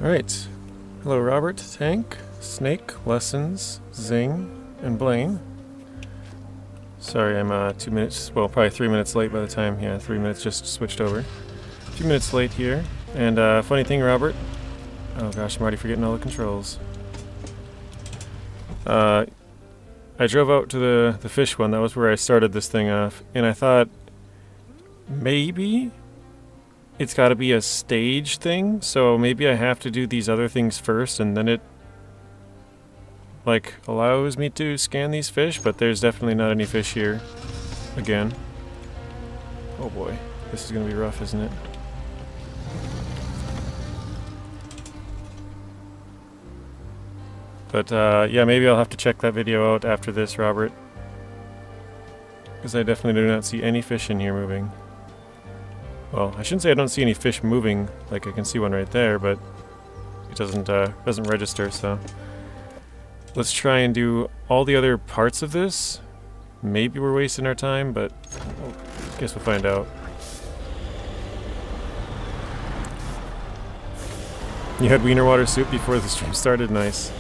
Alright. Hello Robert, Tank, Snake, Lessons, Zing, and Blaine. Sorry I'm 2 minutes, well probably 3 minutes late by the time, 3 minutes just switched over. A few minutes late here. And funny thing, Robert, oh gosh, I'm already forgetting all the controls. I drove out to the fish one, that was where I started this thing off, and I thought maybe it's got to be a stage thing, so maybe I have to do these other things first and then it like allows me to scan these fish, but there's definitely not any fish here again. Oh boy, this is gonna be rough, isn't it? But yeah, maybe I'll have to check that video out after this, Robert, because I definitely do not see any fish in here moving. Well, I shouldn't say I don't see any fish moving, like I can see one right there, but it doesn't register, so let's try and do all the other parts of this. Maybe we're wasting our time, but I guess we'll find out. You had wiener water soup before the stream started? Nice.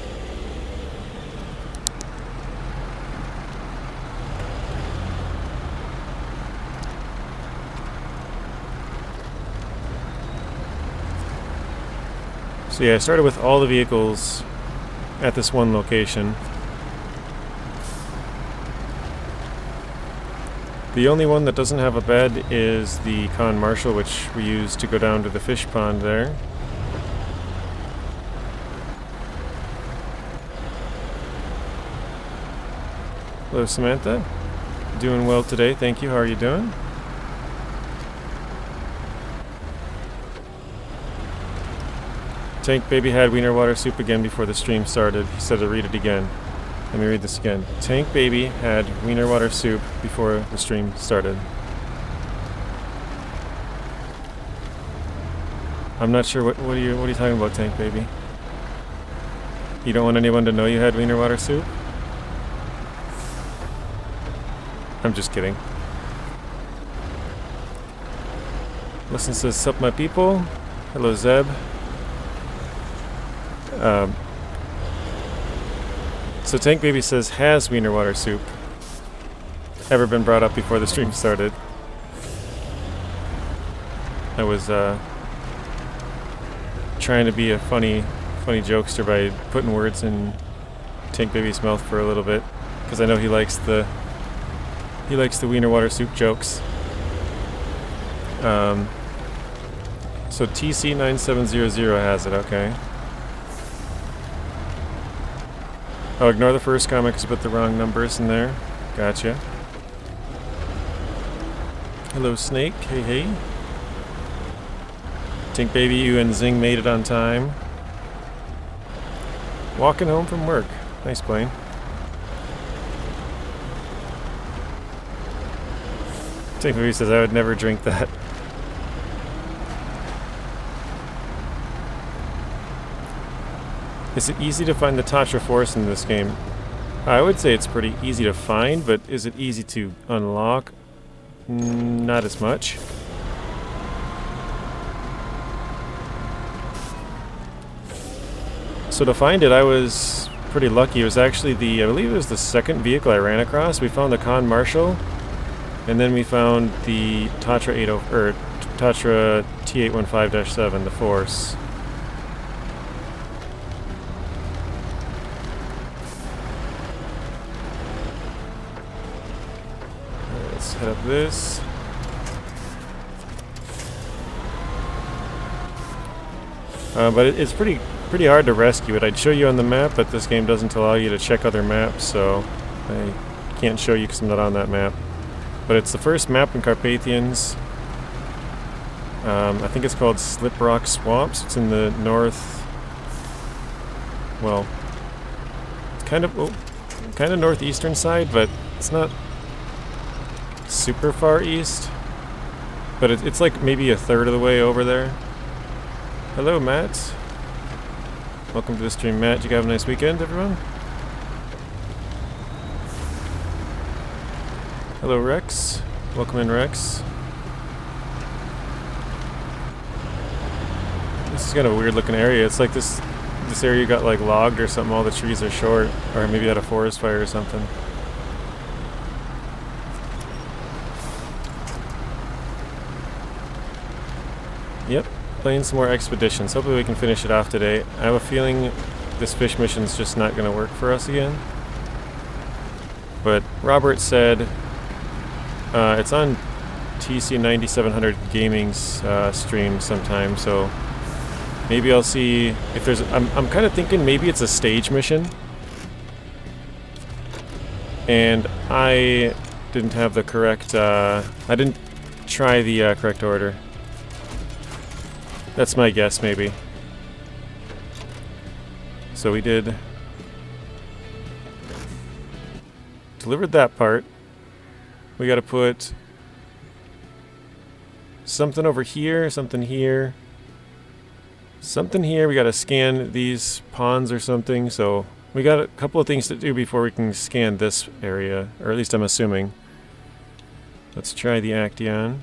So yeah, I started with all the vehicles at this one location. The only one that doesn't have a bed is the Con Marshal, which we use to go down to the fish pond there. Hello Samantha. Doing well today, thank you. How are you doing? Tank Baby had wiener water soup again before the stream started. He said to read it again. Let me read this again. Tank Baby had wiener water soup before the stream started. I'm not sure what are you talking about, Tank Baby? You don't want anyone to know you had wiener water soup? I'm just kidding. Listen says, sup my people. Hello Zeb. So Tank Baby says, has wiener water soup ever been brought up before the stream started? I was trying to be a funny jokester by putting words in Tank Baby's mouth for a little bit, because I know he likes the wiener water soup jokes. So TC9700 has it, okay. Oh, ignore the first comment because you put the wrong numbers in there. Gotcha. Hello, Snake. Hey, hey. Tank Baby, you and Zing made it on time. Walking home from work. Nice plane. Tank Baby says, I would never drink that. Is it easy to find the Tatra Force in this game? I would say it's pretty easy to find, but is it easy to unlock? Not as much. So to find it, I was pretty lucky. It was actually I believe it was the second vehicle I ran across. We found the Con Marshal, and then we found the Tatra Tatra T815-7, the Force. Head up this. But it's pretty hard to rescue it. I'd show you on the map, but this game doesn't allow you to check other maps, so I can't show you because I'm not on that map. But it's the first map in Capathians. I think it's called Slip Rock Swamps. It's in the north. Well, it's kind of northeastern side, but it's not super far east, but it's like maybe a third of the way over there. Hello Matt, welcome to the stream. Matt, you have a nice weekend, everyone? Hello Rex, welcome in Rex. This is kind of a weird looking area. It's like this area got like logged or something. All the trees are short, or maybe had a forest fire or something. Yep, playing some more Expeditions. Hopefully we can finish it off today. I have a feeling this fish mission's just not going to work for us again. But Robert said it's on TC 9700 Gaming's stream sometime, so maybe I'll see if there's... I'm kind of thinking maybe it's a stage mission. And I didn't have the correct... I didn't try the correct order. That's my guess, maybe. So we did... delivered that part. We gotta put something over here, something here, something here. We gotta scan these ponds or something. So we got a couple of things to do before we can scan this area, or at least I'm assuming. Let's try the Action.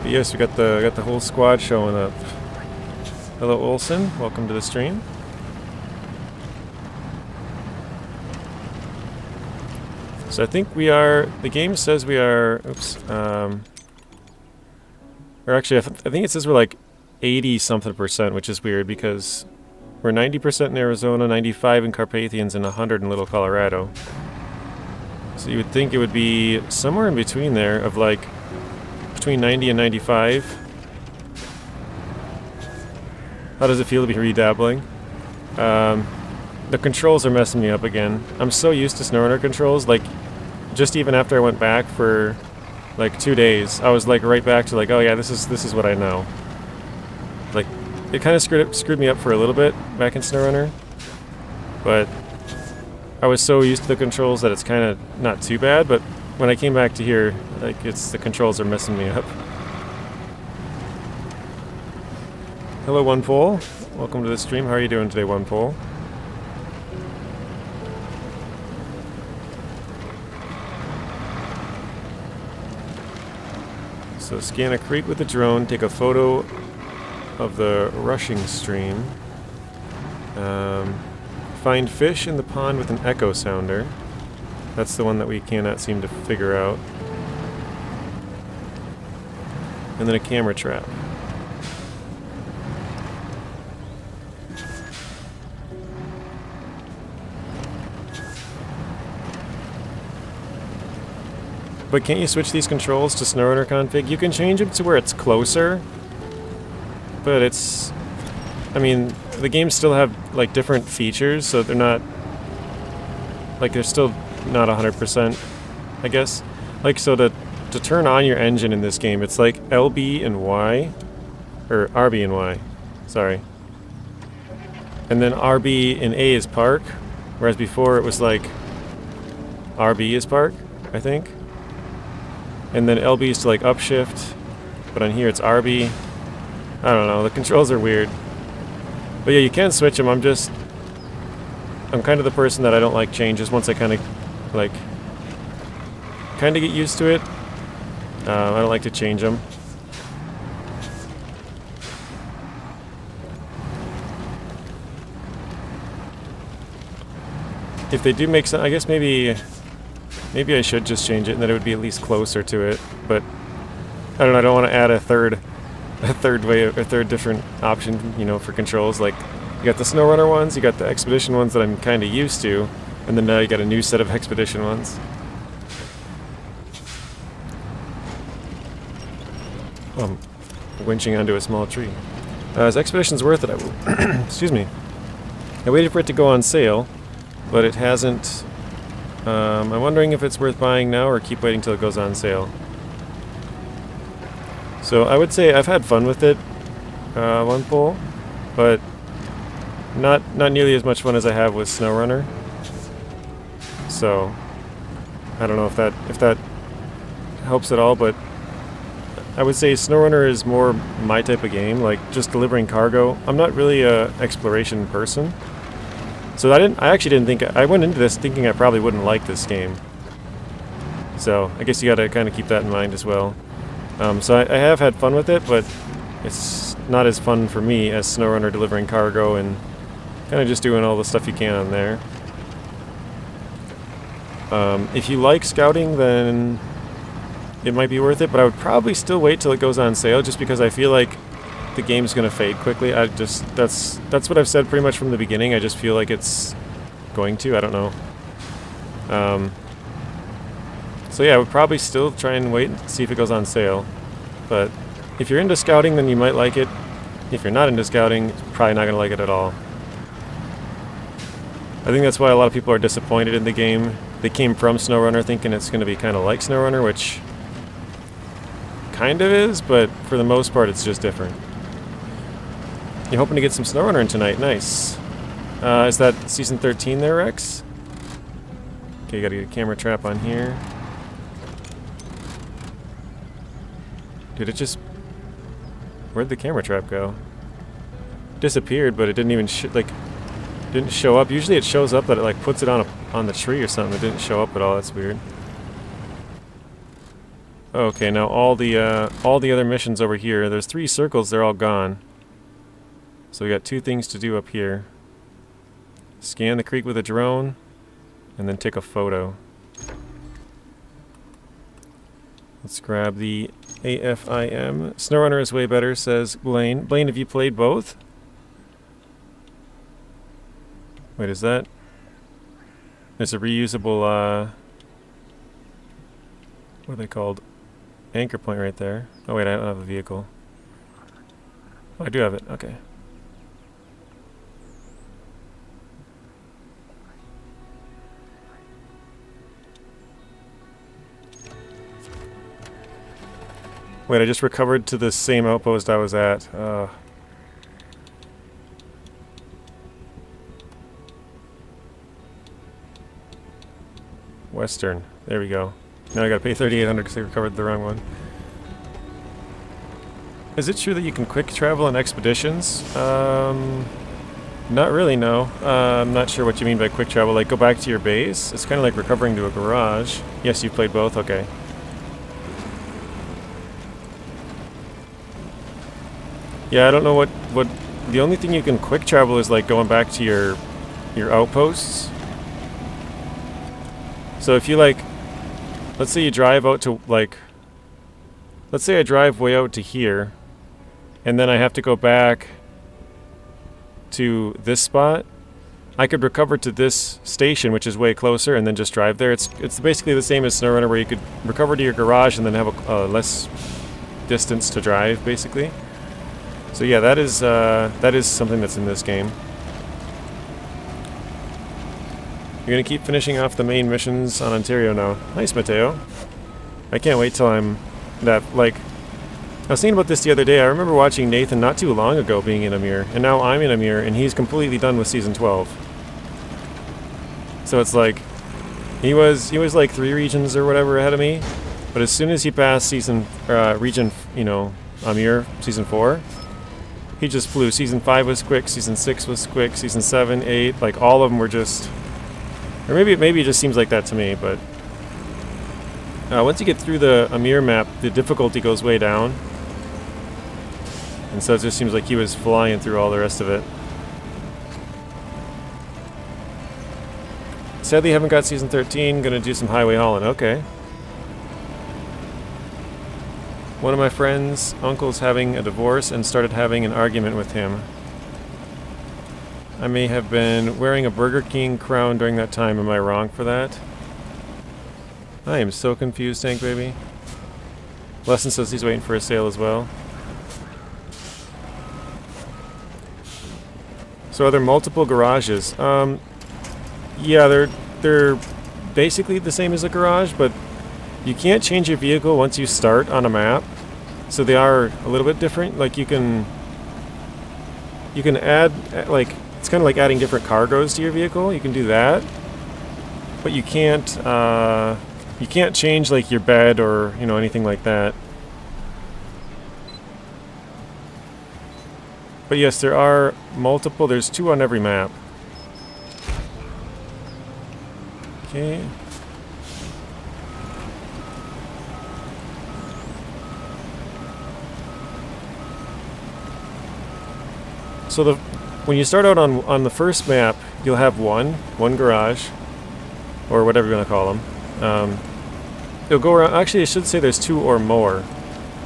But yes, we got the whole squad showing up. Hello, Olsen. Welcome to the stream. So I think we are. The game says we are. Oops. Or actually, I think it says we're like 80-something%, which is weird because we're 90% in Arizona, 95 in Carpathians, and 100 in Little Colorado. So you would think it would be somewhere in between there, of like between 90 and 95. How does it feel to be redabbling? The controls are messing me up again. I'm so used to SnowRunner controls, like, just even after I went back for like 2 days, I was like right back to like, oh yeah, this is what I know. Like, it kind of screwed me up for a little bit back in SnowRunner, but I was so used to the controls that it's kind of not too bad. But when I came back to here, like, the controls are messing me up. Hello, One Pole. Welcome to the stream. How are you doing today, One Pole? So scan a creek with the drone, take a photo of the rushing stream. Find fish in the pond with an echo sounder. That's the one that we cannot seem to figure out. And then a camera trap. But can't you switch these controls to SnowRunner config? You can change them to where it's closer, but it's... I mean, the games still have, like, different features, so they're not... Like, they're still not 100%, I guess. Like, so to turn on your engine in this game, it's like LB and Y, or RB and Y, sorry. And then RB and A is park, whereas before it was like RB is park, I think. And then LB is to like upshift, but on here it's RB. I don't know, the controls are weird. But yeah, you can switch them. I'm kind of the person that I don't like changes once I kind of get used to it. I don't like to change them. If they do make sense, I guess maybe I should just change it, and then it would be at least closer to it. But I don't know. I don't want to add a third different option, you know, for controls. Like, you got the SnowRunner ones, you got the Expedition ones that I'm kind of used to, and then now you got a new set of Expedition ones. I'm winching onto a small tree. Is Expedition's worth it? Excuse me. I waited for it to go on sale, but it hasn't. I'm wondering if it's worth buying now or keep waiting till it goes on sale. So I would say I've had fun with it, One Pole, but not nearly as much fun as I have with SnowRunner. So I don't know if that helps at all, but I would say SnowRunner is more my type of game, like just delivering cargo. I'm not really a exploration person, so I actually didn't think I went into this thinking I probably wouldn't like this game. So I guess you got to kind of keep that in mind as well. So I have had fun with it, but it's not as fun for me as SnowRunner delivering cargo and kind of just doing all the stuff you can on there. If you like scouting, then it might be worth it, but I would probably still wait till it goes on sale, just because I feel like the game's going to fade quickly. That's what I've said pretty much from the beginning. I just feel like it's going to. I don't know. So yeah, I would probably still try and wait and see if it goes on sale. But if you're into scouting, then you might like it. If you're not into scouting, you're probably not going to like it at all. I think that's why a lot of people are disappointed in the game. They came from SnowRunner thinking it's going to be kind of like SnowRunner, which kind of is, but for the most part it's just different. You're hoping to get some SnowRunner in tonight. Nice. Is that Season 13 there, Rex? Okay, gotta get a camera trap on here. Dude, it just... Where'd the camera trap go? Disappeared, but it didn't even didn't show up. Usually it shows up that it like puts it on the tree or something. It didn't show up at all. That's weird. Okay, now all the other missions over here. There's 3 circles. They're all gone. So we got 2 things to do up here. Scan the creek with a drone, and then take a photo. Let's grab the AFIM. SnowRunner is way better, says Blaine. Blaine, have you played both? Wait, is that... There's a reusable, what are they called? Anchor point right there. Oh wait, I don't have a vehicle. Oh, I do have it. Okay. Wait, I just recovered to the same outpost I was at. Western. There we go. Now I gotta pay 3,800 because I recovered the wrong one. Is it true that you can quick travel on expeditions? Not really, no. I'm not sure what you mean by quick travel. Like, go back to your base? It's kind of like recovering to a garage. Yes, you've played both? Okay. Yeah, I don't know what... The only thing you can quick travel is, like, going back to your outposts. So if you, like... Let's say you drive out to, like... Let's say I drive way out to here, and then I have to go back to this spot. I could recover to this station, which is way closer, and then just drive there. It's basically the same as SnowRunner, where you could recover to your garage and then have a less distance to drive, basically. So yeah, that is something that's in this game. You're gonna keep finishing off the main missions on Ontario now. Nice, Mateo. I can't wait till I'm that, like... I was thinking about this the other day. I remember watching Nathan not too long ago being in Amir, and now I'm in Amir, and he's completely done with Season 12. So it's like... He was like 3 regions or whatever ahead of me, but as soon as he passed region, you know, Amir, Season 4, he just flew. Season 5 was quick, Season 6 was quick, Season 7, 8, like all of them were just... Or maybe it just seems like that to me, but... once you get through the Amir map, the difficulty goes way down. And so it just seems like he was flying through all the rest of it. Sadly, haven't got Season 13. Gonna do some highway hauling. Okay. One of my friend's uncle's having a divorce and started having an argument with him. I may have been wearing a Burger King crown during that time. Am I wrong for that? I am so confused, Tank Baby. Lesson says he's waiting for a sale as well. So are there multiple garages? Yeah, they're basically the same as a garage, but you can't change your vehicle once you start on a map. So they are a little bit different. Like you can add, like, it's kind of like adding different cargoes to your vehicle. You can do that, but you can't change like your bed or, you know, anything like that. But yes, there are multiple. There's 2 on every map. Okay. So when you start out on the first map, you'll have one garage, or whatever you want to call them. You'll go around. Actually, I should say there's 2 or more.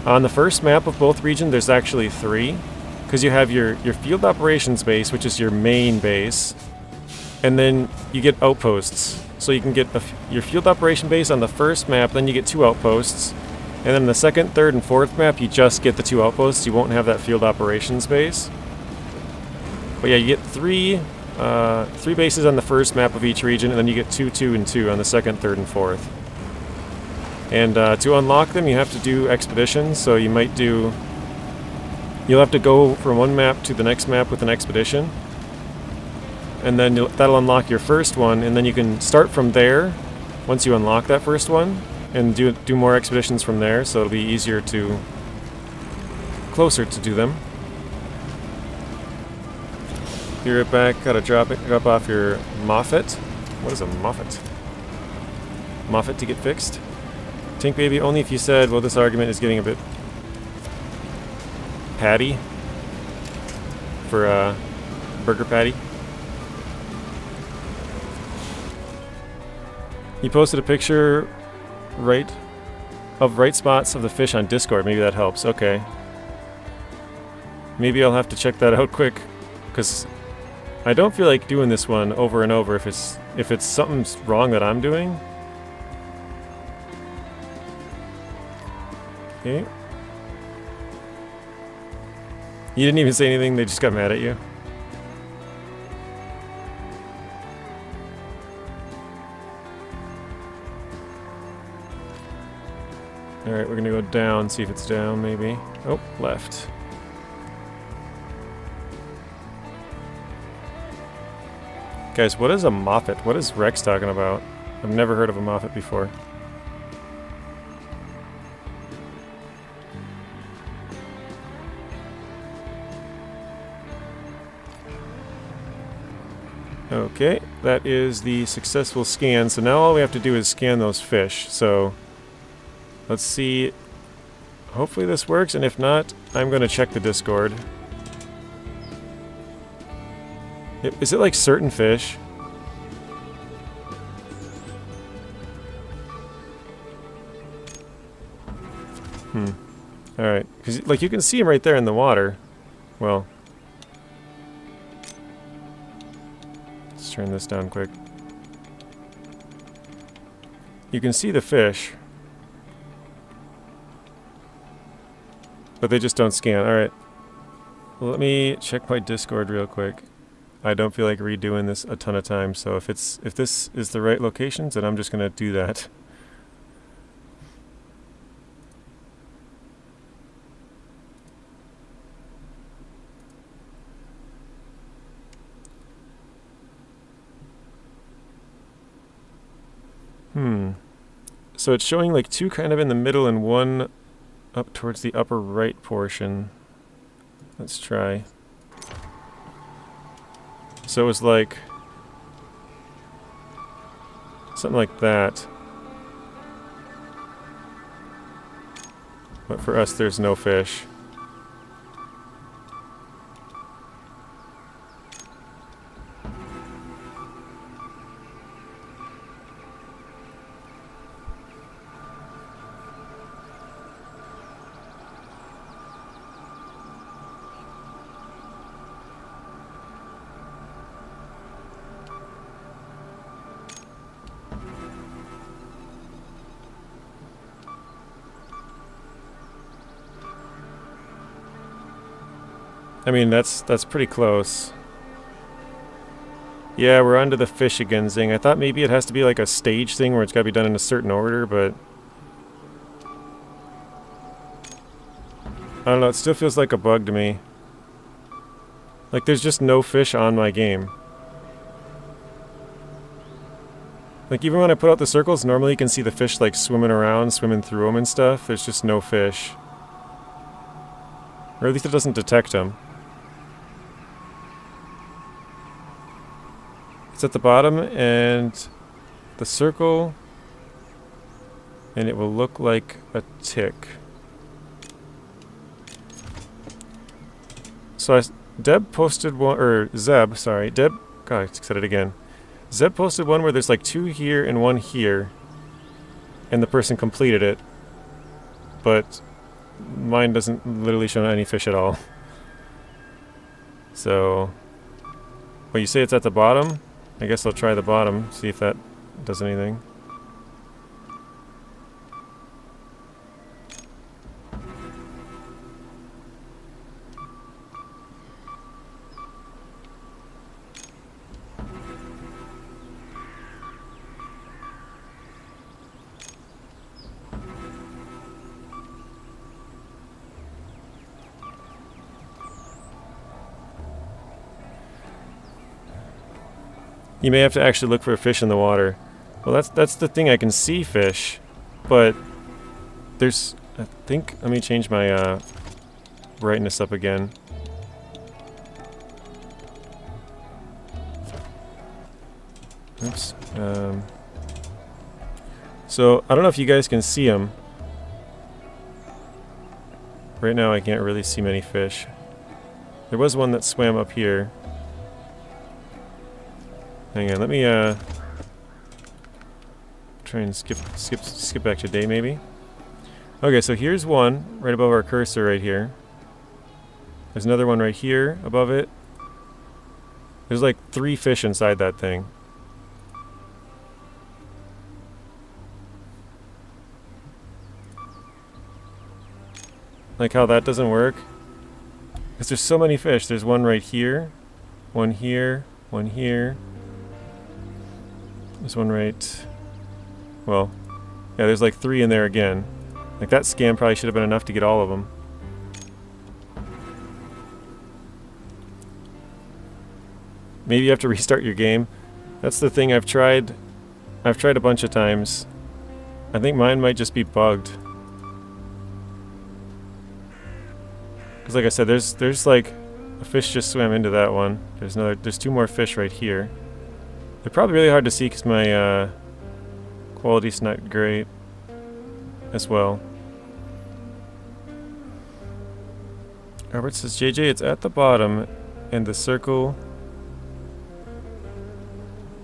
On the first map of both regions, there's actually 3, because you have your field operations base, which is your main base, and then you get outposts. So you can get your field operation base on the first map, then you get 2 outposts, and then the second, third, and fourth map, you just get the 2 outposts. You won't have that field operations base. But yeah, you get 3 bases on the first map of each region, and then you get 2, 2, and 2 on the second, third, and fourth. And to unlock them, you have to do expeditions. So you'll have to go from one map to the next map with an expedition, and then that'll unlock your first one, and then you can start from there once you unlock that first one, and do more expeditions from there. So it'll be closer to do them. Be right back. Gotta drop off your Moffat. What is a Moffat? Moffat to get fixed. Tink baby, only if you said, well, this argument is getting a bit patty for burger patty. You posted a picture right spots of the fish on Discord. Maybe that helps. Okay. Maybe I'll have to check that out quick, because I don't feel like doing this one over and over if it's something wrong that I'm doing. Okay. You didn't even say anything, they just got mad at you. Alright, we're gonna go down, see if it's down maybe. Oh, left. Guys, what is a Moffat? What is Rex talking about? I've never heard of a Moffat before. Okay, that is the successful scan. So now all we have to do is scan those fish. So let's see. Hopefully this works, and if not, I'm going to check the Discord. Is it like certain fish? Alright, because like you can see them right there in the water. Well, let's turn this down quick. You can see the fish, but they just don't scan. Alright, well, let me check my Discord real quick. I don't feel like redoing this a ton of times, so if this is the right locations, then I'm just gonna do that. So it's showing like 2 kind of in the middle and 1 up towards the upper right portion. Let's try. So it was like something like that. But for us, there's no fish. I mean, that's pretty close. Yeah, we're onto the fish again, Zing. I thought maybe it has to be like a stage thing where it's got to be done in a certain order, but I don't know, it still feels like a bug to me. Like there's just no fish on my game. Like even when I put out the circles, normally you can see the fish like swimming around, swimming through them and stuff. There's just no fish. Or at least it doesn't detect them. It's at the bottom, and the circle, and it will look like a tick. So Deb posted one, or Zeb, sorry, God, I said it again. Zeb posted one where there's like 2 here and 1 here, and the person completed it, but mine doesn't literally show any fish at all. So, well, you say it's at the bottom? I guess I'll try the bottom, see if that does anything. You may have to actually look for a fish in the water. Well, that's the thing, I can see fish, but there's, I think, let me change my brightness up again. Oops. So, I don't know if you guys can see them. Right now I can't really see many fish. There was one that swam up here. Hang on, let me try and skip back to day maybe. Okay, so here's one right above our cursor right here. There's another one right here above it. There's like 3 fish inside that thing. Like how that doesn't work? Because there's so many fish. There's one right here, one here, one here. There's one right... Well, yeah, there's like 3 in there again. Like that scan probably should have been enough to get all of them. Maybe you have to restart your game. That's the thing I've tried a bunch of times. I think mine might just be bugged. Because like I said, there's like a fish just swam into that one. There's 2 more fish right here. They're probably really hard to see because my quality's not great as well. Robert says, JJ, it's at the bottom, and the circle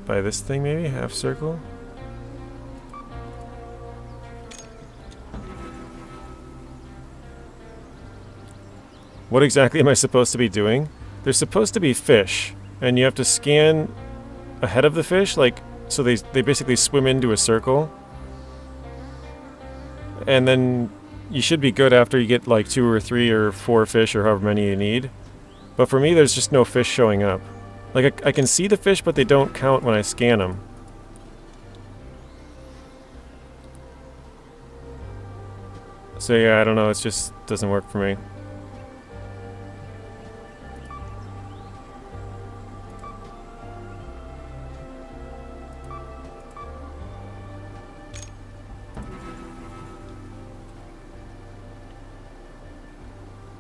by this thing maybe? Half circle? What exactly am I supposed to be doing? There's supposed to be fish, and you have to scan ahead of the fish, like, so they basically swim into a circle. And then you should be good after you get like 2 or 3 or 4 fish or however many you need. But for me, there's just no fish showing up. Like, I can see the fish, but they don't count when I scan them. So yeah, I don't know, it just doesn't work for me.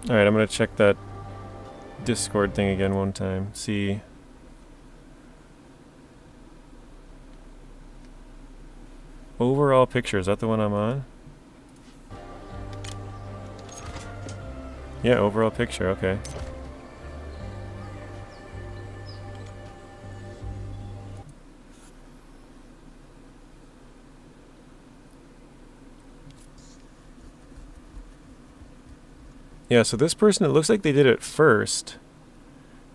Alright, I'm gonna check that Discord thing again one time. See. Overall picture, is that the one I'm on? Yeah, overall picture, okay. Yeah, so this person, it looks like they did it first.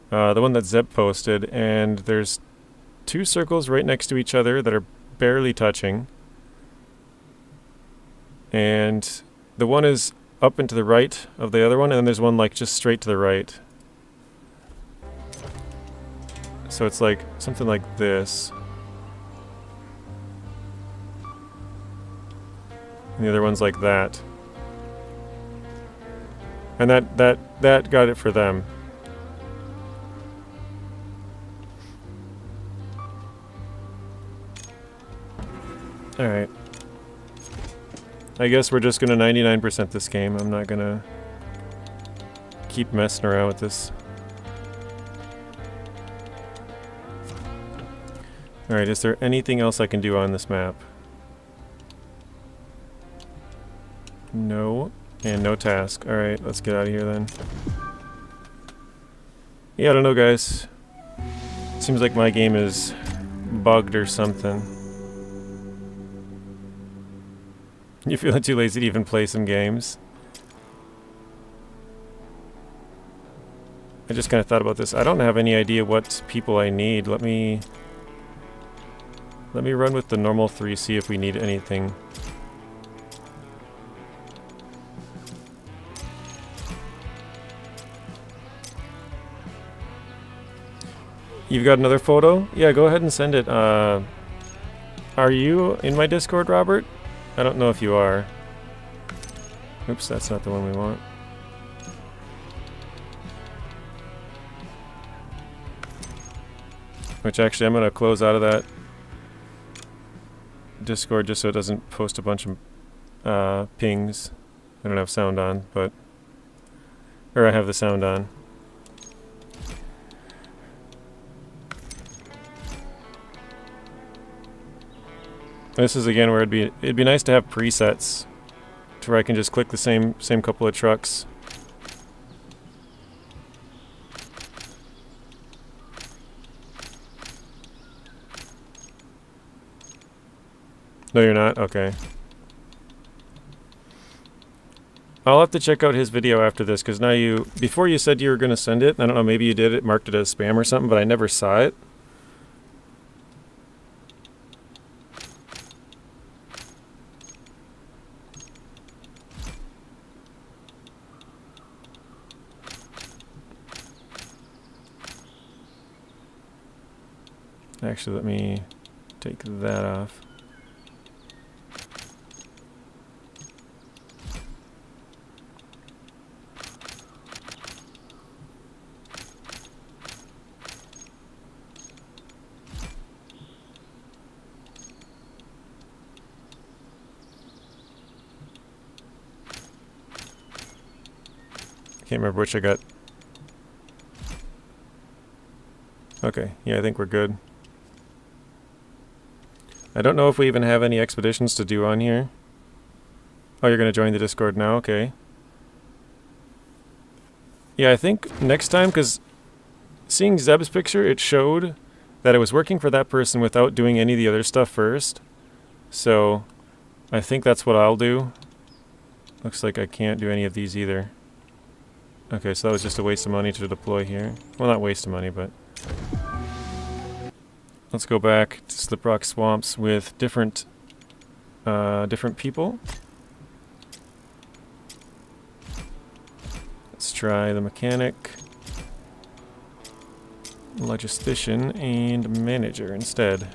The one that Zeb posted, and there's 2 circles right next to each other that are barely touching. And the one is up and to the right of the other one, and then there's one like just straight to the right. So it's like something like this. And the other one's like that. And that got it for them. Alright. I guess we're just gonna 99% this game. I'm not gonna keep messing around with this. Alright, is there anything else I can do on this map? No. And no task. Alright, let's get out of here then. Yeah, I don't know, guys. Seems like my game is bugged or something. You feeling too lazy to even play some games? I just kind of thought about this. I don't have any idea what people I need. Let me run with the normal 3, see if we need anything. You've got another photo? Yeah, go ahead and send it. Are you in my Discord, Robert? I don't know if you are. Oops, that's not the one we want. Which actually, I'm going to close out of that Discord just so it doesn't post a bunch of pings. I don't have sound on, but... Or I have the sound on. This is again where it'd be nice to have presets to where I can just click the same couple of trucks. No, you're not? Okay. I'll have to check out his video after this, because now before you said you were going to send it, I don't know, maybe you did it, marked it as spam or something, but I never saw it. Actually, let me take that off. Can't remember which I got. Okay, yeah, I think we're good. I don't know if we even have any expeditions to do on here. Oh, you're going to join the Discord now? Okay. Yeah, I think next time, because seeing Zeb's picture, it showed that it was working for that person without doing any of the other stuff first. So, I think that's what I'll do. Looks like I can't do any of these either. Okay, so that was just a waste of money to deploy here. Well, not waste of money, but... Let's go back to Sliprock Swamps with different people. Let's try the mechanic, logistician, and manager instead.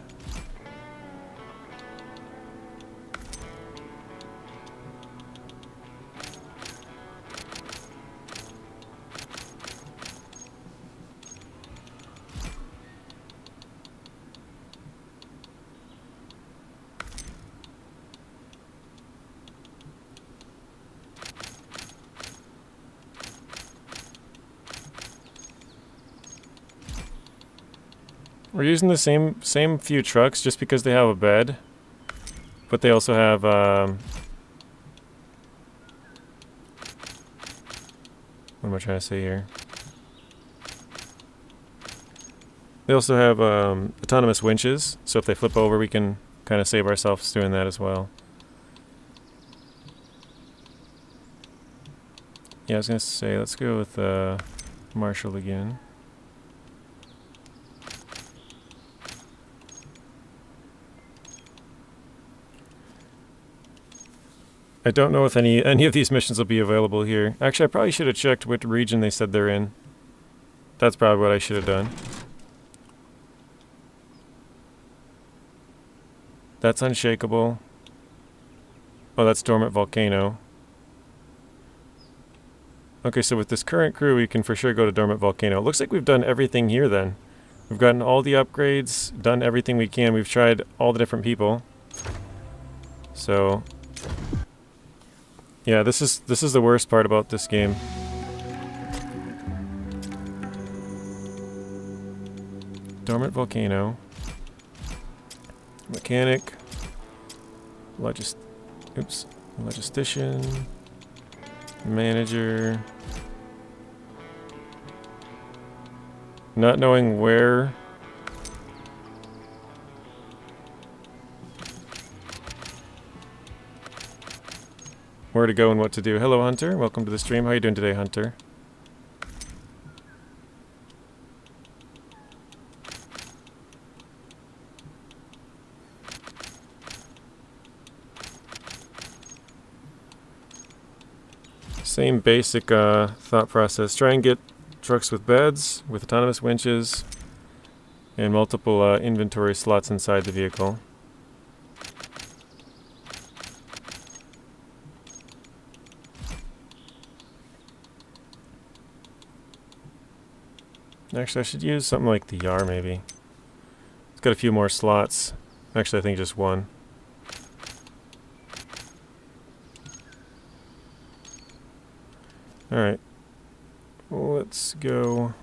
We're using the same few trucks just because they have a bed, but they also have what am I trying to say here? They also have autonomous winches, so if they flip over, we can kind of save ourselves doing that as well. Yeah, I was gonna say let's go with Marshall again. I don't know if any of these missions will be available here. Actually, I probably should have checked what region they said they're in. That's probably what I should have done. That's Unshakable. Oh, that's Dormant Volcano. Okay, so with this current crew, we can for sure go to Dormant Volcano. It looks like we've done everything here then. We've gotten all the upgrades, done everything we can. We've tried all the different people. So... yeah, this is the worst part about this game. Dormant Volcano. Mechanic. Logistician. Manager. Not knowing where to go and what to do. Hello, Hunter. Welcome to the stream. How are you doing today, Hunter? Same basic thought process. Try and get trucks with beds, with autonomous winches, and multiple inventory slots inside the vehicle. Actually, I should use something like the Yar, maybe. It's got a few more slots. Actually, I think just one. Alright. Let's go.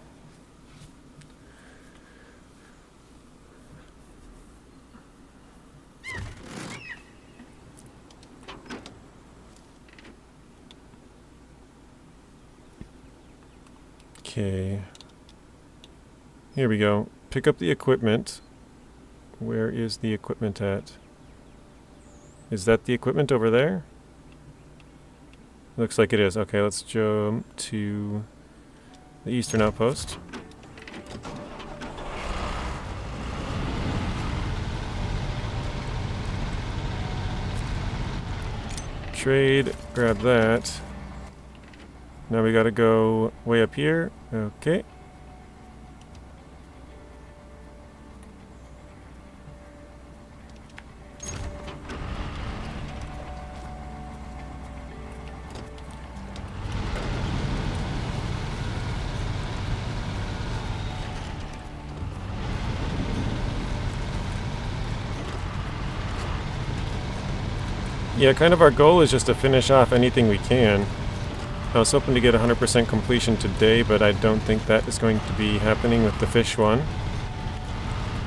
Okay. Here we go. Pick up the equipment. Where is the equipment at? Is that the equipment over there? Looks like it is. Okay, let's jump to the eastern outpost. Trade, grab that. Now we gotta go way up here. Okay. Yeah, kind of our goal is just to finish off anything we can. I was hoping to get 100% completion today, but I don't think that is going to be happening with the fish one.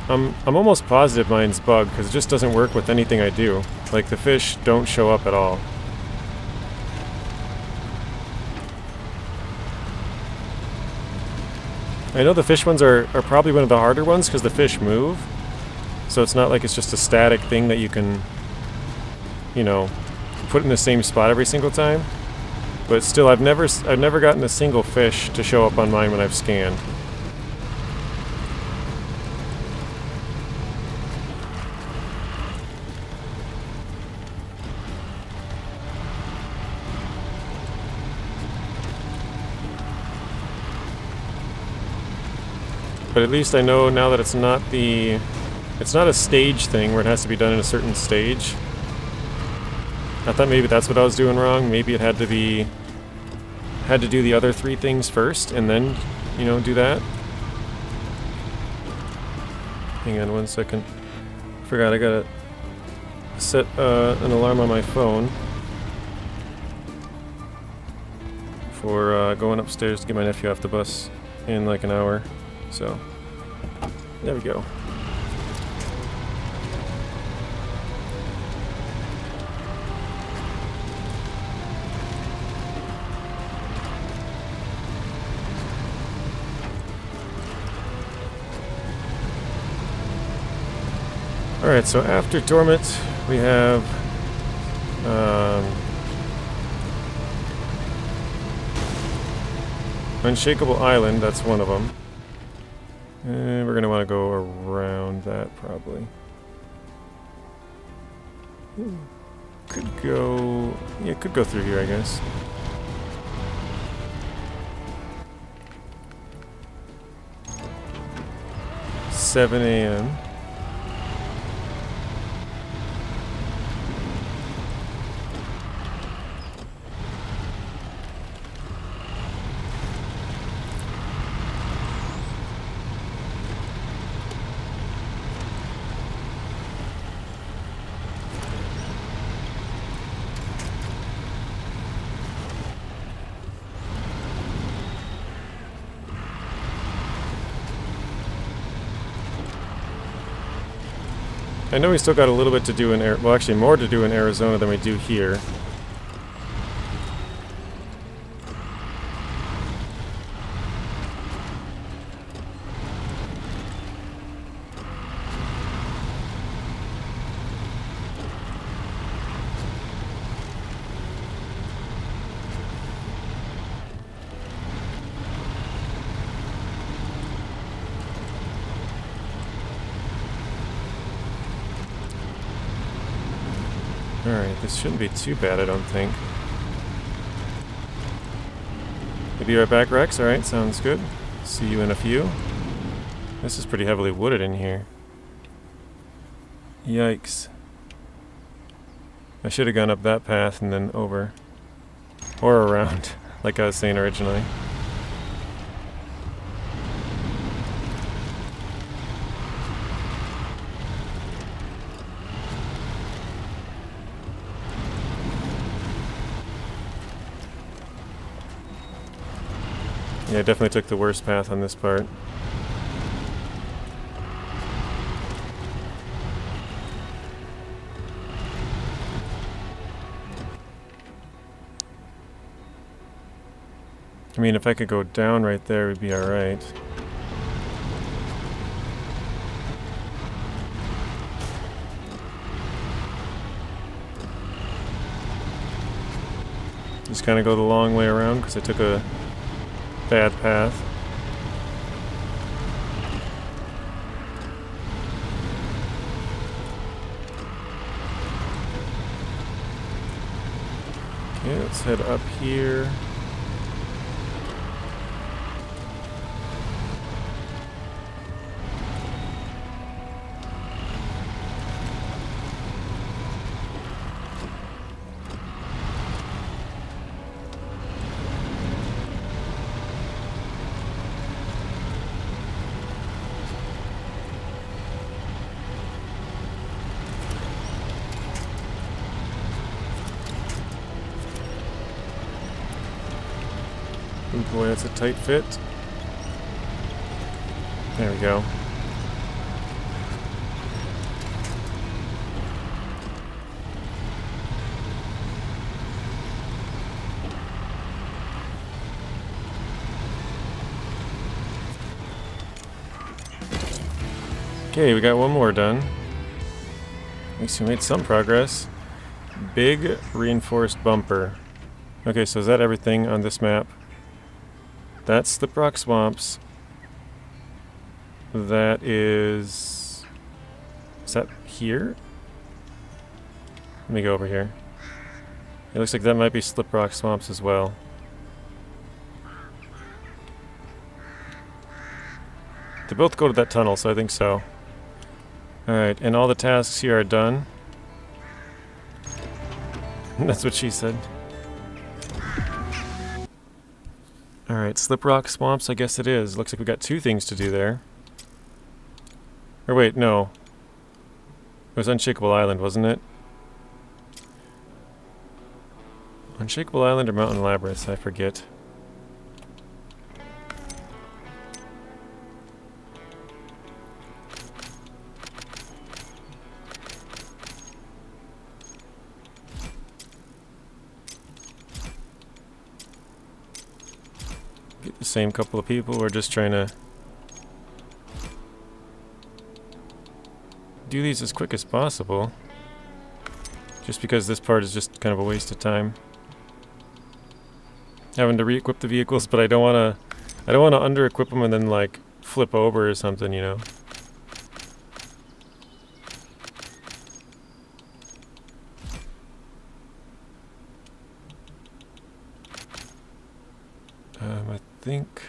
I'm almost positive mine's bugged, because it just doesn't work with anything I do. Like, the fish don't show up at all. I know the fish ones are probably one of the harder ones, because the fish move. So it's not like it's just a static thing that you can, you know, put in the same spot every single time. But still, I've never gotten a single fish to show up on mine when I've scanned. But at least I know now that it's not a stage thing where it has to be done in a certain stage. I thought maybe that's what I was doing wrong. Maybe it had to do the other 3 things first and then, you know, do that. Hang on 1 second. Forgot I gotta set an alarm on my phone for going upstairs to get my nephew off the bus in like an hour. So, there we go. Alright, so after Dormant, we have Unshakable Island, that's one of them. And we're going to want to go around that, probably. Could go through here, I guess. $7 a.m. I know we still got a little bit to do in well, actually more to do in Arizona than we do here. Alright, this shouldn't be too bad, I don't think. We'll be right back, Rex. Alright, sounds good. See you in a few. This is pretty heavily wooded in here. Yikes. I should have gone up that path and then over. Or around, like I was saying originally. Yeah, I definitely took the worst path on this part. I mean, if I could go down right there, it would be alright. Just kind of go the long way around because I took a bad path. Okay, let's head up here. Oh boy, that's a tight fit. There we go. Okay, we got one more done. At least we made some progress. Big reinforced bumper. Okay, so is that everything on this map? That's Slip Rock Swamps. That is... Is that here? Let me go over here. It looks like that might be Slip Rock Swamps as well. They both go to that tunnel, so I think so. Alright, and all the tasks here are done. That's what she said. Alright, Slip Rock Swamps, I guess it is. Looks like we got two things to do there. Or wait, no. It was Unshakable Island, wasn't it? Unshakable Island or Mountain Labyrinths, I forget. Get the same couple of people. We're just trying to do these as quick as possible. Just because this part is just kind of a waste of time. Having to re-equip the vehicles, but I don't want to under-equip them and then like flip over or something, you know. I think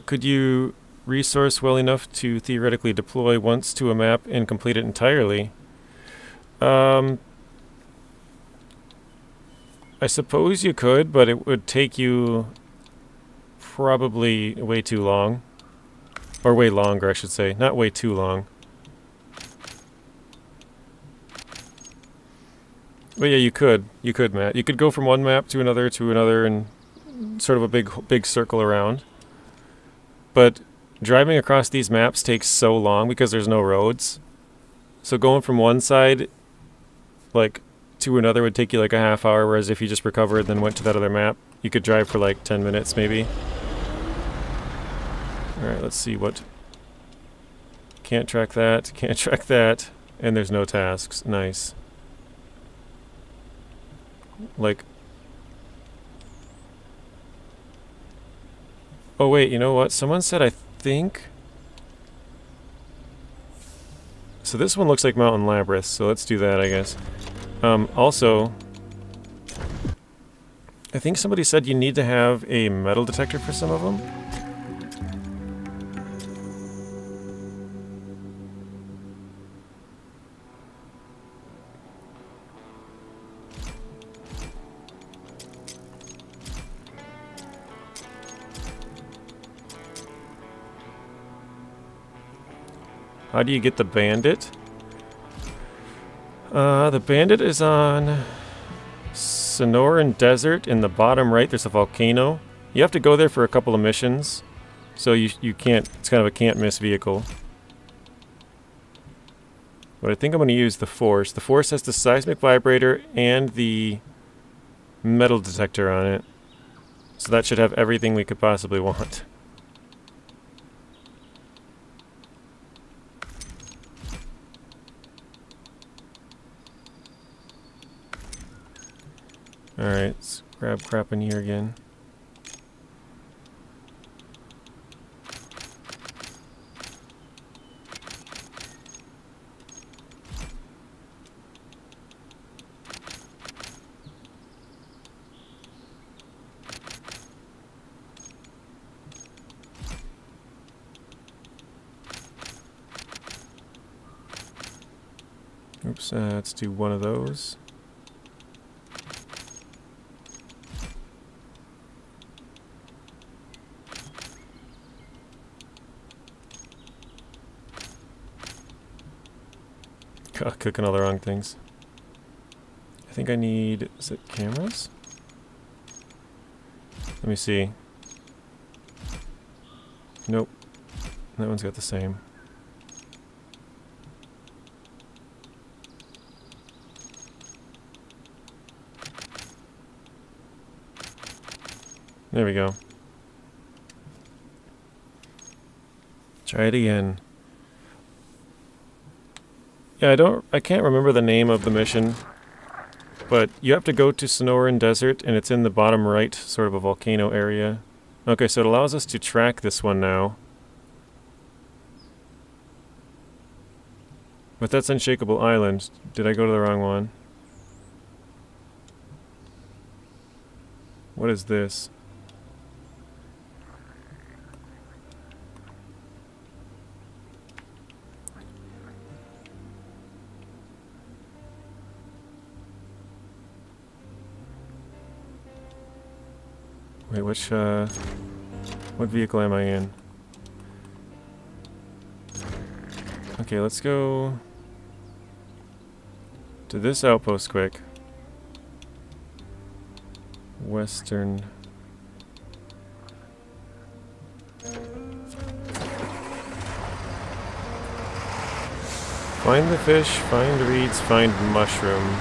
could you resource well enough to theoretically deploy once to a map and complete it entirely? I suppose you could, but it would take you probably way too long. Or way longer, I should say. Not way too long. But yeah, you could. You could, Matt. You could go from one map to another, and sort of a big circle around. But driving across these maps takes so long because there's no roads. So going from one side, like, to another would take you like a half hour, whereas if you just recovered then went to that other map, you could drive for like 10 minutes maybe. Alright, let's see what... Can't track that, can't track that, and there's no tasks. Nice. Like... Oh wait, you know what? Someone said I think... So this one looks like Mountain Labyrinths, so let's do that, I guess. Also... I think somebody said you need to have a metal detector for some of them. How do you get the bandit? The bandit is on Sonoran Desert in the bottom right. There's a volcano. You have to go there for a couple of missions. So you can't, it's kind of a can't miss vehicle. But I think I'm going to use the Force. The Force has the seismic vibrator and the metal detector on it. So that should have everything we could possibly want. Alright, let's grab crap in here again. Oops, let's do one of those. God, cooking all the wrong things. I think I need... Is it cameras? Let me see. Nope. That one's got the same. There we go. Try it again. Yeah, I can't remember the name of the mission, but you have to go to Sonoran Desert, and it's in the bottom right, sort of a volcano area. Okay, so it allows us to track this one now. But that's Unshakable Island. Did I go to the wrong one? What is this? Wait, what vehicle am I in? Okay, let's go to this outpost quick. Western. Find the fish, find reeds, find mushroom.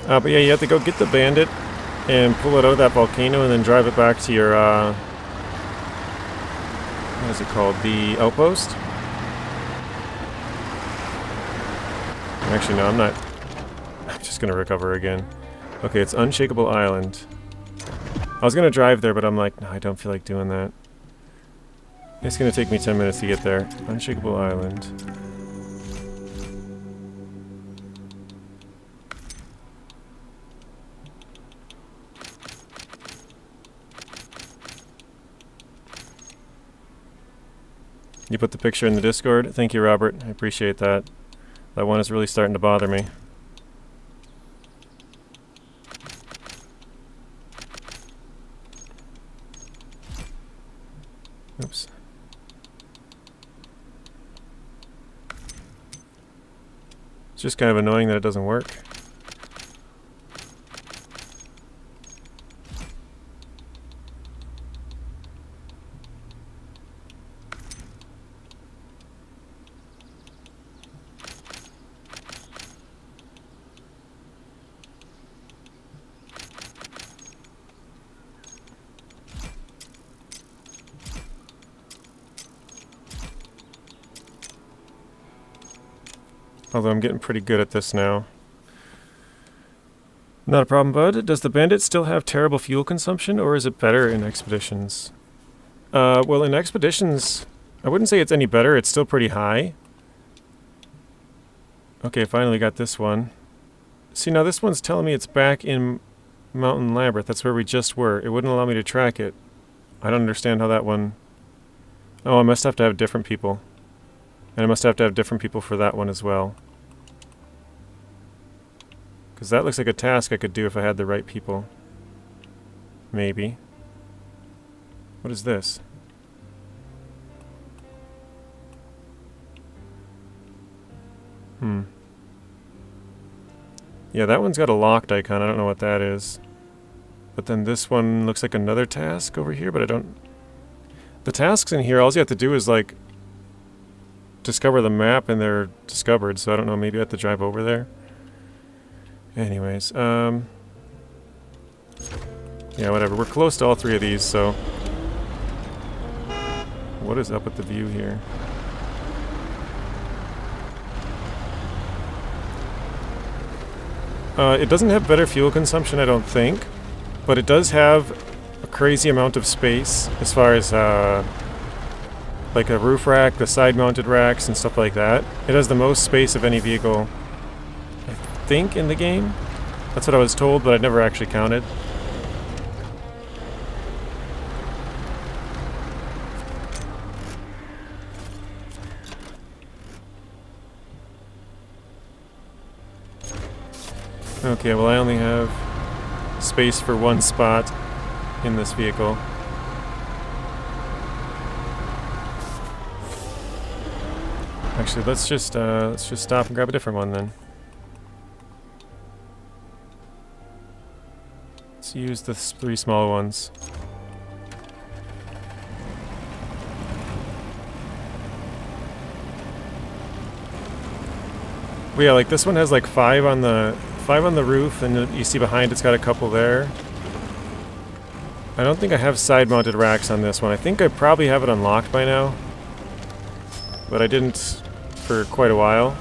But yeah, you have to go get the bandit and pull it out of that volcano and then drive it back to your, what is it called? The outpost? Actually, no, I'm not. I'm just going to recover again. Okay, it's Unshakable Island. I was going to drive there, but I'm like, no, I don't feel like doing that. It's going to take me 10 minutes to get there. Unshakable Island. You put the picture in the Discord? Thank you, Robert. I appreciate that. That one is really starting to bother me. Oops. It's just kind of annoying that it doesn't work. Although I'm getting pretty good at this now. Not a problem, bud. Does the Bandit still have terrible fuel consumption, or is it better in Expeditions? Well, in Expeditions, I wouldn't say it's any better. It's still pretty high. Okay, finally got this one. See, now this one's telling me it's back in Mountain Labyrinth. That's where we just were. It wouldn't allow me to track it. I don't understand how that one... Oh, I must have to have different people. And I must have to have different people for that one as well. Because that looks like a task I could do if I had the right people. Maybe. What is this? Yeah, that one's got a locked icon. I don't know what that is. But then this one looks like another task over here, but I don't... The tasks in here, all you have to do is, like, discover the map, and they're discovered, so I don't know, maybe I have to drive over there. Anyways, yeah, whatever. We're close to all three of these, so... What is up with the view here? It doesn't have better fuel consumption, I don't think, but it does have a crazy amount of space as far as, like a roof rack, the side-mounted racks, and stuff like that. It has the most space of any vehicle, I think, in the game. That's what I was told, but I'd never actually counted. Okay, well I only have space for one spot in this vehicle. Actually, let's just stop and grab a different one then. Let's use the three small ones. Well, yeah, like this one has like five on the roof, and you see behind it's got a couple there. I don't think I have side-mounted racks on this one. I think I probably have it unlocked by now, but I didn't for quite a while.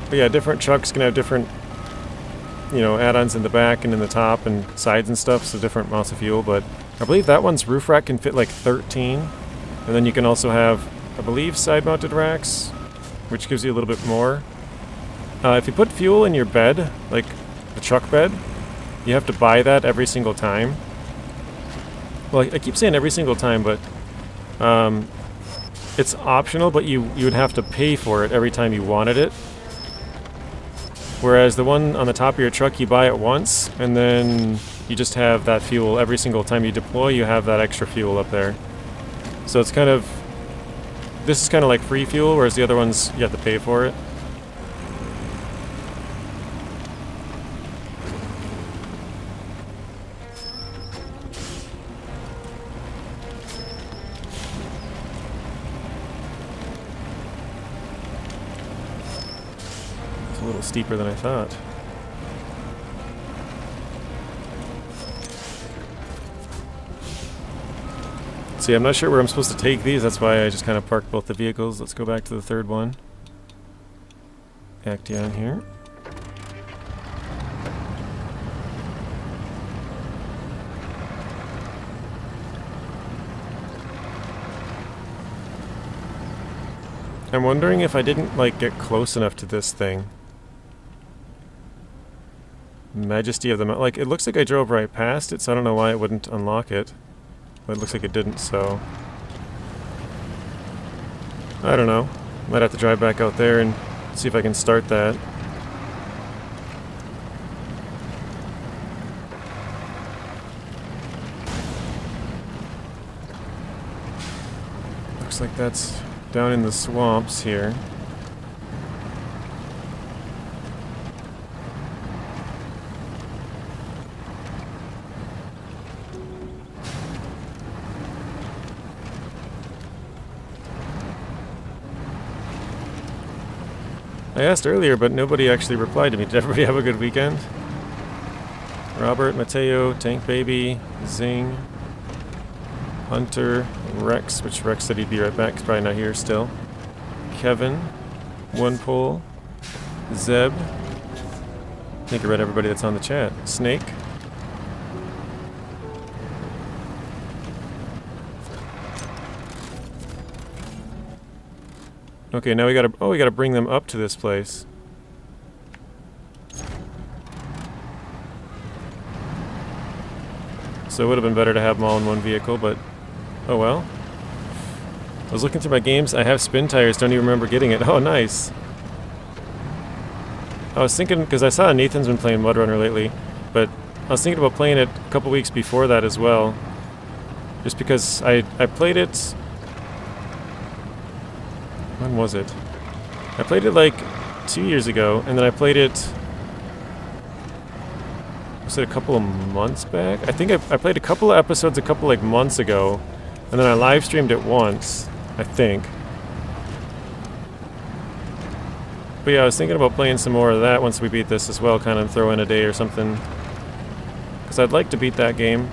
But yeah, different trucks can have different, you know, add-ons in the back and in the top and sides and stuff, so different amounts of fuel. But I believe that one's roof rack can fit like 13, and then you can also have, I believe, side-mounted racks, which gives you a little bit more. If you put fuel in your bed, like the truck bed, you have to buy that every single time. Well, I keep saying every single time, but it's optional, but you would have to pay for it every time you wanted it. Whereas the one on the top of your truck, you buy it once, and then you just have that fuel every single time you deploy. You have that extra fuel up there. So it's kind of... This is kind of like free fuel, whereas the other ones, you have to pay for it. It's a little steeper than I thought. See, I'm not sure where I'm supposed to take these, that's why I just kind of parked both the vehicles. Let's go back to the third one. Back down here. I'm wondering if I didn't, like, get close enough to this thing. Majesty of the Mountain. Like, it looks like I drove right past it, so I don't know why it wouldn't unlock it. But it looks like it didn't, so... I don't know. Might have to drive back out there and see if I can start that. Looks like that's down in the swamps here. I asked earlier, but nobody actually replied to me. Did everybody have a good weekend? Robert, Mateo, Tank Baby, Zing, Hunter, Rex, which Rex said he'd be right back. He's probably not here still. Kevin, One Pole, Zeb. I think I read everybody that's on the chat. Snake. Okay, now we gotta bring them up to this place. So it would have been better to have them all in one vehicle, but oh well. I was looking through my games. I have spin tires. Don't even remember getting it. Oh, nice. I was thinking, because I saw Nathan's been playing MudRunner lately, but I was thinking about playing it a couple weeks before that as well. Just because I played it... When was it? I played it like 2 years ago, and then I played it... Was it a couple of months back? I think I played a couple of episodes a couple like months ago, and then I live streamed it once, I think. But yeah, I was thinking about playing some more of that once we beat this as well, kind of throw in a day or something. Because I'd like to beat that game.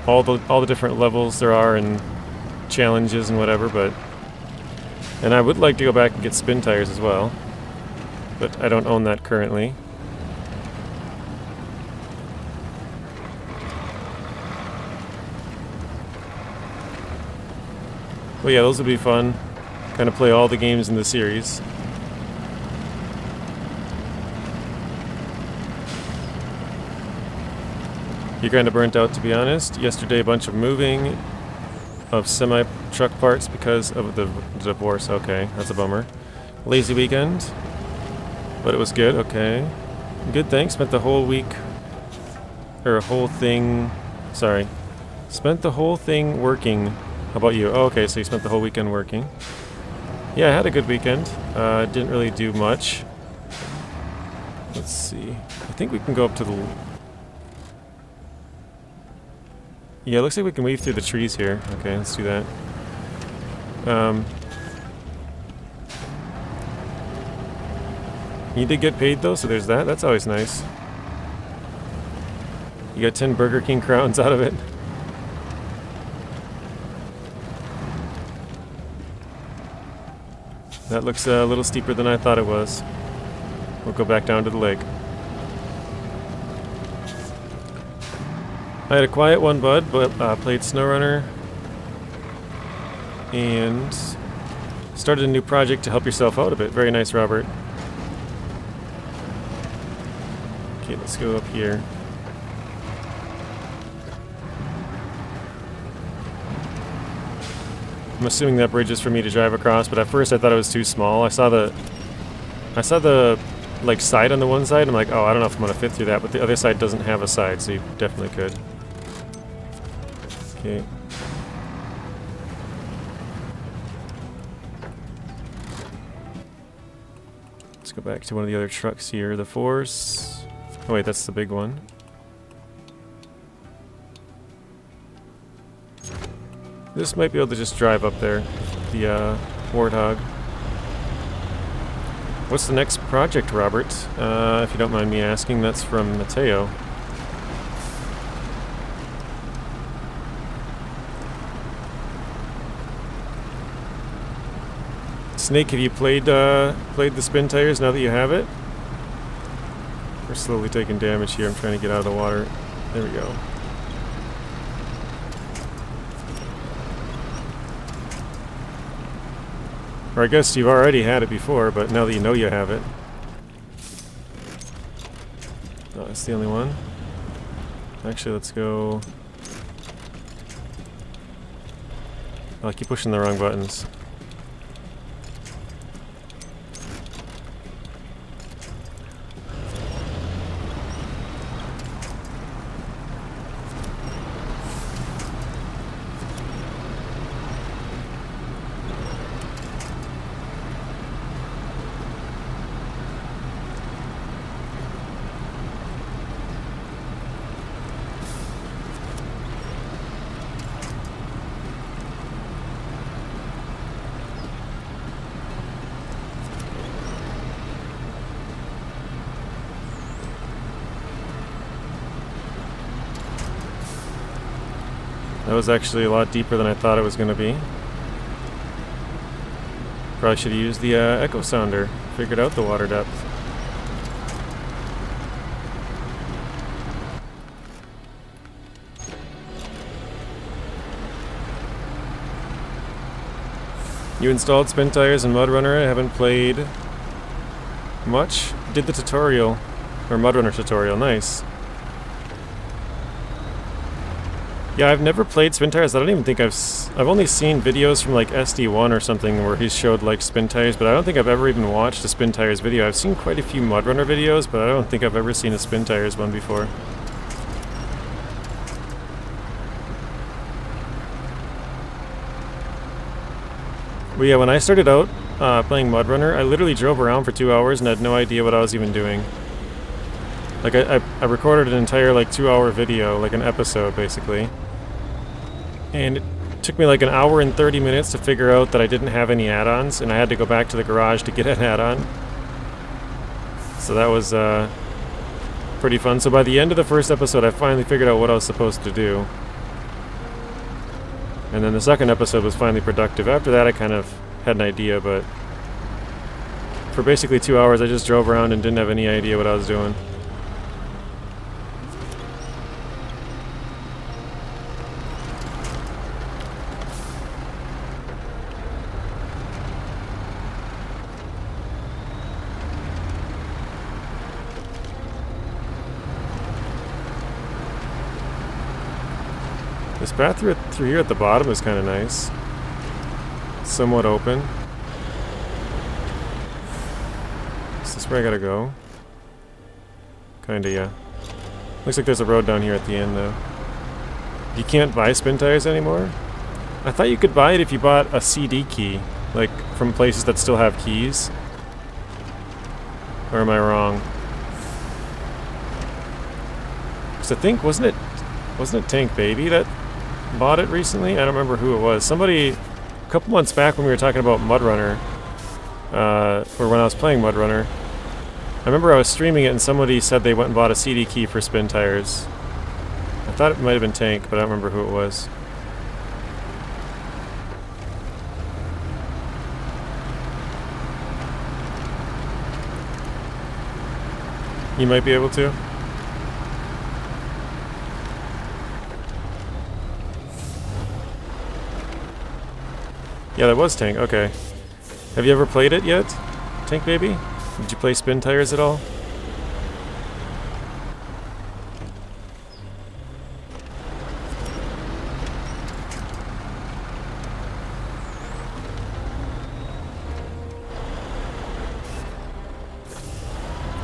All the different levels there are and challenges and whatever, but... And I would like to go back and get spin tires as well. But I don't own that currently. Well, yeah, those would be fun. Kind of play all the games in the series. You're kind of burnt out, to be honest. Yesterday, a bunch of moving of semi-truck parts because of the divorce. Okay, that's a bummer. Lazy weekend, but it was good. Okay. Good, thanks. Spent the whole week, or a whole thing, sorry. Spent the whole thing working. How about you? Oh, okay, so you spent the whole weekend working. Yeah, I had a good weekend. Didn't really do much. Let's see. I think we can go up to the... Yeah, it looks like we can weave through the trees here. Okay, let's do that. You did get paid though, so there's that. That's always nice. You got 10 Burger King crowns out of it. That looks a little steeper than I thought it was. We'll go back down to the lake. I had a quiet one, bud, but played SnowRunner and started a new project to help yourself out a bit. Very nice, Robert. Okay, let's go up here. I'm assuming that bridge is for me to drive across, but at first I thought it was too small. I saw the like side on the one side. I'm like, oh, I don't know if I'm gonna fit through that, but the other side doesn't have a side, so you definitely could. Okay. Let's go back to one of the other trucks here. The Force. Oh wait, that's the big one. This might be able to just drive up there. The Warthog. What's the next project, Robert? If you don't mind me asking, that's from Mateo. Snake, have you played the spin tires now that you have it? We're slowly taking damage here. I'm trying to get out of the water. There we go. Or I guess you've already had it before, but now that you know you have it. Oh, that's the only one. Actually, let's go... Oh, I keep pushing the wrong buttons. That was actually a lot deeper than I thought it was going to be. Probably should have used the echo sounder. Figured out the water depth. You installed spin tires in MudRunner. I haven't played much. Did the tutorial, or MudRunner tutorial. Nice. Yeah, I've never played spin tires. I don't even think I've only seen videos from like SD1 or something where he's showed like spin tires, but I don't think I've ever even watched a spin tires video. I've seen quite a few MudRunner videos, but I don't think I've ever seen a spin tires one before. But yeah, when I started out playing MudRunner, I literally drove around for 2 hours and had no idea what I was even doing. Like I recorded an entire like 2-hour video, like an episode basically. And it took me like an hour and 30 minutes to figure out that I didn't have any add-ons, and I had to go back to the garage to get an add-on. So that was pretty fun. So by the end of the first episode, I finally figured out what I was supposed to do. And then the second episode was finally productive. After that, I kind of had an idea, but for basically 2 hours, I just drove around and didn't have any idea what I was doing. This path through here at the bottom is kind of nice. Somewhat open. Is this where I gotta go? Kinda, yeah. Looks like there's a road down here at the end, though. You can't buy spin tires anymore? I thought you could buy it if you bought a CD key, like from places that still have keys. Or am I wrong? Because I think, wasn't it Tank Baby that bought it recently? I don't remember who it was. Somebody, a couple months back when we were talking about MudRunner, or when I was playing MudRunner, I remember I was streaming it and somebody said they went and bought a CD key for spin tires. I thought it might have been Tank, but I don't remember who it was. You might be able to. Yeah, that was Tank. Okay. Have you ever played it yet, Tank Baby? Did you play spin tires at all?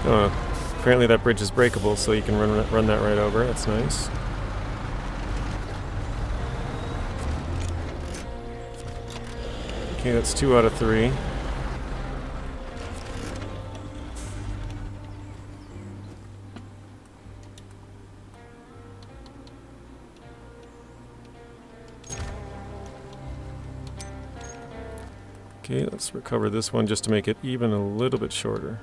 Oh, apparently that bridge is breakable, so you can run that right over. That's nice. Okay, that's 2 out of 3. Okay, let's recover this one just to make it even a little bit shorter.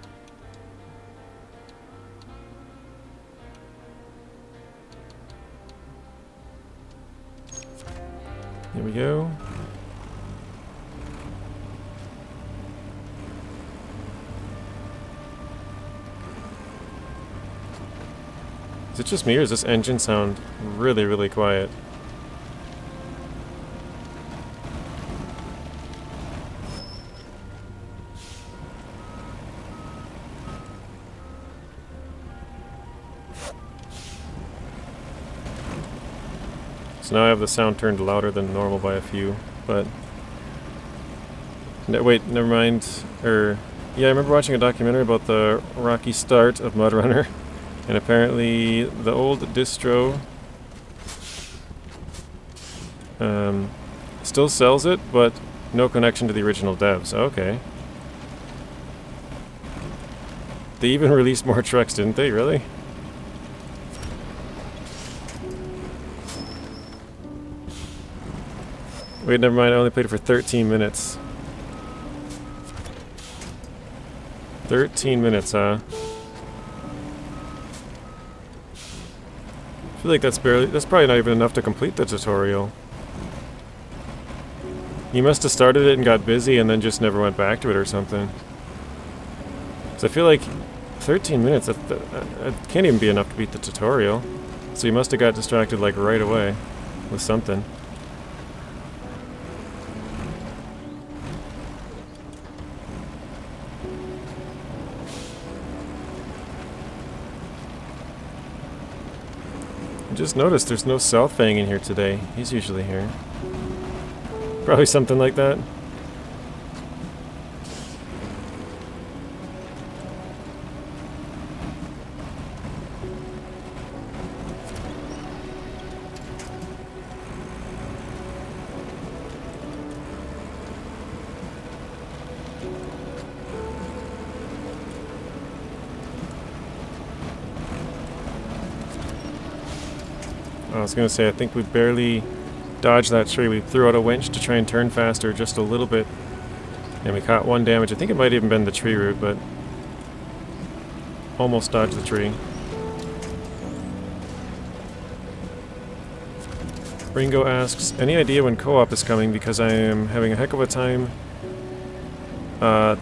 Here we go. Is it just me, or does this engine sound really, really quiet? So now I have the sound turned louder than normal by a few, but... No, wait, never mind. Yeah, I remember watching a documentary about the rocky start of MudRunner. And apparently the old distro still sells it, but no connection to the original devs. Okay. They even released more trucks, didn't they? Really? Wait, never mind. I only played it for 13 minutes. 13 minutes, huh? feel like that's probably not even enough to complete the tutorial. You must have started it and got busy and then just never went back to it or something. Because I feel like 13 minutes, that can't even be enough to beat the tutorial. So you must have got distracted like right away with something. I just noticed there's no Southfang in here today. He's usually here. Probably something like that. I was going to say, I think we barely dodged that tree. We threw out a winch to try and turn faster just a little bit. And we caught one damage. I think it might even been the tree root, but almost dodged the tree. Ringo asks, any idea when co-op is coming? Because I am having a heck of a time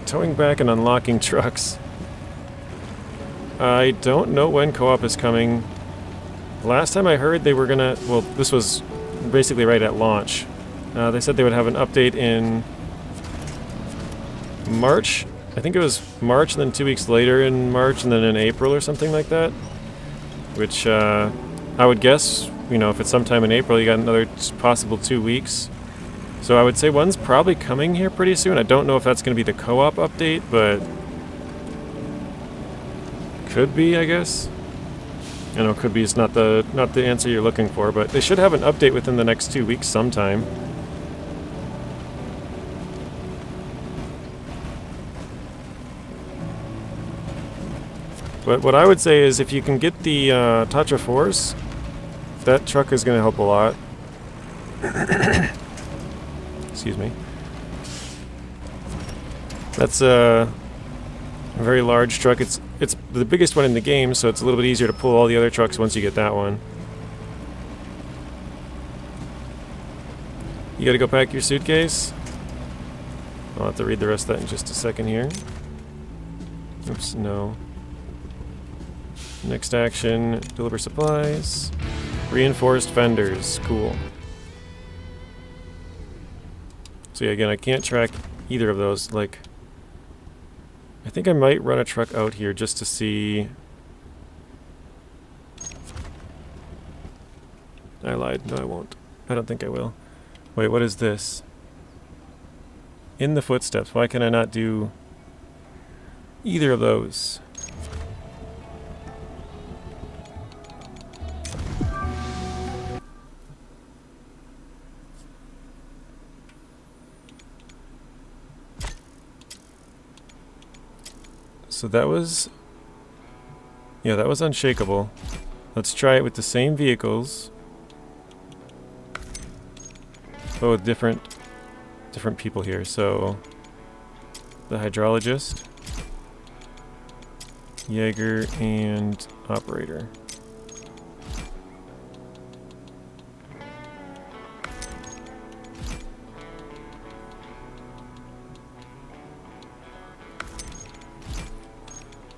towing back and unlocking trucks. I don't know when co-op is coming. Last time I heard they were gonna, well, this was basically right at launch. They said they would have an update in March. I think it was March, and then 2 weeks later in March, and then in April or something like that. Which I would guess, you know, if it's sometime in April, you got another possible 2 weeks. So I would say one's probably coming here pretty soon. I don't know if that's going to be the co-op update, but could be, I guess. I know could be is not the answer you're looking for, but they should have an update within the next 2 weeks sometime. But what I would say is if you can get the Tatra Force, that truck is going to help a lot. Excuse me. That's a very large truck. It's the biggest one in the game, so it's a little bit easier to pull all the other trucks once you get that one. You gotta go pack your suitcase? I'll have to read the rest of that in just a second here. Oops, no. Next action, deliver supplies. Reinforced fenders, cool. So yeah, again, I can't track either of those, like... I think I might run a truck out here just to see... I lied. No, I won't. I don't think I will. Wait, what is this? In the footsteps. Why can I not do either of those? So that was... yeah, that was unshakable. Let's try it with the same vehicles. But with different people here. So... the hydrologist, Jaeger, and operator.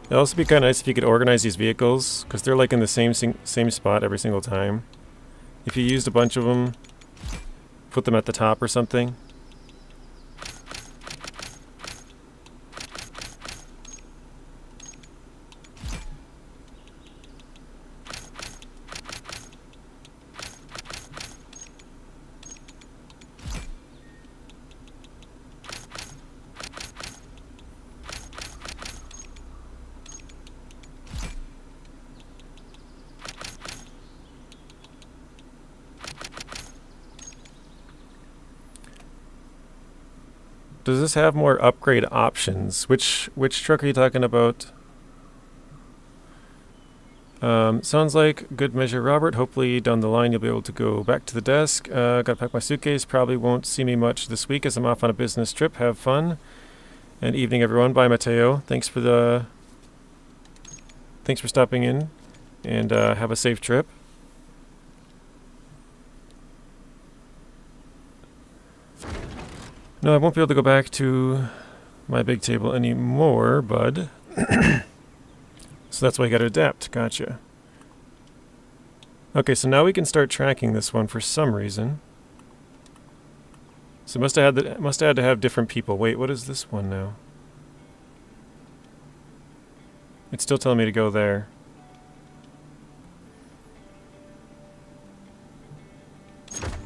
It'd also be kind of nice if you could organize these vehicles, because they're like in the same spot every single time. If you used a bunch of them, put them at the top or something. Does this have more upgrade options? Which truck are you talking about? Sounds like good measure, Robert. Hopefully down the line you'll be able to go back to the desk. Gotta pack my suitcase. Probably won't see me much this week as I'm off on a business trip. Have fun. And evening, everyone. Bye, Mateo. Thanks for stopping in, and have a safe trip. No, I won't be able to go back to my big table anymore, bud. So that's why I gotta adapt. Gotcha. Okay, so now we can start tracking this one for some reason. So must have had to have different people. Wait, what is this one now? It's still telling me to go there.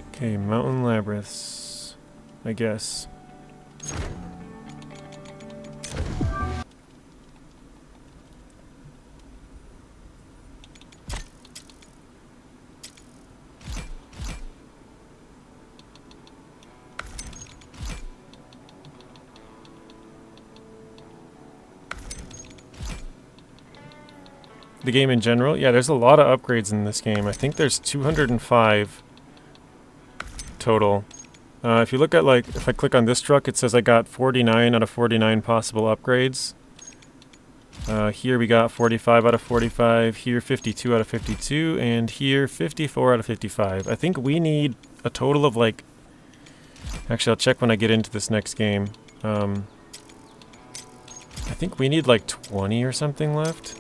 Okay, Mountain Labyrinths, I guess. The game in general? Yeah, there's a lot of upgrades in this game. I think there's 205 total. If you look at, like, if I click on this truck, it says I got 49 out of 49 possible upgrades. Here we got 45 out of 45, here 52 out of 52, and here 54 out of 55. I think we need a total of, like... Actually, I'll check when I get into this next game. I think we need, like, 20 or something left.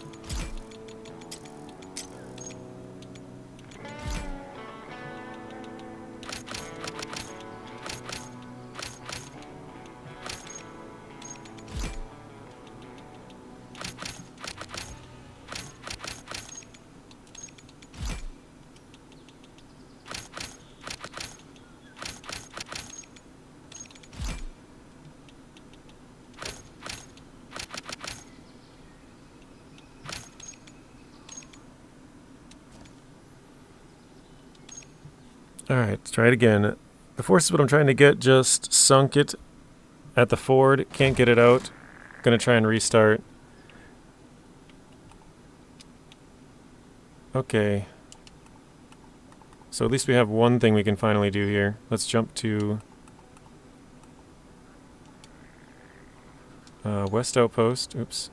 Alright, let's try it again. The force is what I'm trying to get, just sunk it at the ford. Can't get it out. Gonna try and restart. Okay. So at least we have one thing we can finally do here. Let's jump to West Outpost. Oops.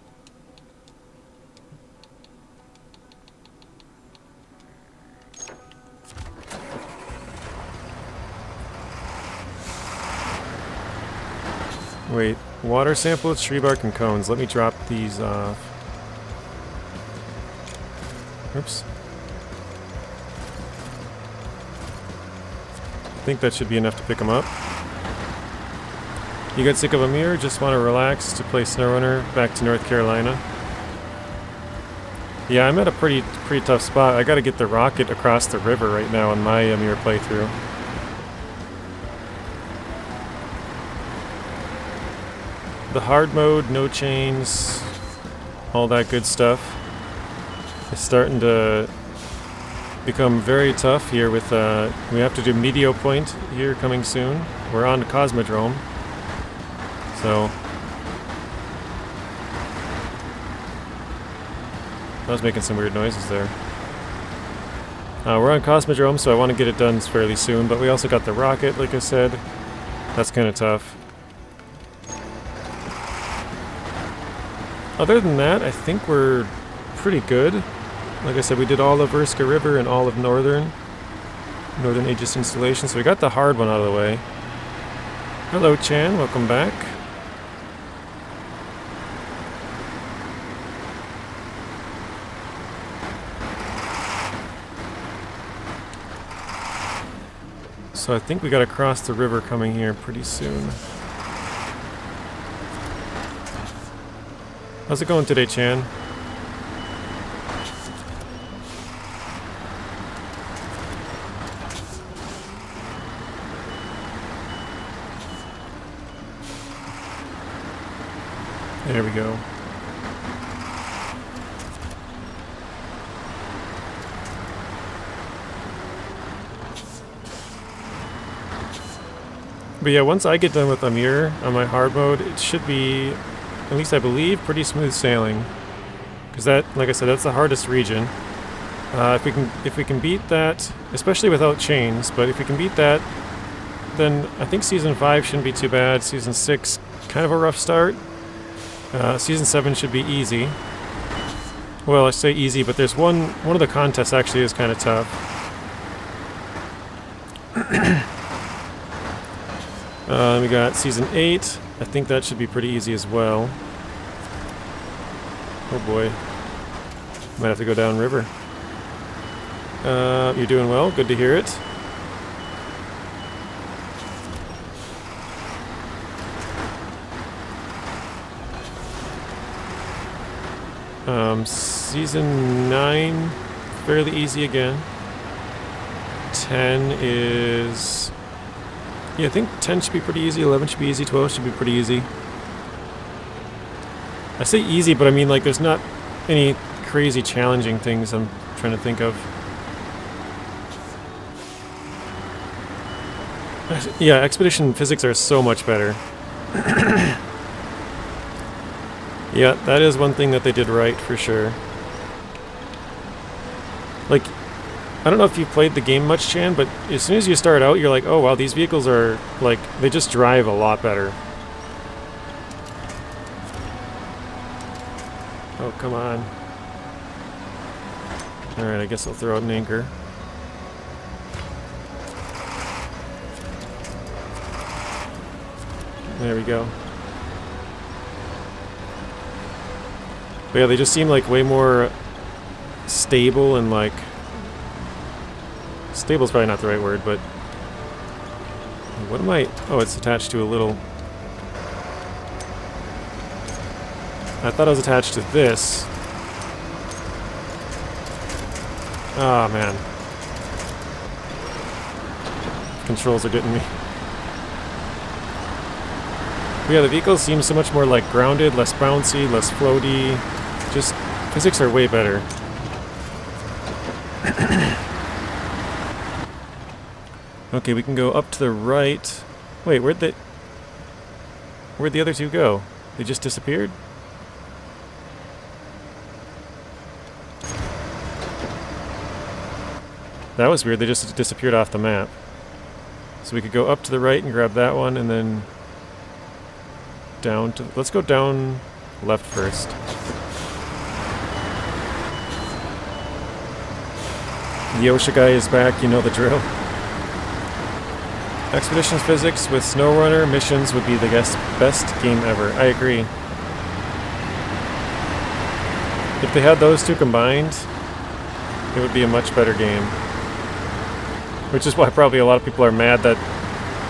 Wait, water sample, tree bark, and cones. Let me drop these off. Oops. I think that should be enough to pick them up. You got sick of a mirror? Just want to relax to play SnowRunner back to North Carolina? Yeah, I'm at a pretty tough spot. I gotta get the rocket across the river right now on my mirror playthrough. The hard mode, no chains, all that good stuff is starting to become very tough here with, we have to do Medio Point here coming soon. We're on to Cosmodrome, so I was making some weird noises there. We're on Cosmodrome, so I want to get it done fairly soon, but we also got the rocket, like I said. That's kind of tough. Other than that, I think we're pretty good. Like I said, we did all of Urska River and all of Northern Aegis installation, so we got the hard one out of the way. Hello, Chan. Welcome back. So I think we got to cross the river coming here pretty soon. How's it going today, Chan? There we go. But yeah, once I get done with Amir on my hard mode, it should be, at least I believe, pretty smooth sailing. Because that, like I said, that's the hardest region. If we can beat that, especially without chains, but if we can beat that, then I think Season 5 shouldn't be too bad. Season 6, kind of a rough start. Season 7 should be easy. Well, I say easy, but there's one of the contests actually is kind of tough. We got Season 8. I think that should be pretty easy as well. Oh boy. Might have to go down river. You're doing well. Good to hear it. Season 9, fairly easy again. 10 is... yeah, I think 10 should be pretty easy, 11 should be easy, 12 should be pretty easy. I say easy, but I mean like there's not any crazy challenging things I'm trying to think of. Yeah, expedition physics are so much better. Yeah, that is one thing that they did right, for sure. Like, I don't know if you've played the game much, Chan, but as soon as you start out, you're like, oh wow, these vehicles are, like, they just drive a lot better. Oh, come on. Alright, I guess I'll throw out an anchor. There we go. But yeah, they just seem like way more stable and like... Stable's probably not the right word, but... What am I... Oh, it's attached to a little... I thought I was attached to this. Oh, man. Controls are getting me. But yeah, the vehicles seem so much more like grounded, less bouncy, less floaty. Just, physics are way better. Okay, we can go up to the right. Wait, where'd the other two go? They just disappeared? That was weird, they just disappeared off the map. So we could go up to the right and grab that one, and then down to... Let's go down left first. The OSHA guy is back, you know the drill. Expeditions physics with SnowRunner missions would be the best game ever. I agree. If they had those two combined, it would be a much better game. Which is why probably a lot of people are mad that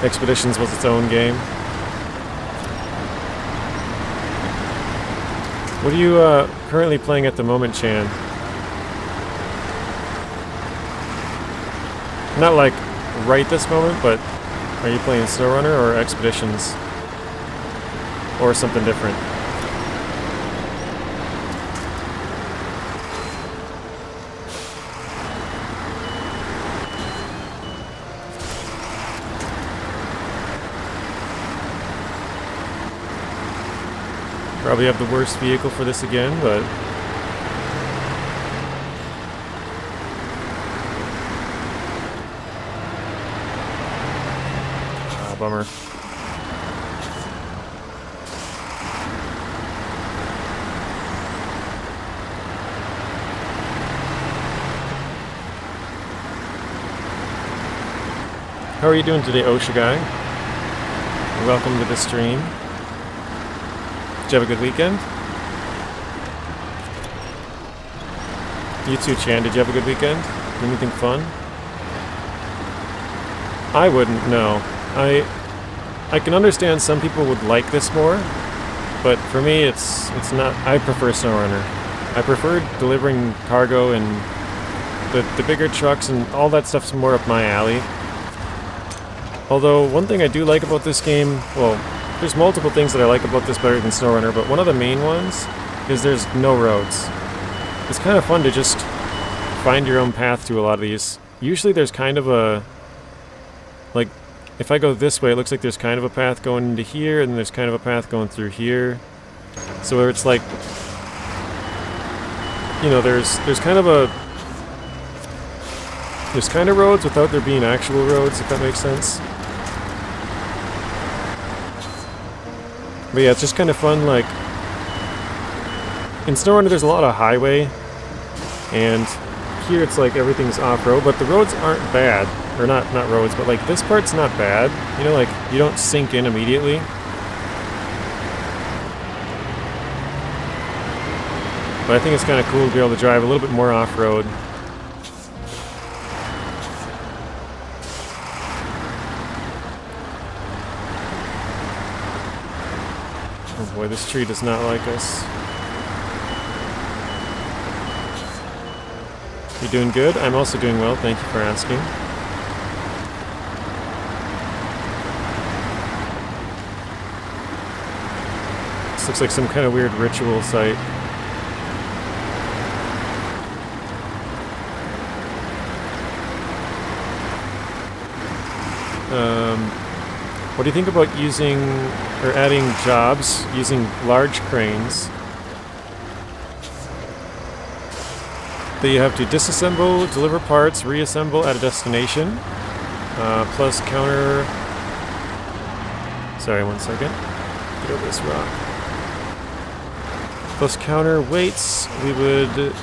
Expeditions was its own game. What are you currently playing at the moment, Chan? Not like right this moment, but are you playing SnowRunner or Expeditions? Or something different? Probably have the worst vehicle for this again, but... Ah, bummer. How are you doing today, OSHA guy? Welcome to the stream. Did you have a good weekend? You too, Chan. Did you have a good weekend? Anything fun? I wouldn't, no. I can understand some people would like this more, but for me it's not. I prefer SnowRunner. I prefer delivering cargo, and the bigger trucks and all that stuff's more up my alley. Although one thing I do like about this game, well, there's multiple things that I like about this better than SnowRunner, but one of the main ones is there's no roads. It's kind of fun to just find your own path to a lot of these. Usually there's kind of a... Like, if I go this way, it looks like there's kind of a path going into here, and then there's kind of a path going through here. So where it's like... You know, there's kind of a... There's kind of roads without there being actual roads, if that makes sense. But yeah, it's just kind of fun, like... In SnowRunner there's a lot of highway, and here it's like everything's off-road, but the roads aren't bad. or not roads, but like this part's not bad. You know, like you don't sink in immediately. But I think it's kind of cool to be able to drive a little bit more off-road. Oh boy, this tree does not like us. You doing good? I'm also doing well, thank you for asking. This looks like some kind of weird ritual site. What do you think about using or adding jobs using large cranes that you have to disassemble, deliver parts, reassemble at a destination, plus counter... Sorry, one second. Get over this rock. Plus counter weights, we would...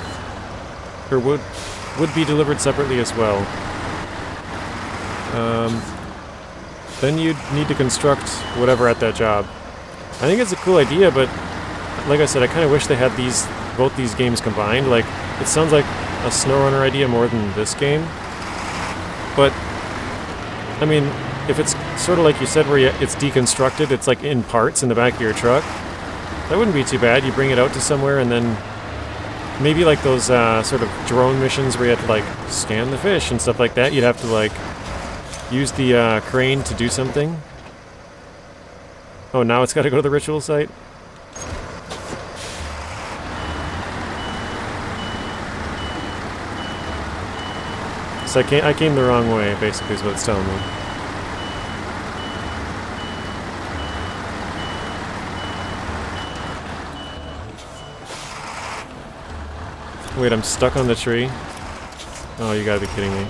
or would be delivered separately as well. Then you'd need to construct whatever at that job. I think it's a cool idea, but like I said, I kind of wish they had both these games combined. Like, it sounds like a SnowRunner idea more than this game. But, I mean, if it's sort of like you said, where it's deconstructed, it's like in parts in the back of your truck, that wouldn't be too bad. You bring it out to somewhere and then maybe like those sort of drone missions where you have to like scan the fish and stuff like that. You'd have to like use the crane to do something. Oh, now it's got to go to the ritual site? So I came the wrong way, basically, is what it's telling me. Wait, I'm stuck on the tree? Oh, you gotta be kidding me.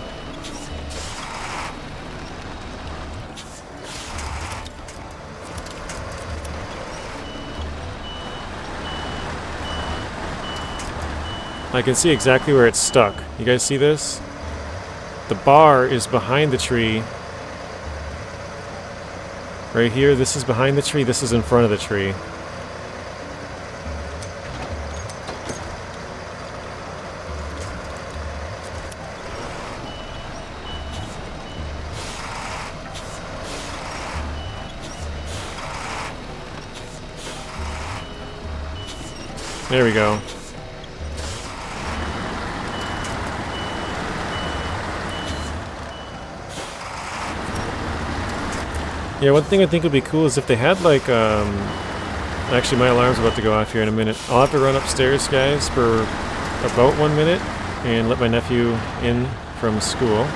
I can see exactly where it's stuck. You guys see this? The bar is behind the tree. Right here, this is behind the tree, this is in front of the tree. There we go. Yeah, one thing I think would be cool is if they had like, actually my alarm's about to go off here in a minute. I'll have to run upstairs, guys, for about 1 minute and let my nephew in from school.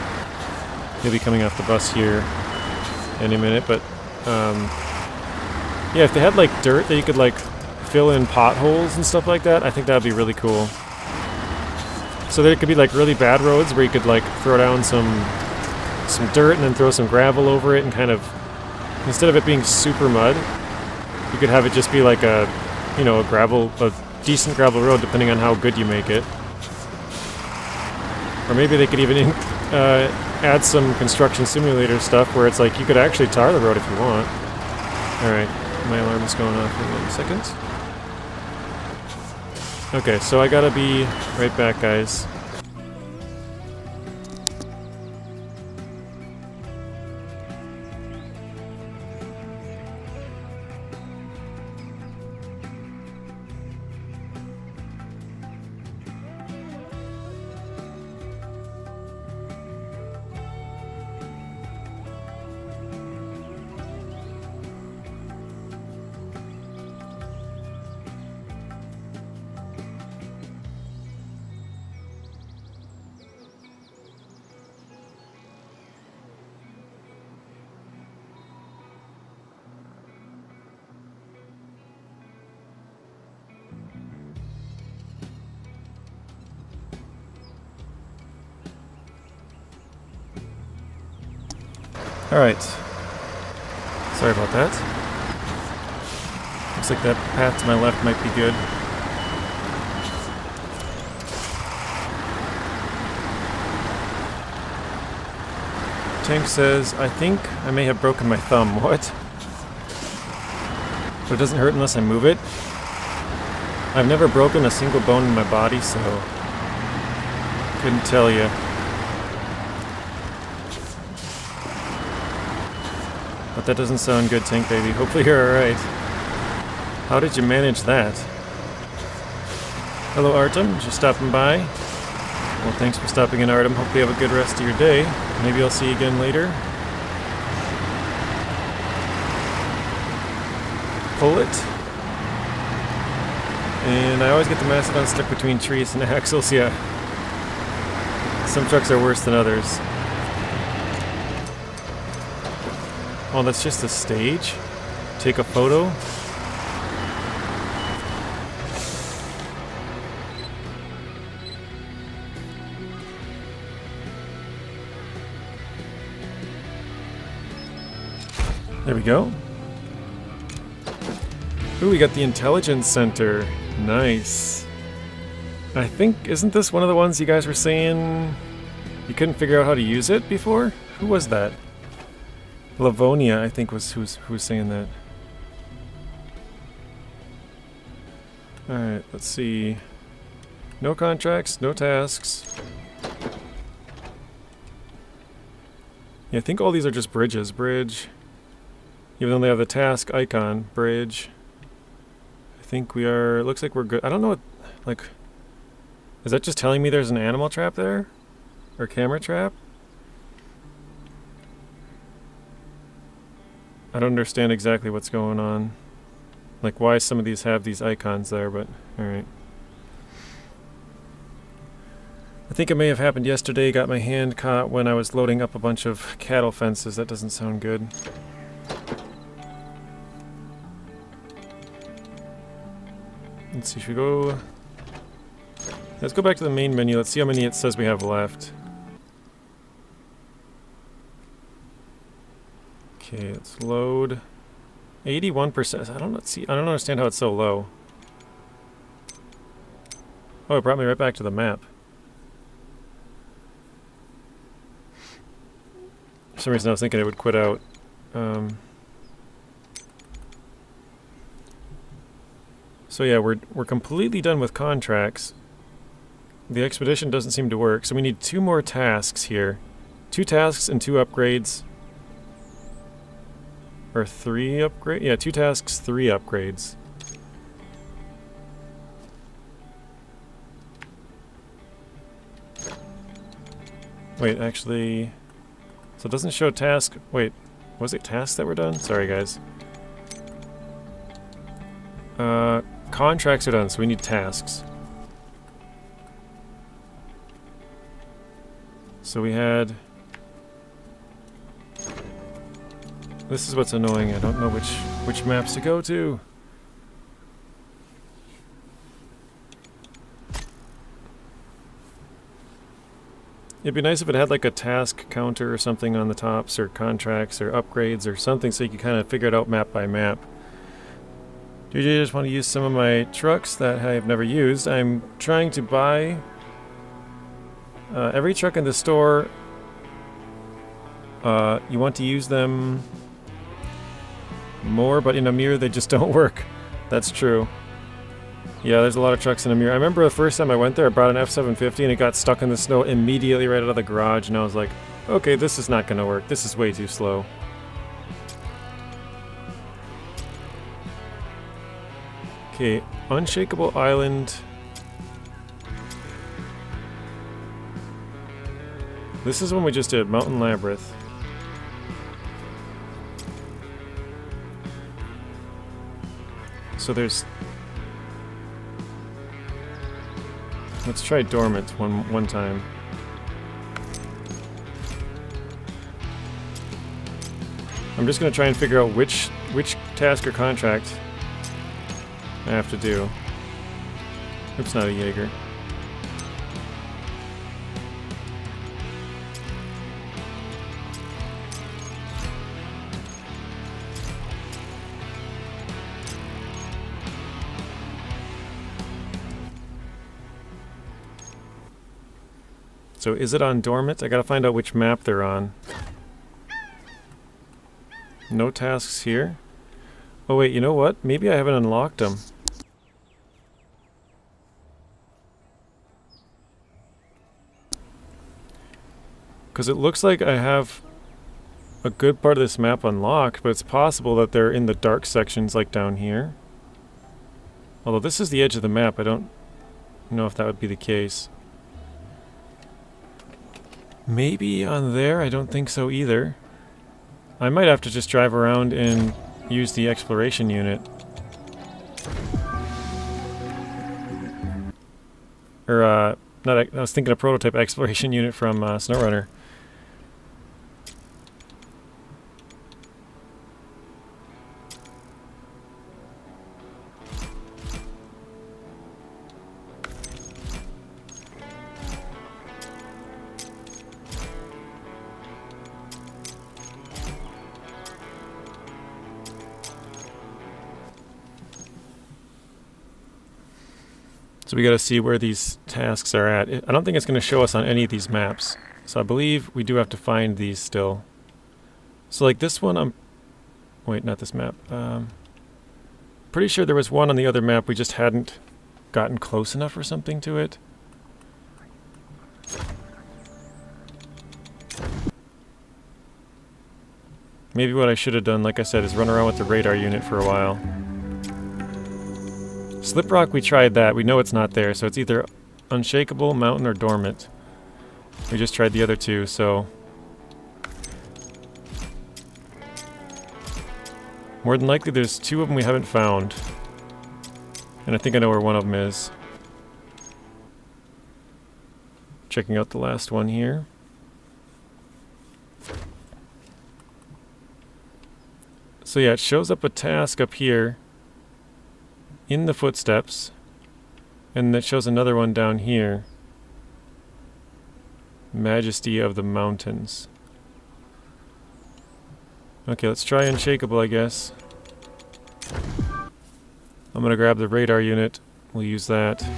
He'll be coming off the bus here any minute, but yeah, if they had like dirt that you could like fill in potholes and stuff like that, I think that would be really cool. So there could be like really bad roads where you could like throw down some dirt and then throw some gravel over it and kind of, instead of it being super mud, you could have it just be like a, you know, a decent gravel road depending on how good you make it. Or maybe they could even add some construction simulator stuff where it's like you could actually tar the road if you want. Alright, my alarm is going off in 1 second. Okay, so I gotta be right back, guys. Alright. Sorry about that. Looks like that path to my left might be good. Tank says, I think I may have broken my thumb. What? But it doesn't hurt unless I move it? I've never broken a single bone in my body, so couldn't tell you. But that doesn't sound good, Tank Baby. Hopefully you're alright. How did you manage that? Hello, Artem. Just stopping by. Well, thanks for stopping in, Artem. Hope you have a good rest of your day. Maybe I'll see you again later. Pull it. And I always get the Mastodon stuck between trees and axles, yeah. Some trucks are worse than others. Oh, that's just a stage? Take a photo? There we go. Ooh, we got the Intelligence Center. Nice. I think, isn't this one of the ones you guys were saying you couldn't figure out how to use it before? Who was that? Livonia, I think, was who was saying that. Alright, let's see. No contracts, no tasks. Yeah, I think all these are just bridges. Bridge. Even though they have the task icon. Bridge. I think we are... looks like we're good. I don't know what... like... is that just telling me there's an animal trap there? Or camera trap? I don't understand exactly what's going on. Like why some of these have these icons there, but alright. I think it may have happened yesterday. Got my hand caught when I was loading up a bunch of cattle fences. That doesn't sound good. Let's see, should we go... let's go back to the main menu. Let's see how many it says we have left. Okay, let's load. 81%. I don't understand how it's so low. Oh, it brought me right back to the map. For some reason I was thinking it would quit out. So yeah, we're completely done with contracts. The expedition doesn't seem to work, so we need 2 more tasks here. 2 tasks and 2 upgrades. Or 3 upgrades? Yeah, 2 tasks, 3 upgrades. Wait, actually... so it doesn't show task... wait, was it tasks that were done? Sorry, guys. Contracts are done, so we need tasks. So we had... this is what's annoying. I don't know which maps to go to. It'd be nice if it had like a task counter or something on the tops, or contracts, or upgrades, or something, so you could kind of figure it out map by map. DJ, just want to use some of my trucks that I have never used. I'm trying to buy every truck in the store. You want to use them more, but in Amir they just don't work. That's true. Yeah, there's a lot of trucks in Amir. I remember the first time I went there, I brought an F750 and it got stuck in the snow immediately right out of the garage, and I was like, okay, this is not going to work. This is way too slow. Okay, Unshakable Island. This is one we just did, Mountain Labyrinth. So there's... let's try Dormant one time. I'm just gonna try and figure out which task or contract I have to do. Oops, not a Jaeger. So is it on Dormant? I gotta find out which map they're on. No tasks here. Oh wait, you know what? Maybe I haven't unlocked them. Because it looks like I have a good part of this map unlocked, but it's possible that they're in the dark sections like down here. Although this is the edge of the map, I don't know if that would be the case. Maybe on there? I don't think so either. I might have to just drive around and use the exploration unit. Or, not, I was thinking a prototype exploration unit from SnowRunner. So we got to see where these tasks are at. I don't think it's going to show us on any of these maps. So I believe we do have to find these still. So like this one, wait, not this map. Pretty sure there was one on the other map, we just hadn't gotten close enough or something to it. Maybe what I should have done, like I said, is run around with the radar unit for a while. Slip Rock, we tried that. We know it's not there, so it's either Unshakable, Mountain, or Dormant. We just tried the other two, so... more than likely there's two of them we haven't found. And I think I know where one of them is. Checking out the last one here. So yeah, it shows up a task up here in the footsteps, and it shows another one down here. Majesty of the Mountains. Okay, let's try Unshakable, I guess. I'm gonna grab the radar unit. We'll use that.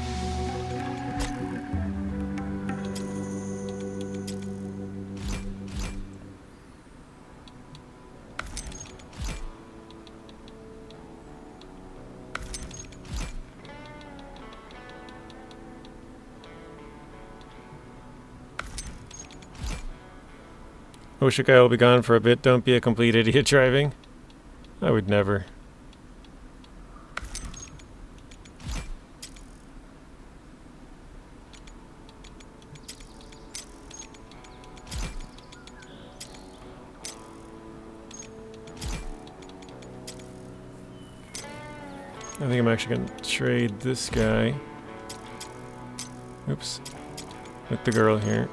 Osha guy will be gone for a bit. Don't be a complete idiot driving. I would never. I think I'm actually going to trade this guy. Oops. With the girl here.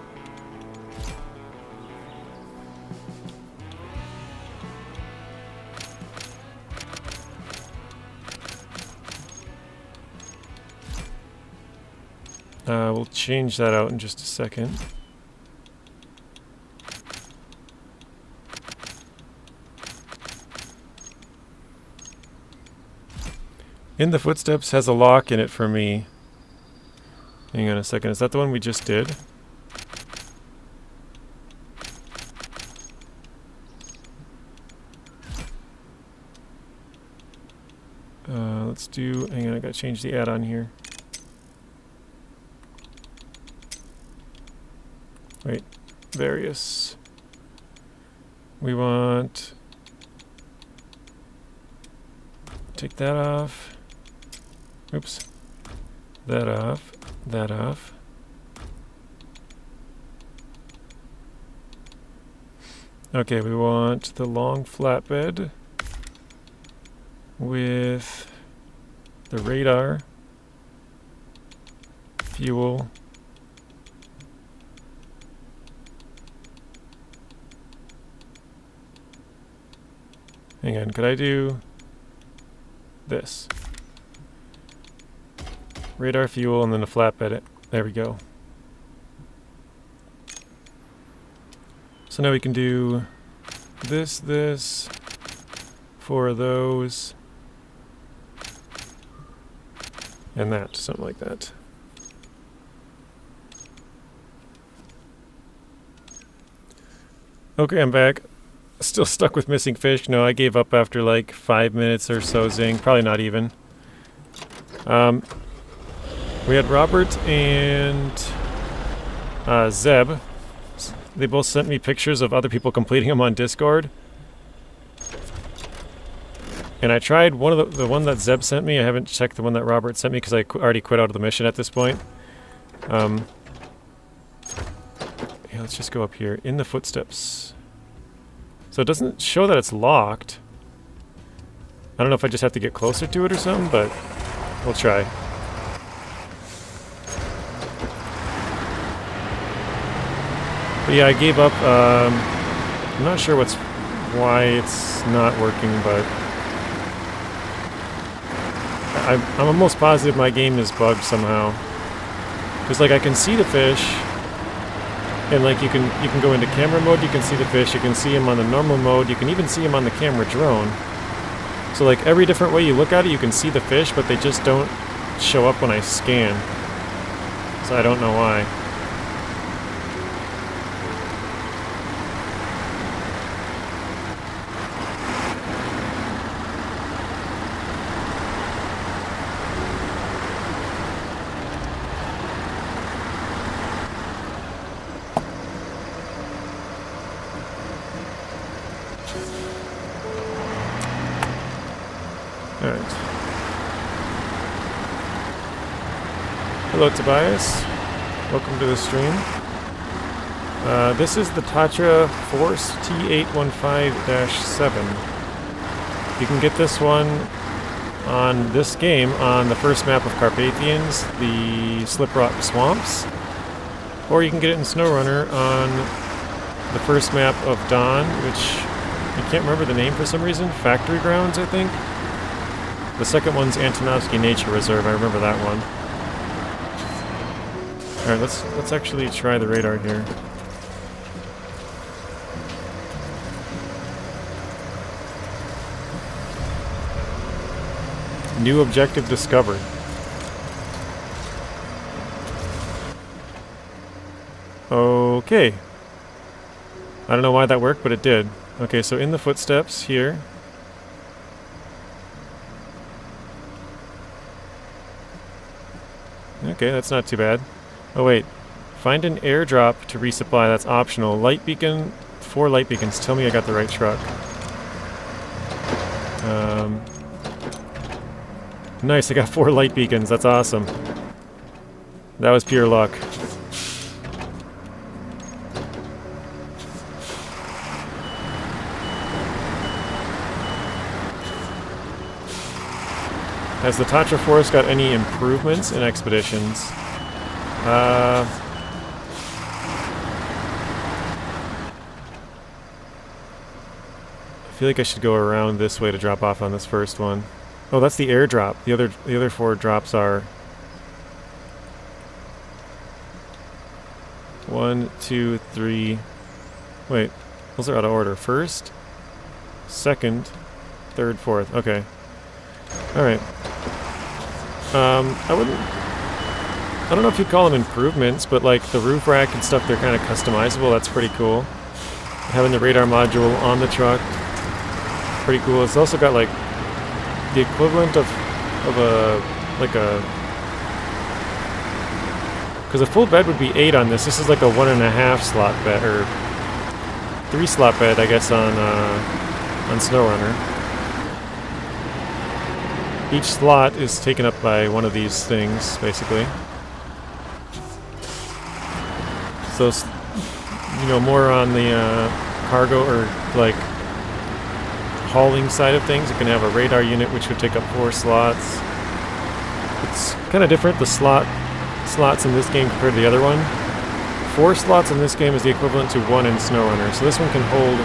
We'll change that out in just a second. In the Footsteps has a lock in it for me. Hang on a second, is that the one we just did? Let's do, hang on, I gotta change the add-on here. Wait, various. We want, take that off. Oops. That off. That off. Okay, we want the long flatbed with the radar, fuel, hang on, could I do this? Radar, fuel, and then a flatbed. There we go. So now we can do this, 4 of those, and that, something like that. Okay, I'm back. Still stuck with missing fish. No, I gave up after like 5 minutes or so, Zing. Probably not even. We had Robert and Zeb. They both sent me pictures of other people completing them on Discord. And I tried one of the one that Zeb sent me. I haven't checked the one that Robert sent me because I already quit out of the mission at this point. Yeah, let's just go up here. In the footsteps. So it doesn't show that it's locked. I don't know if I just have to get closer to it or something, but we'll try. But yeah, I gave up. I'm not sure why it's not working, but I'm almost positive my game is bugged somehow. Because like I can see the fish, and like you can go into camera mode, you can see the fish, you can see them on the normal mode, you can even see them on the camera drone. So like every different way you look at it, you can see the fish, but they just don't show up when I scan. So I don't know why. Alright. Hello Tobias. Welcome to the stream. This is the Tatra Force T815-7. You can get this one on this game on the first map of Capathians, the Slip Rock Swamps. Or you can get it in SnowRunner on the first map of Dawn, which I can't remember the name for some reason. Factory Grounds, I think. The second one's Antonovsky Nature Reserve. I remember that one. All right, let's actually try the radar here. New objective discovered. Okay. I don't know why that worked, but it did. Okay, so in the footsteps here. Okay, that's not too bad. Oh wait, find an airdrop to resupply, that's optional. Light beacon, 4 light beacons, tell me I got the right truck. Nice, I got 4 light beacons, that's awesome. That was pure luck. Has the Tatra Force got any improvements in Expeditions? I feel like I should go around this way to drop off on this first one. Oh, that's the airdrop. The other 4 drops are 1, 2, 3. Wait, those are out of order. First, second, third, fourth. Okay. All right. I don't know if you'd call them improvements, but like the roof rack and stuff, they're kind of customizable. That's pretty cool. Having the radar module on the truck, pretty cool. It's also got like the equivalent of because a full bed would be 8 on this. This is like a 1.5 slot bed, or 3 slot bed, I guess, on SnowRunner. Each slot is taken up by one of these things, basically. So, you know, more on the cargo or like hauling side of things, you can have a radar unit which would take up 4 slots. It's kind of different, the slots in this game compared to the other one. 4 slots in this game is the equivalent to 1 in SnowRunner. So this one can hold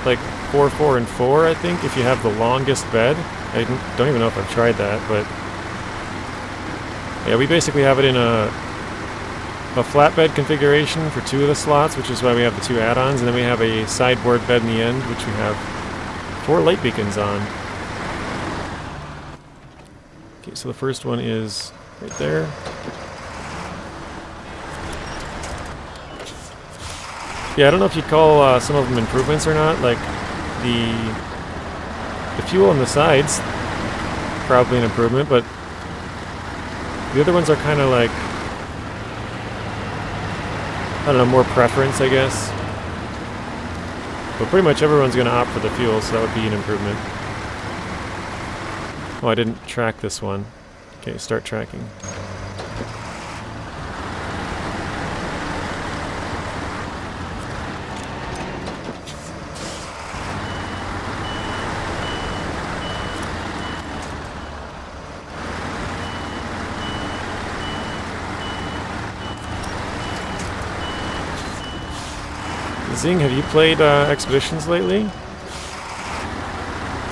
like 4, 4, and 4, I think, if you have the longest bed. I don't even know if I've tried that, but yeah, we basically have it in a flatbed configuration for 2 of the slots, which is why we have the 2 add-ons, and then we have a sideboard bed in the end, which we have 4 light beacons on. Okay, so the first one is right there. Yeah, I don't know if you'd call some of them improvements or not. Like the fuel on the sides, probably an improvement, but the other ones are kind of like, I don't know, more preference, I guess. But pretty much everyone's going to opt for the fuel, so that would be an improvement. Oh, I didn't track this one. Okay, start tracking. Zing, have you played Expeditions lately?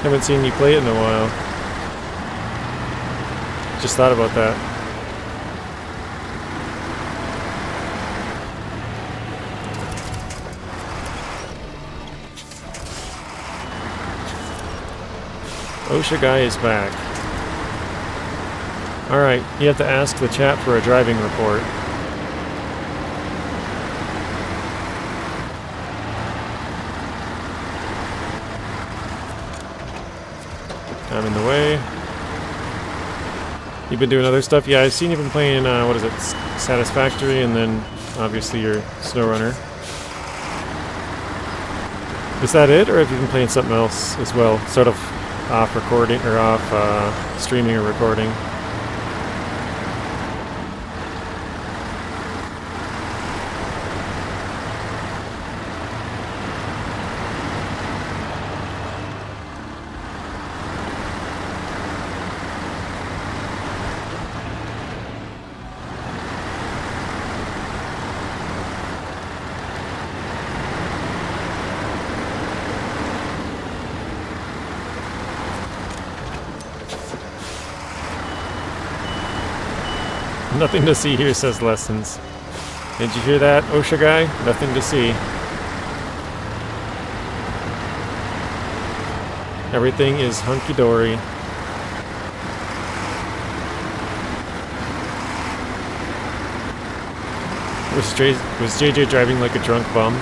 Haven't seen you play it in a while. Just thought about that. OSHA guy is back. Alright, you have to ask the chat for a driving report. I'm in the way. You've been doing other stuff? Yeah, I've seen you've been playing, what is it, Satisfactory, and then obviously your SnowRunner. Is that it, or have you been playing something else as well? Sort of off recording, or off streaming or recording? Nothing to see here, says Lessons. Did you hear that, OSHA guy? Nothing to see. Everything is hunky-dory. Was JJ driving like a drunk bum?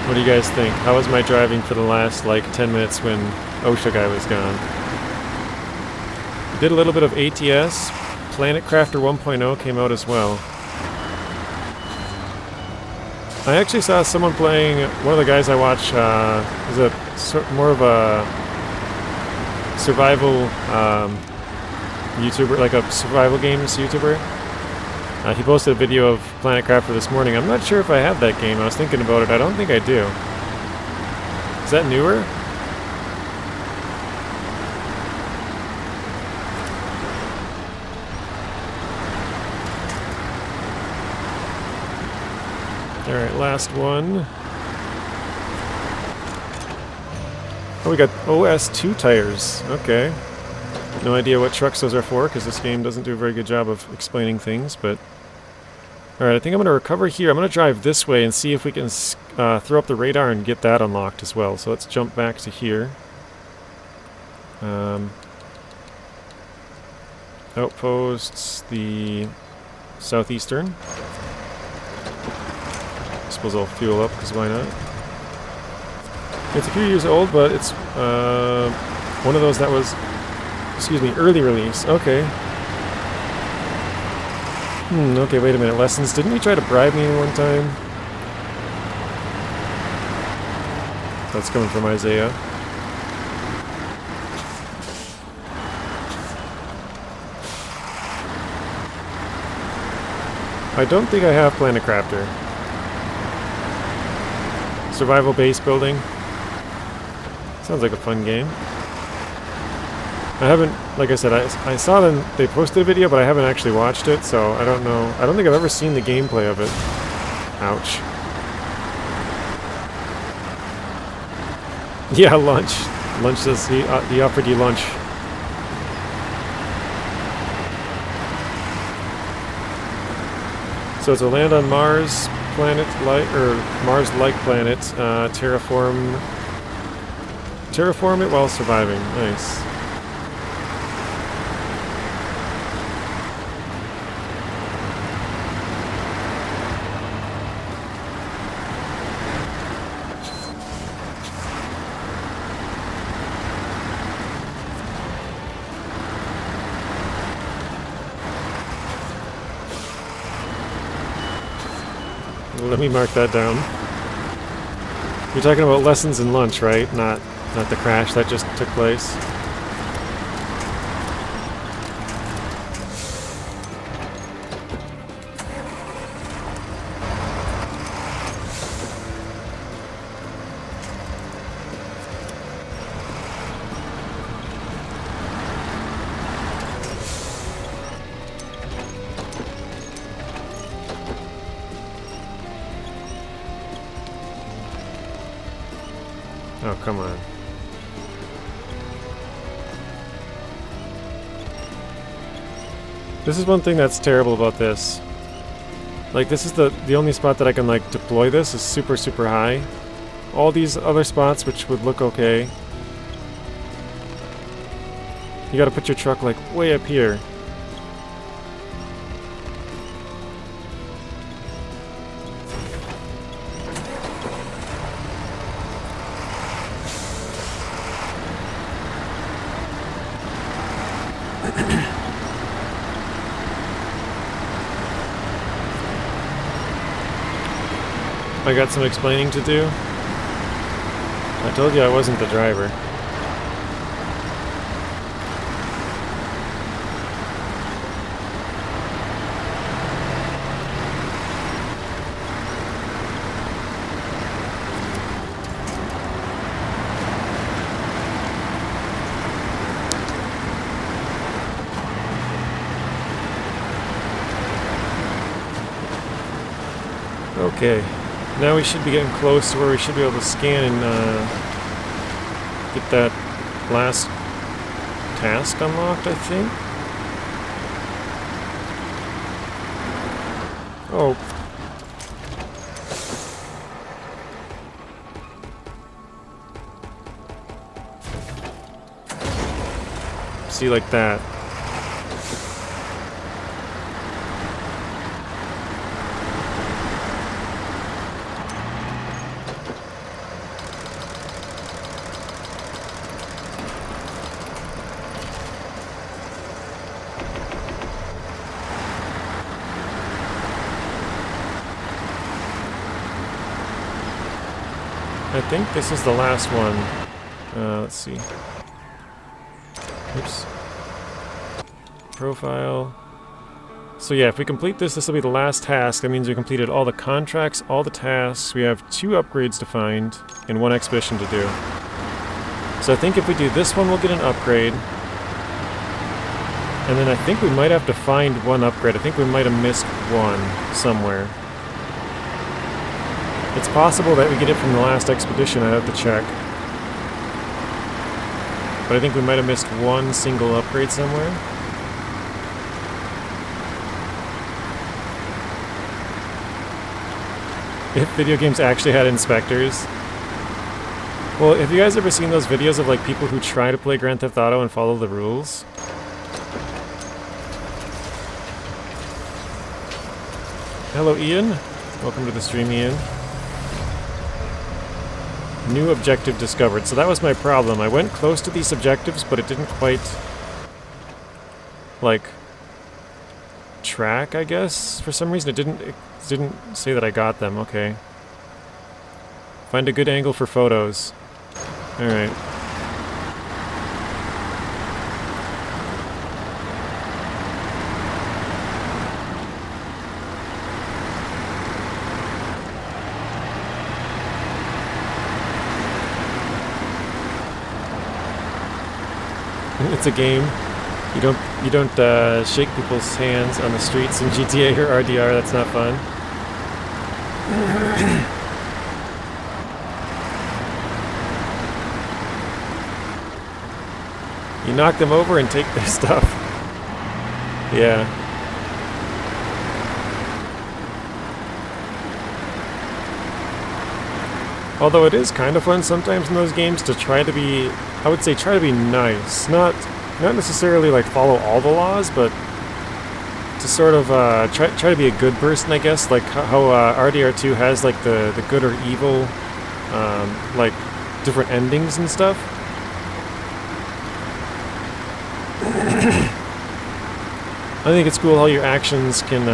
What do you guys think? How was my driving for the last, like, 10 minutes when OSHA guy was gone? Did a little bit of ATS. Planet Crafter 1.0 came out as well. I actually saw someone playing, one of the guys I watch is more of a survival YouTuber, like a survival games YouTuber. He posted a video of Planet Crafter this morning. I'm not sure if I have that game. I was thinking about it. I don't think I do. Is that newer? Alright, last one. Oh, we got OS2 tires. Okay. No idea what trucks those are for, because this game doesn't do a very good job of explaining things, but... Alright, I think I'm going to recover here. I'm going to drive this way and see if we can throw up the radar and get that unlocked as well. So let's jump back to here. Outposts, the southeastern. I suppose I'll fuel up, because why not? It's a few years old, but it's one of those that was, excuse me, early release. Okay. Okay, wait a minute. Lessons, didn't you try to bribe me one time? That's coming from Isaiah. I don't think I have Planet Crafter. Survival base building. Sounds like a fun game. I haven't, like I said, I saw them, they posted a video, but I haven't actually watched it, so I don't know. I don't think I've ever seen the gameplay of it. Ouch. Yeah, lunch. Lunch says he offered you lunch. So it's a land on Mars planet, or Mars-like planet. Terraform it while surviving. Nice. Let me mark that down. You're talking about lessons in lunch, right? Not the crash that just took place. Oh, come on. This is one thing that's terrible about this. Like, this is the only spot that I can, like, deploy this is super, super high. All these other spots, which would look okay, you gotta put your truck, like, way up here. I got some explaining to do. I told you I wasn't the driver. Okay. Now we should be getting close to where we should be able to scan and get that last task unlocked, I think. Oh. See, like that. I think this is the last one. Let's see. Oops. Profile. So yeah, if we complete this, this will be the last task. That means we completed all the contracts, all the tasks. We have 2 upgrades to find and 1 expedition to do. So I think if we do this one, we'll get an upgrade. And then I think we might have to find 1 upgrade. I think we might have missed 1 somewhere. It's possible that we get it from the last expedition, I have to check. But I think we might have missed 1 single upgrade somewhere. If video games actually had inspectors. Well, have you guys ever seen those videos of like people who try to play Grand Theft Auto and follow the rules? Hello, Ian. Welcome to the stream, Ian. New objective discovered. So that was my problem. I went close to these objectives, but it didn't quite, like, track, I guess. For some reason, it didn't say that I got them. Okay. Find a good angle for photos. All right. It's a game. You don't shake people's hands on the streets in GTA or RDR. That's not fun. You knock them over and take their stuff. Yeah. Although it is kind of fun sometimes in those games to try to be, I would say try to be nice. Not necessarily like follow all the laws, but to sort of try to be a good person, I guess. Like how RDR2 has like the good or evil, like different endings and stuff. I think it's cool how your actions can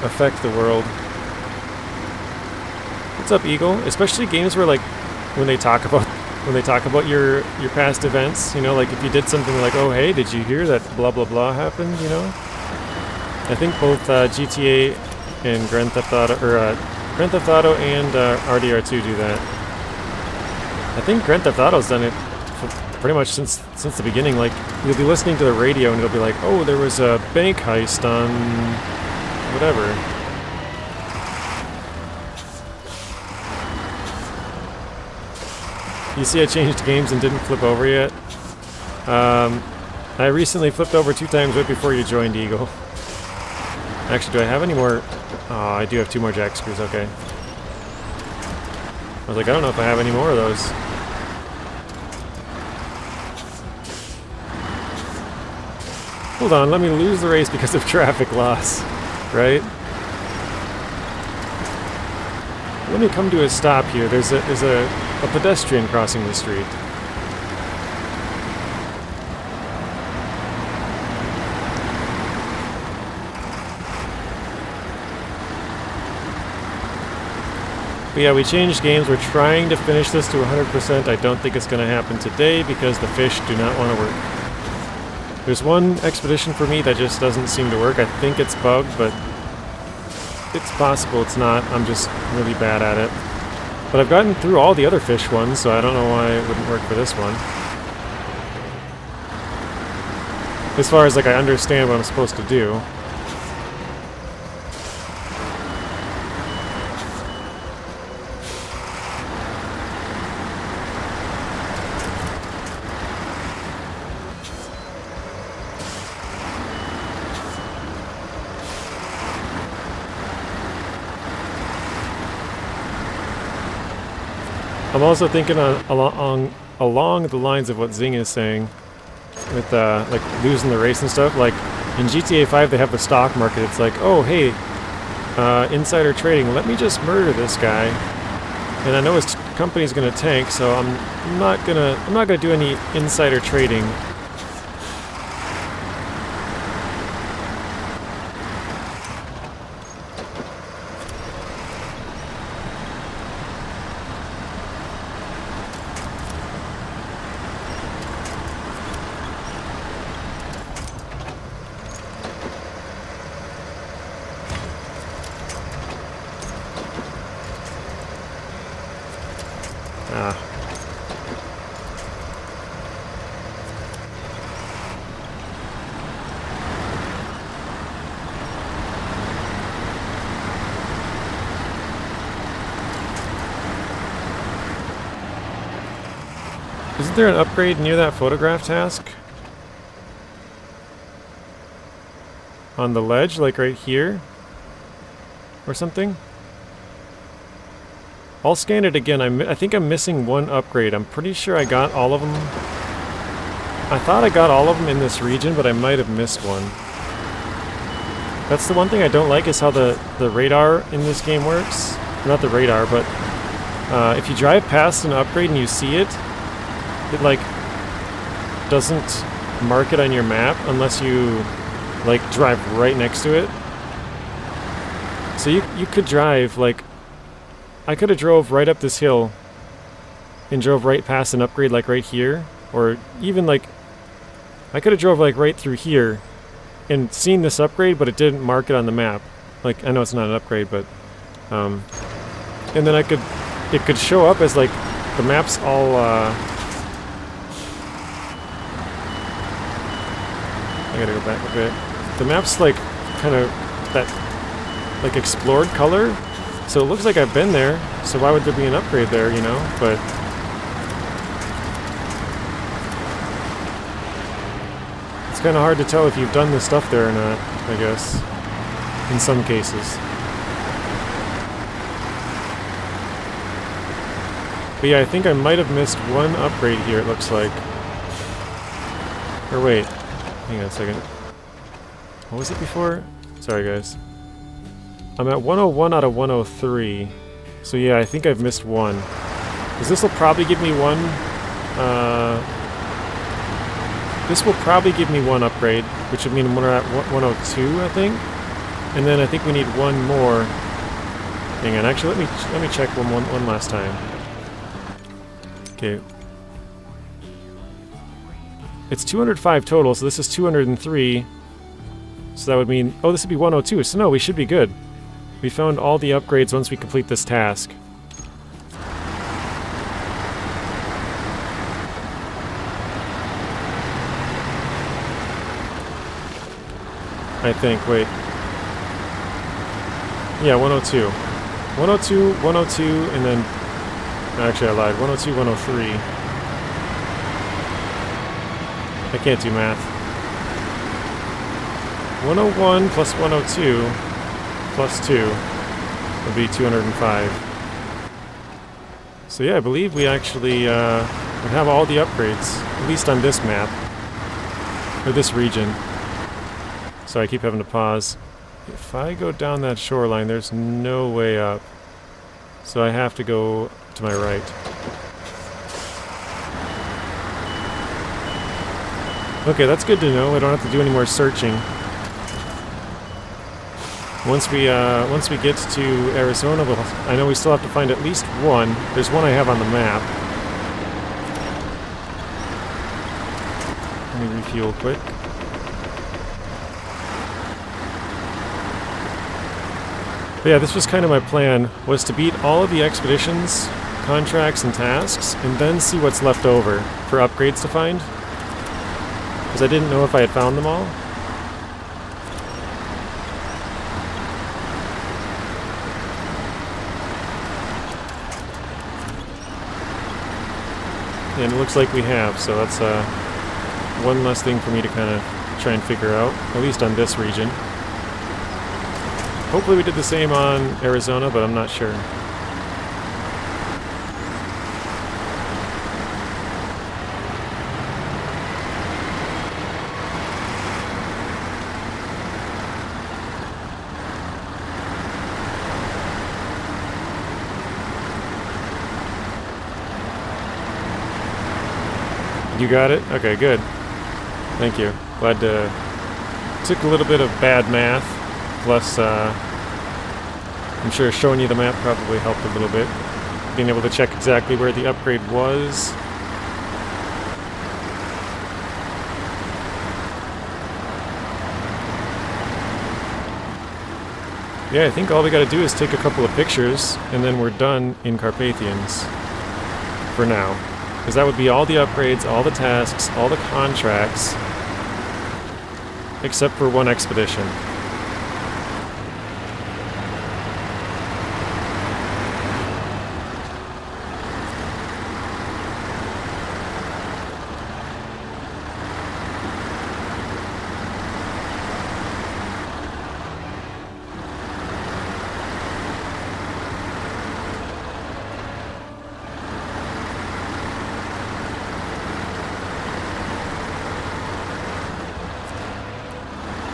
affect the world. What's up, Eagle? Especially games where, like, when they talk about your past events, you know, like if you did something like, oh hey, did you hear that blah blah blah happened, you know? I think both GTA and Grand Theft Auto, or Grand Theft Auto and RDR2 do that. I think Grand Theft Auto's done it pretty much since the beginning. Like, you'll be listening to the radio and it'll be like, oh, there was a bank heist on whatever. You see I changed games and didn't flip over yet? I recently flipped over 2 times right before you joined, Eagle. Actually, do I have any more? Oh, I do have 2 more jack screws, okay. I was like, I don't know if I have any more of those. Hold on, let me lose the race because of traffic loss, right? Let me come to a stop here. There's a pedestrian crossing the street. But yeah, we changed games. We're trying to finish this to 100%. I don't think it's going to happen today because the fish do not want to work. There's one expedition for me that just doesn't seem to work. I think it's bugged, but it's possible it's not. I'm just really bad at it. But I've gotten through all the other fish ones, so I don't know why it wouldn't work for this one. As far as, like, I understand what I'm supposed to do. I'm also thinking along the lines of what Zing is saying with like losing the race and stuff. Like in GTA 5 they have the stock market. It's like, oh hey, insider trading, let me just murder this guy. And I know his company's gonna tank, so I'm not gonna do any insider trading. Isn't there an upgrade near that photograph task? On the ledge, like right here? Or something? I'll scan it again. I think I'm missing one upgrade. I'm pretty sure I got all of them. I thought I got all of them in this region, but I might have missed one. That's the one thing I don't like, is how the radar in this game works. Not the radar, but if you drive past an upgrade and you see it, it like doesn't mark it on your map unless you like drive right next to it. So you could drive, like, I could have drove right up this hill and drove right past an upgrade, like right here, or even like I could have drove like right through here and seen this upgrade, but it didn't mark it on the map. Like, I know it's not an upgrade, but and then it could show up as like the map's all I gotta go back a bit. The map's like kind of that like explored color, so it looks like I've been there, so why would there be an upgrade there, you know? But it's kind of hard to tell if you've done this stuff there or not, I guess, in some cases. But yeah, I think I might have missed one upgrade here, it looks like. Or wait. Hang on a second. What was it before? Sorry, guys. I'm at 101 out of 103. So yeah, I think I've missed one. Because this will probably give me one... this will probably give me one upgrade, which would mean we're at 102, I think. And then I think we need one more Hang on, actually, let me check one last time. Okay. It's 205 total, so this is 203. So that would mean, oh, this would be 102. So no, we should be good. We found all the upgrades once we complete this task. I think, wait. Yeah, 102. 102, 102, and then... Actually, I lied. 102, 103. I can't do math. 101 plus 102 plus 2 would be 205. So yeah, I believe we actually we have all the upgrades, at least on this map, or this region. So I keep having to pause. If I go down that shoreline, there's no way up. So I have to go to my right. Okay, that's good to know. I don't have to do any more searching. Once we get to Arizona, I know we still have to find at least one. There's one I have on the map. Let me refuel quick. But yeah, this was kind of my plan, was to beat all of the expeditions, contracts, and tasks, and then see what's left over for upgrades to find. Because I didn't know if I had found them all. And it looks like we have, so that's one less thing for me to kind of try and figure out, at least on this region. Hopefully we did the same on Arizona, but I'm not sure. You got it? Okay, good. Thank you. Glad to... Took a little bit of bad math. Plus, I'm sure showing you the map probably helped a little bit. Being able to check exactly where the upgrade was. Yeah, I think all we gotta do is take a couple of pictures, and then we're done in Capathians. For now. Because that would be all the upgrades, all the tasks, all the contracts, except for one expedition.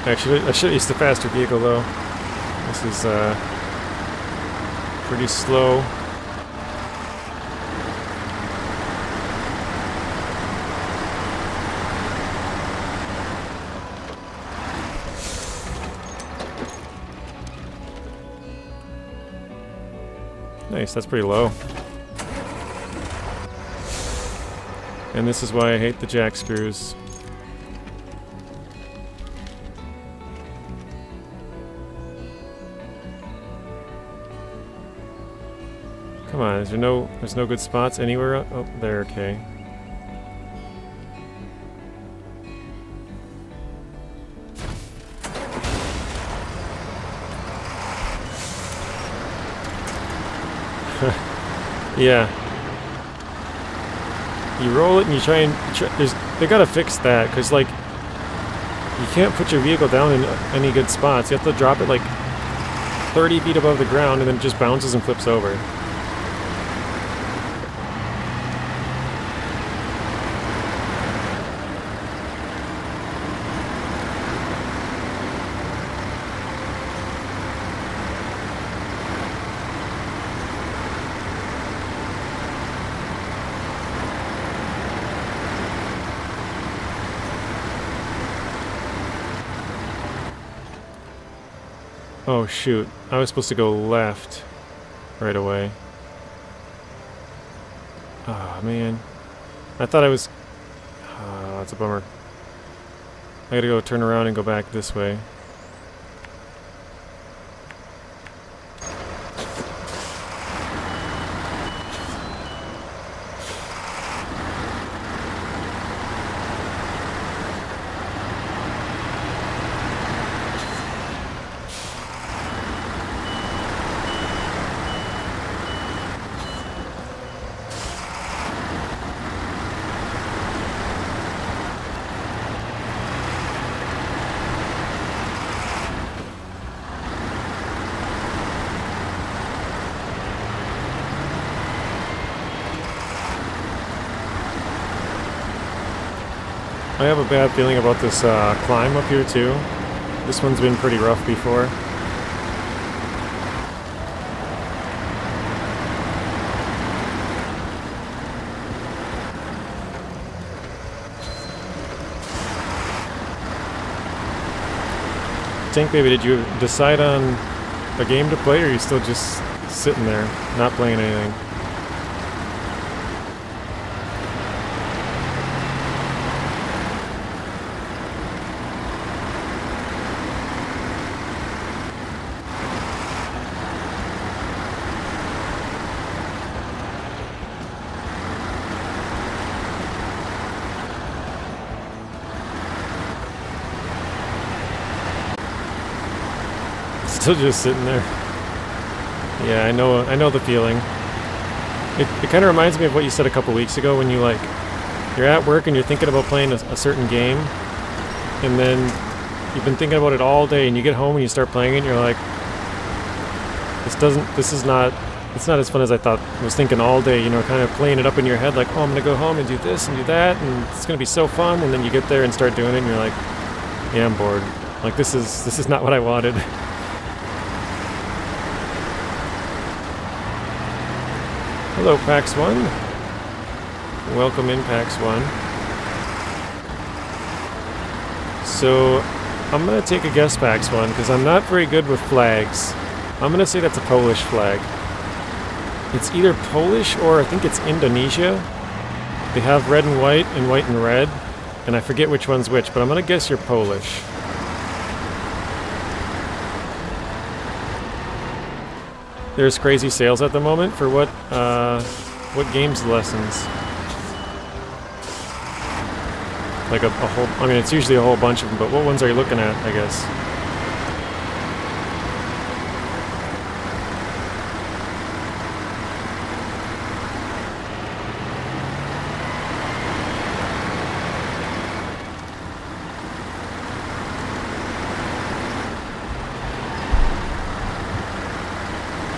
Actually, I should use the faster vehicle though. This is pretty slow. Nice, that's pretty low. And this is why I hate the jack screws. Come on, there's no good spots anywhere? Oh, there, okay. Yeah. You roll it and you try and... they gotta fix that, because, like, you can't put your vehicle down in any good spots. You have to drop it, like, 30 feet above the ground, and then it just bounces and flips over. Oh shoot, I was supposed to go left. right away. Ah, man. I thought I was... Ah, that's a bummer. I gotta go turn around and go back this way. I have a bad feeling about this climb up here too. This one's been pretty rough before. Tank Baby, did you decide on a game to play, or are you still just sitting there, not playing anything? Still just sitting there. Yeah, I know the feeling. It kind of reminds me of what you said a couple weeks ago when you're at work and you're thinking about playing a certain game, and then you've been thinking about it all day, and you get home and you start playing it, and you're like, it's not as fun as I thought. I was thinking all day, kind of playing it up in your head, like, oh, I'm gonna go home and do this and do that, and it's gonna be so fun, and then you get there and start doing it, and you're like, yeah, I'm bored. Like, this is not what I wanted. Hello, PAX 1. Welcome in, PAX 1. So, I'm going to take a guess, PAX 1, because I'm not very good with flags. I'm going to say that's a Polish flag. It's either Polish or I think it's Indonesia. They have red and red, and I forget which one's which, but I'm going to guess you're Polish. There's crazy sales at the moment for what games lessons? Like a whole, I mean, it's usually a whole bunch of them, but what ones are you looking at, I guess?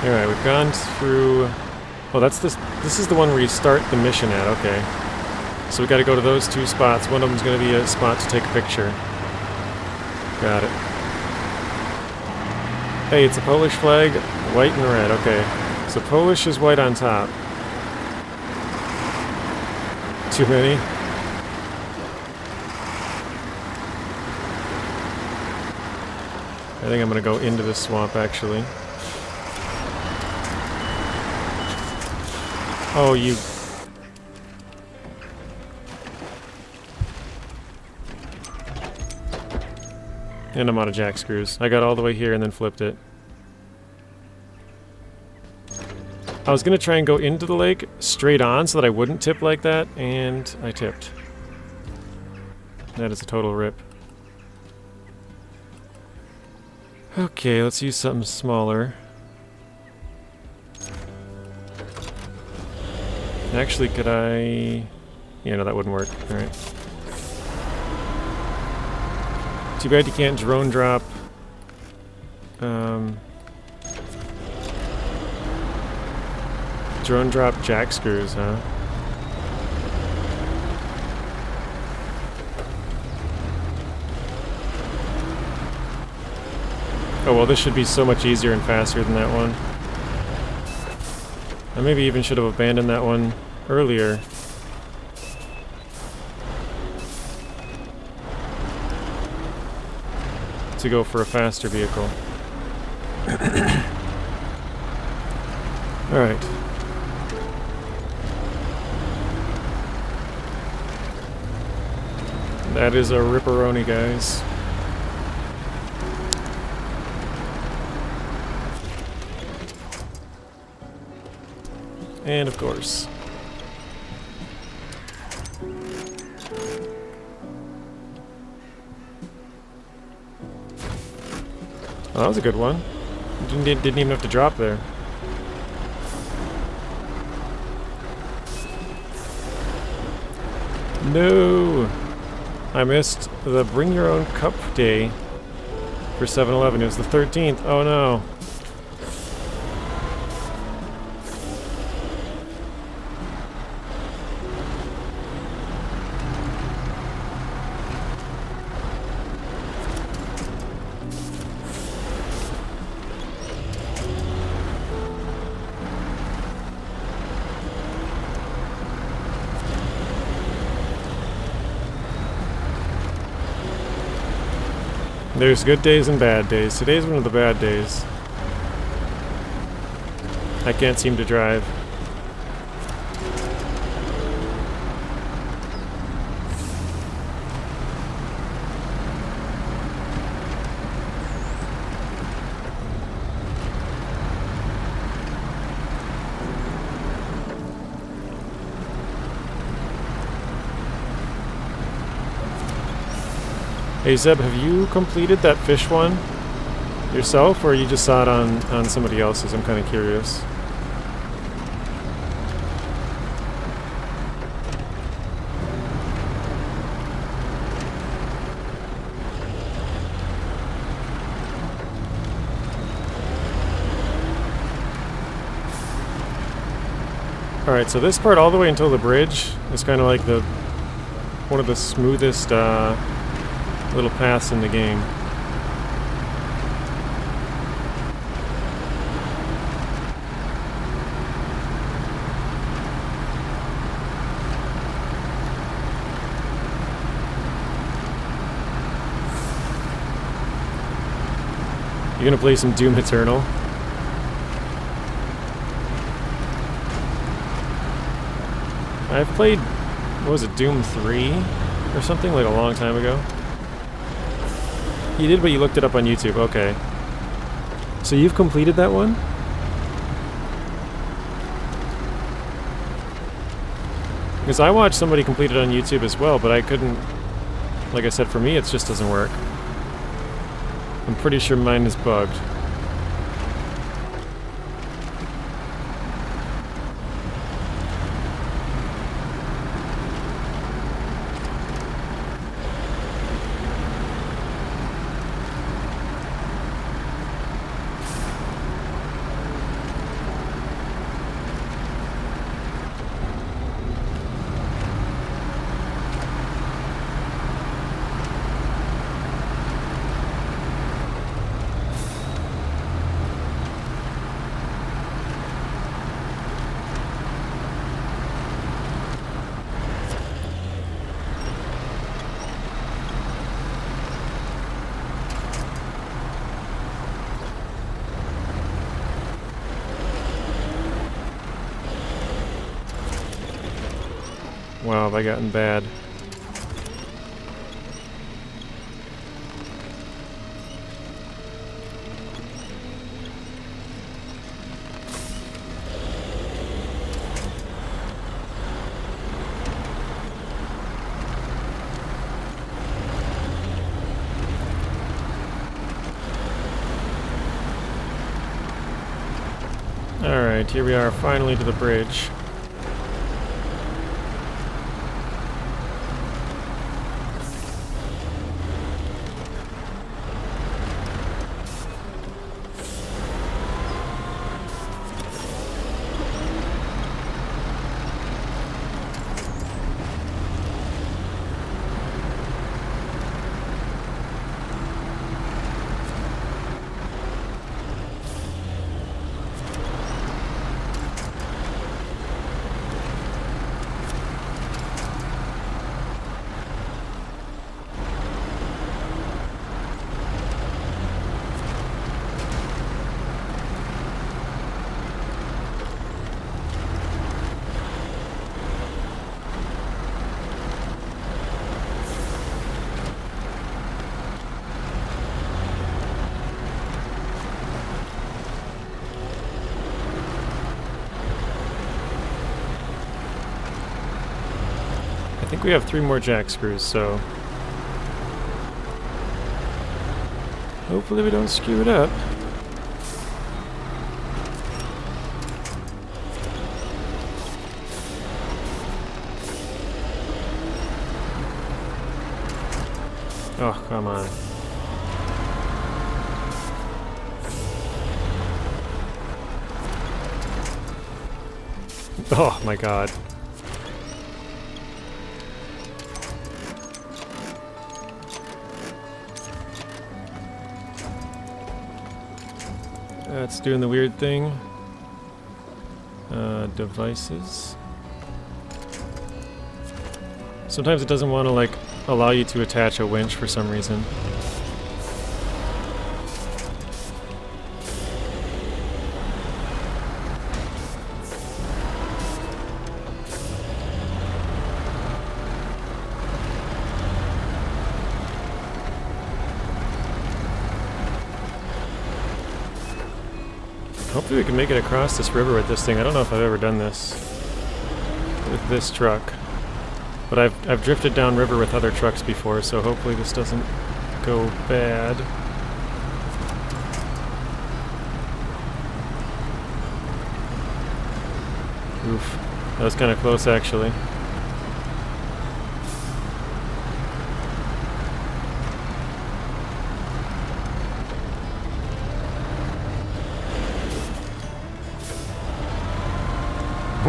Alright, we've gone through... Oh, this is the one where you start the mission at, okay. So we gotta go to those two spots. One of them's gonna be a spot to take a picture. Got it. Hey, it's a Polish flag, white and red, okay. So Polish is white on top. Too many? I think I'm gonna go into this swamp, actually. Oh, you... And I'm out of jack screws. I got all the way here and then flipped it. I was going to try and go into the lake straight on so that I wouldn't tip like that, and I tipped. That is a total rip. Okay, let's use something smaller. Actually, could I... Yeah, no, that wouldn't work. Alright. Too bad you can't drone drop... drone drop jack screws, huh? Oh, well, this should be so much easier and faster than that one. I maybe even should have abandoned that one earlier. To go for a faster vehicle. Alright. That is a ripperoni, guys. And of course. Oh, that was a good one. Didn't even have to drop there. No! I missed the Bring Your Own Cup Day for 7-Eleven. It was the 13th. Oh no. There's good days and bad days. Today's one of the bad days. I can't seem to drive. Hey Zeb, have you completed that fish one yourself, or you just saw it on somebody else's? I'm kind of curious. Alright, so this part all the way until the bridge is kind of like one of the smoothest little paths in the game. You gonna play some Doom Eternal? I've played, what was it, Doom 3 or something, like a long time ago. You did, but you looked it up on YouTube. Okay. So you've completed that one? Because I watched somebody complete it on YouTube as well, but I couldn't... Like I said, for me, it just doesn't work. I'm pretty sure mine is bugged. Wow, have I gotten bad. Alright, here we are, finally to the bridge. think we have 3 more jack screws, so hopefully we don't screw it up. Oh, come on. Oh my god. That's doing the weird thing. Devices. Sometimes it doesn't want to, like, allow you to attach a winch for some reason. Hopefully we can make it across this river with this thing. I don't know if I've ever done this with this truck. But I've drifted down river with other trucks before, so hopefully this doesn't go bad. Oof. That was kind of close, actually.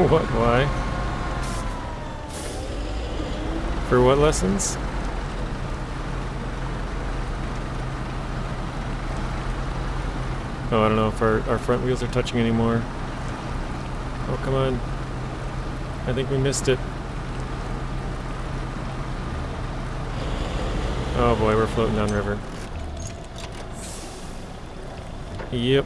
What? Why? For what lessons? Oh, I don't know if our front wheels are touching anymore. Oh, come on. I think we missed it. Oh boy, we're floating down river. Yep.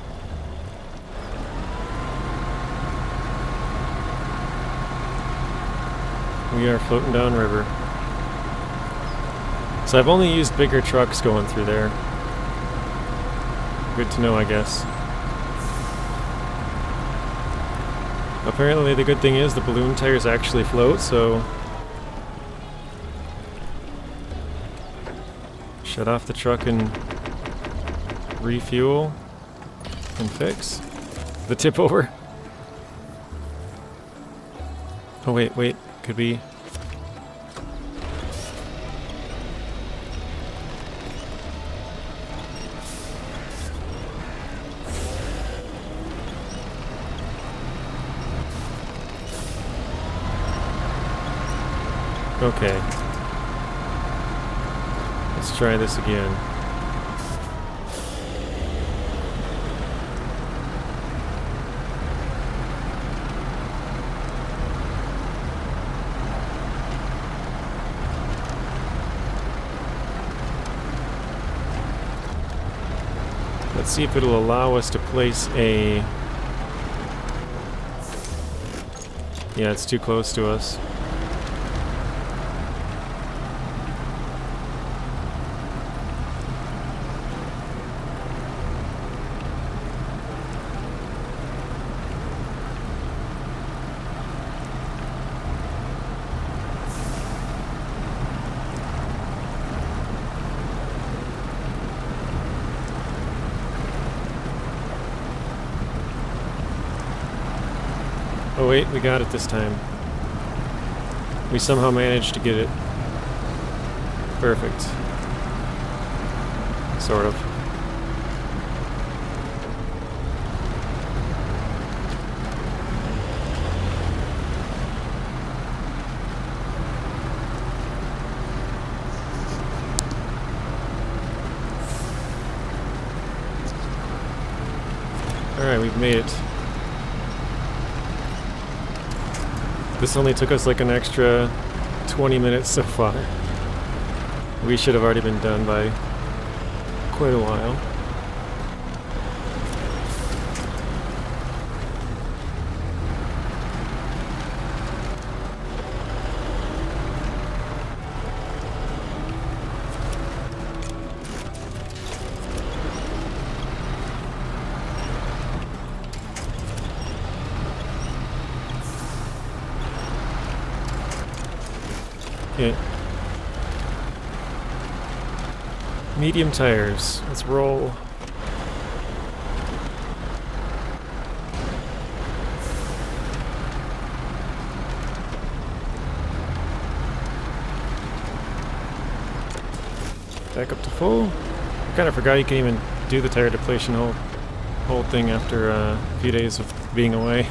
We are floating down river. So I've only used bigger trucks going through there. Good to know, I guess. Apparently the good thing is the balloon tires actually float, so... Shut off the truck and refuel and fix the tip over. Oh wait, could be... Okay. Let's try this again. Let's see if it'll allow us to place a... Yeah, it's too close to us. Oh wait, we got it this time. We somehow managed to get it. Perfect. Sort of. Alright, we've made it. This only took us like an extra 20 minutes so far. We should have already been done by quite a while. Okay. Medium tires. Let's roll. Back up to full. I kind of forgot you can even do the tire depletion whole thing after a few days of being away.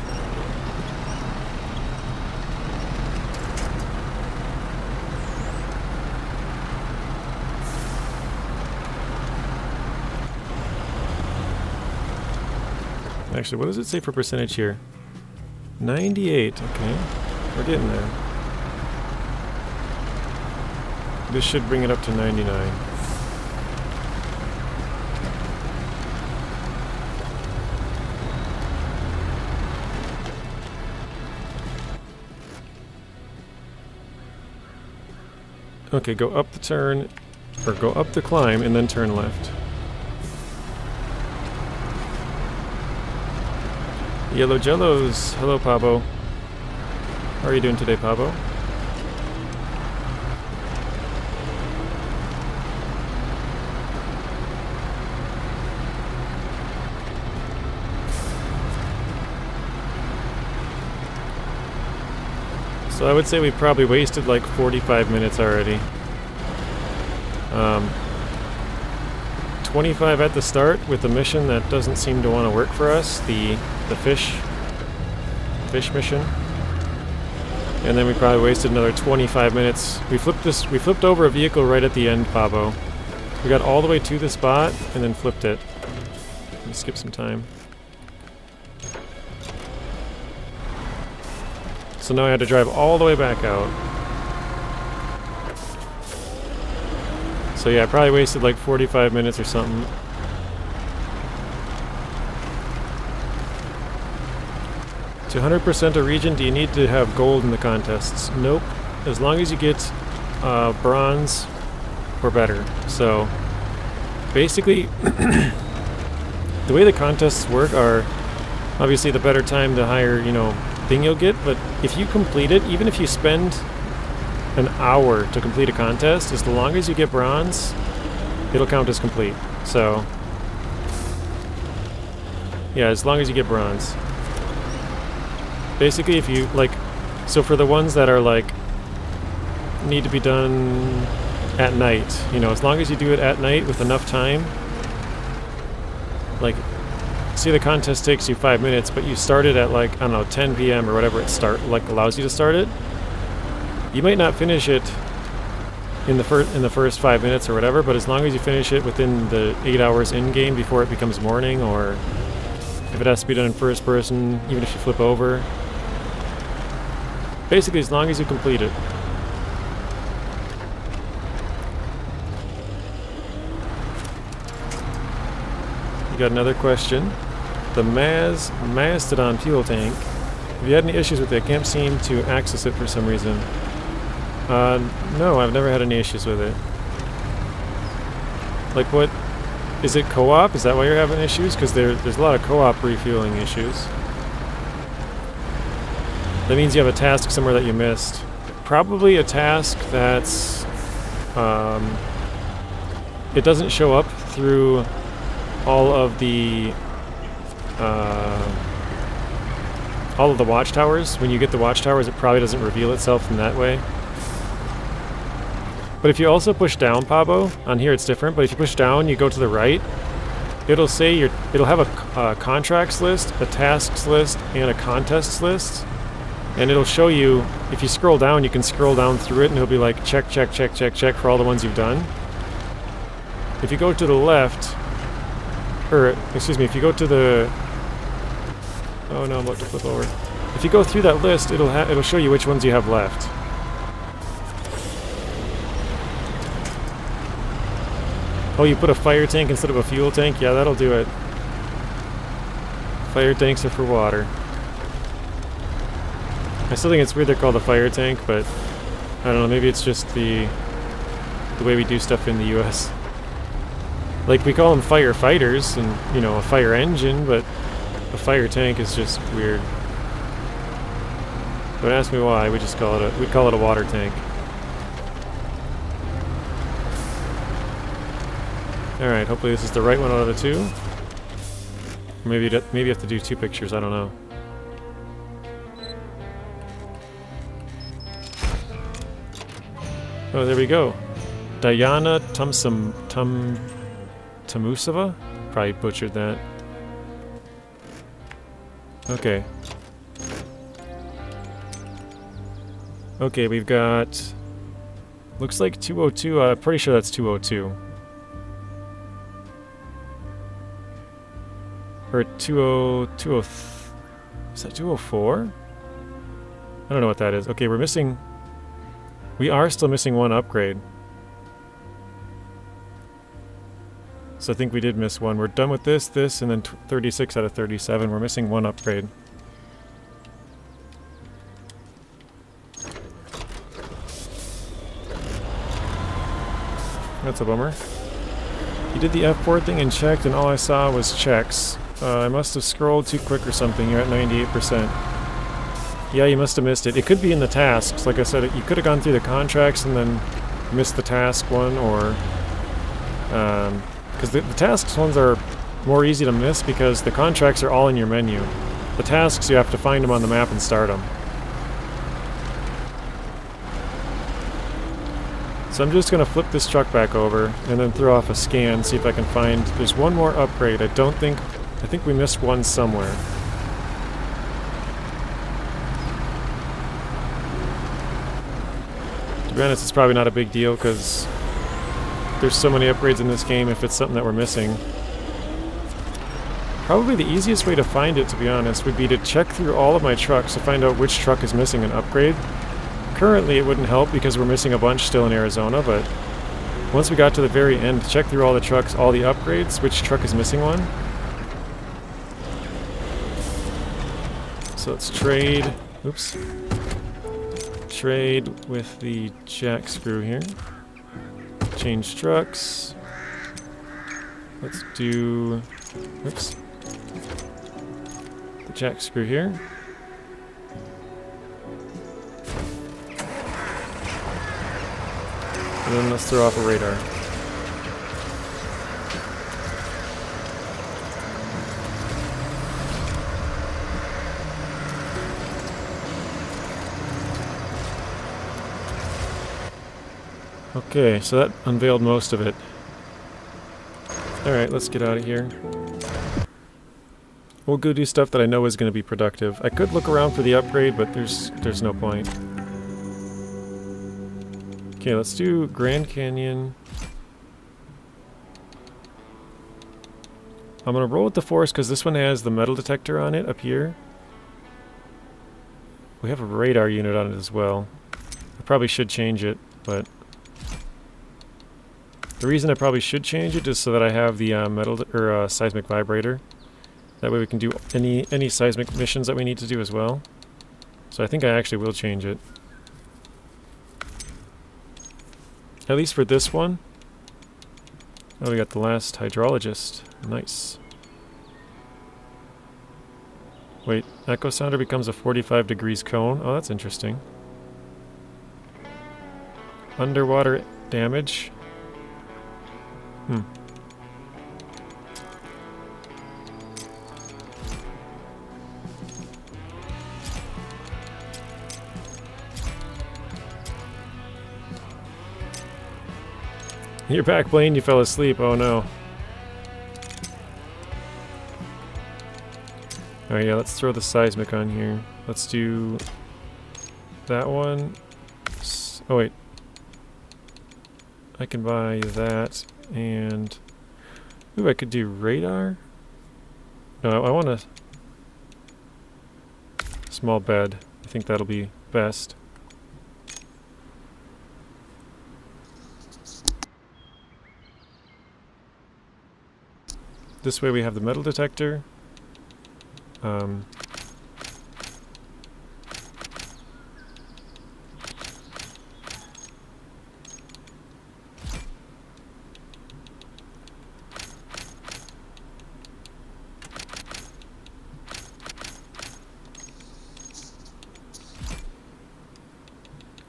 Actually, what does it say for percentage here? 98, okay. We're getting there. This should bring it up to 99. Okay, go up the turn, or go up the climb and then turn left. Yellow Jellos. Hello, Pabo. How are you doing today, Pabo? So I would say we probably wasted like 45 minutes already. 25 at the start with the mission that doesn't seem to want to work for us, the fish mission. And then we probably wasted another 25 minutes. We flipped over a vehicle right at the end, Pabo. We got all the way to the spot and then flipped it. Let me skip some time. So now I had to drive all the way back out. So yeah, I probably wasted like 45 minutes or something. To 100% a region, do you need to have gold in the contests? Nope. As long as you get bronze or better. So basically, the way the contests work are obviously the better time, the higher, thing you'll get. But if you complete it, even if you spend an hour to complete a contest, as long as you get bronze, it'll count as complete. So yeah, as long as you get bronze. Basically, if you so for the ones that are need to be done at night, as long as you do it at night with enough time, say the contest takes you 5 minutes, but you start it at 10 p.m. or whatever it allows you to start it. You might not finish it in the first 5 minutes or whatever, but as long as you finish it within the 8 hours in game before it becomes morning, or if it has to be done in first person, even if you flip over. Basically, as long as you complete it. You got another question. The Mastodon fuel tank. Have you had any issues with it? I can't seem to access it for some reason. No, I've never had any issues with it. What? Is it co-op? Is that why you're having issues? Because there's a lot of co-op refueling issues. That means you have a task somewhere that you missed. Probably a task that's... it doesn't show up through all of the watchtowers. When you get the watchtowers, it probably doesn't reveal itself in that way. But if you also push down, Pabo, on here it's different, but if you push down, you go to the right, it'll say it'll have a contracts list, a tasks list, and a contests list. And it'll show you, if you scroll down, you can scroll down through it, and it'll be like check, check, check, check, check for all the ones you've done. If you go to the left, if you go to the... Oh no, I'm about to flip over. If you go through that list, it'll show you which ones you have left. Oh, you put a fire tank instead of a fuel tank? Yeah, that'll do it. Fire tanks are for water. I still think it's weird they're called a fire tank, but I don't know, maybe it's just the way we do stuff in the US. We call them firefighters and, a fire engine, but a fire tank is just weird. Don't ask me why, we call it a water tank. Alright, hopefully this is the right one out of the two. Maybe you have to do 2 pictures, I don't know. Oh, there we go. Diana Tamusova? Probably butchered that. Okay. Okay, we've got... Looks like 202. I'm pretty sure that's 202. Or 20... Is that 204? I don't know what that is. Okay, we're missing... We are still missing 1 upgrade. So I think we did miss 1. We're done with this, and then 36 out of 37. We're missing 1 upgrade. That's a bummer. You did the F4 thing and checked, and all I saw was checks. I must have scrolled too quick or something. You're at 98%. Yeah, you must have missed it. It could be in the tasks. Like I said, you could have gone through the contracts and then missed the task one, or... Because the tasks ones are more easy to miss because the contracts are all in your menu. The tasks, you have to find them on the map and start them. So I'm just going to flip this truck back over and then throw off a scan, see if I can find... There's 1 more upgrade. I think we missed 1 somewhere. To be honest, it's probably not a big deal because there's so many upgrades in this game if it's something that we're missing. Probably the easiest way to find it, to be honest, would be to check through all of my trucks to find out which truck is missing an upgrade. Currently it wouldn't help because we're missing a bunch still in Arizona, but once we got to the very end, check through all the trucks, all the upgrades, which truck is missing one. So let's trade... Oops. Trade with the jack screw here. Change trucks. Let's do... Oops. The jack screw here. And then let's throw off a radar. Okay, so that unveiled most of it. Alright, let's get out of here. We'll go do stuff that I know is going to be productive. I could look around for the upgrade, but there's no point. Okay, let's do Grand Canyon. I'm going to roll with the Force because this one has the metal detector on it up here. We have a radar unit on it as well. I probably should change it, but... The reason I probably should change it is so that I have the seismic vibrator. That way we can do any seismic missions that we need to do as well. So I think I actually will change it. At least for this one. Oh, we got the last hydrologist. Nice. Wait, echo sounder becomes a 45 degrees cone. Oh, that's interesting. Underwater damage. You're back, Blaine. You fell asleep. Oh no. Alright, yeah, let's throw the seismic on here. Let's do that one. Oh wait. I can buy that. And, ooh, I could do radar? No, I want a small bed. I think that'll be best. This way we have the metal detector.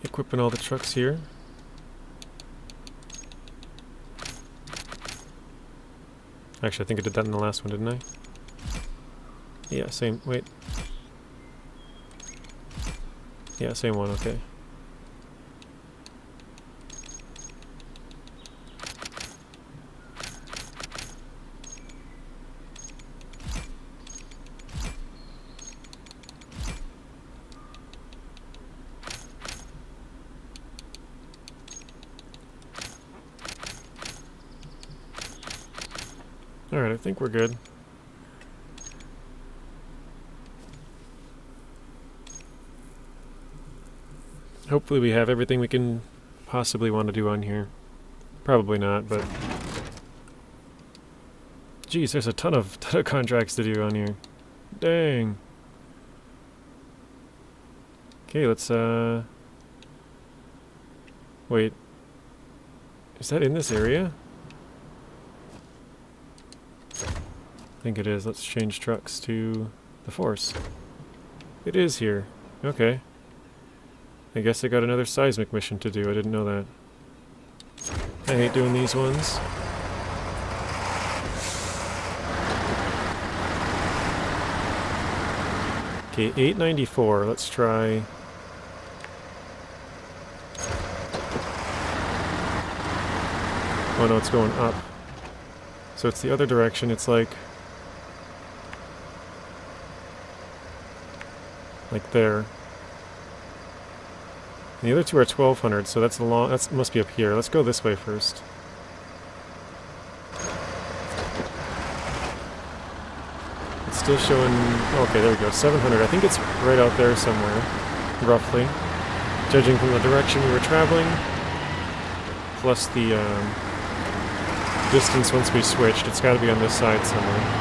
Equipping all the trucks here. Actually, I think I did that in the last one, didn't I? Yeah, same. Wait. Yeah, same one, okay. Alright, I think we're good. Hopefully we have everything we can possibly want to do on here. Probably not, but... Geez, there's a ton of contracts to do on here. Dang. Okay, let's, wait. Is that in this area? I think it is. Let's change trucks to the Force. It is here. Okay. I guess I got another seismic mission to do. I didn't know that. I hate doing these ones. Okay, 894. Let's try... Oh no, it's going up. So it's the other direction. It's like there. And the other two are 1200, so that's a long. That must be up here. Let's go this way first. It's still showing. Okay, there we go. 700. I think it's right out there somewhere, roughly, judging from the direction we were traveling, plus the distance once we switched. It's got to be on this side somewhere.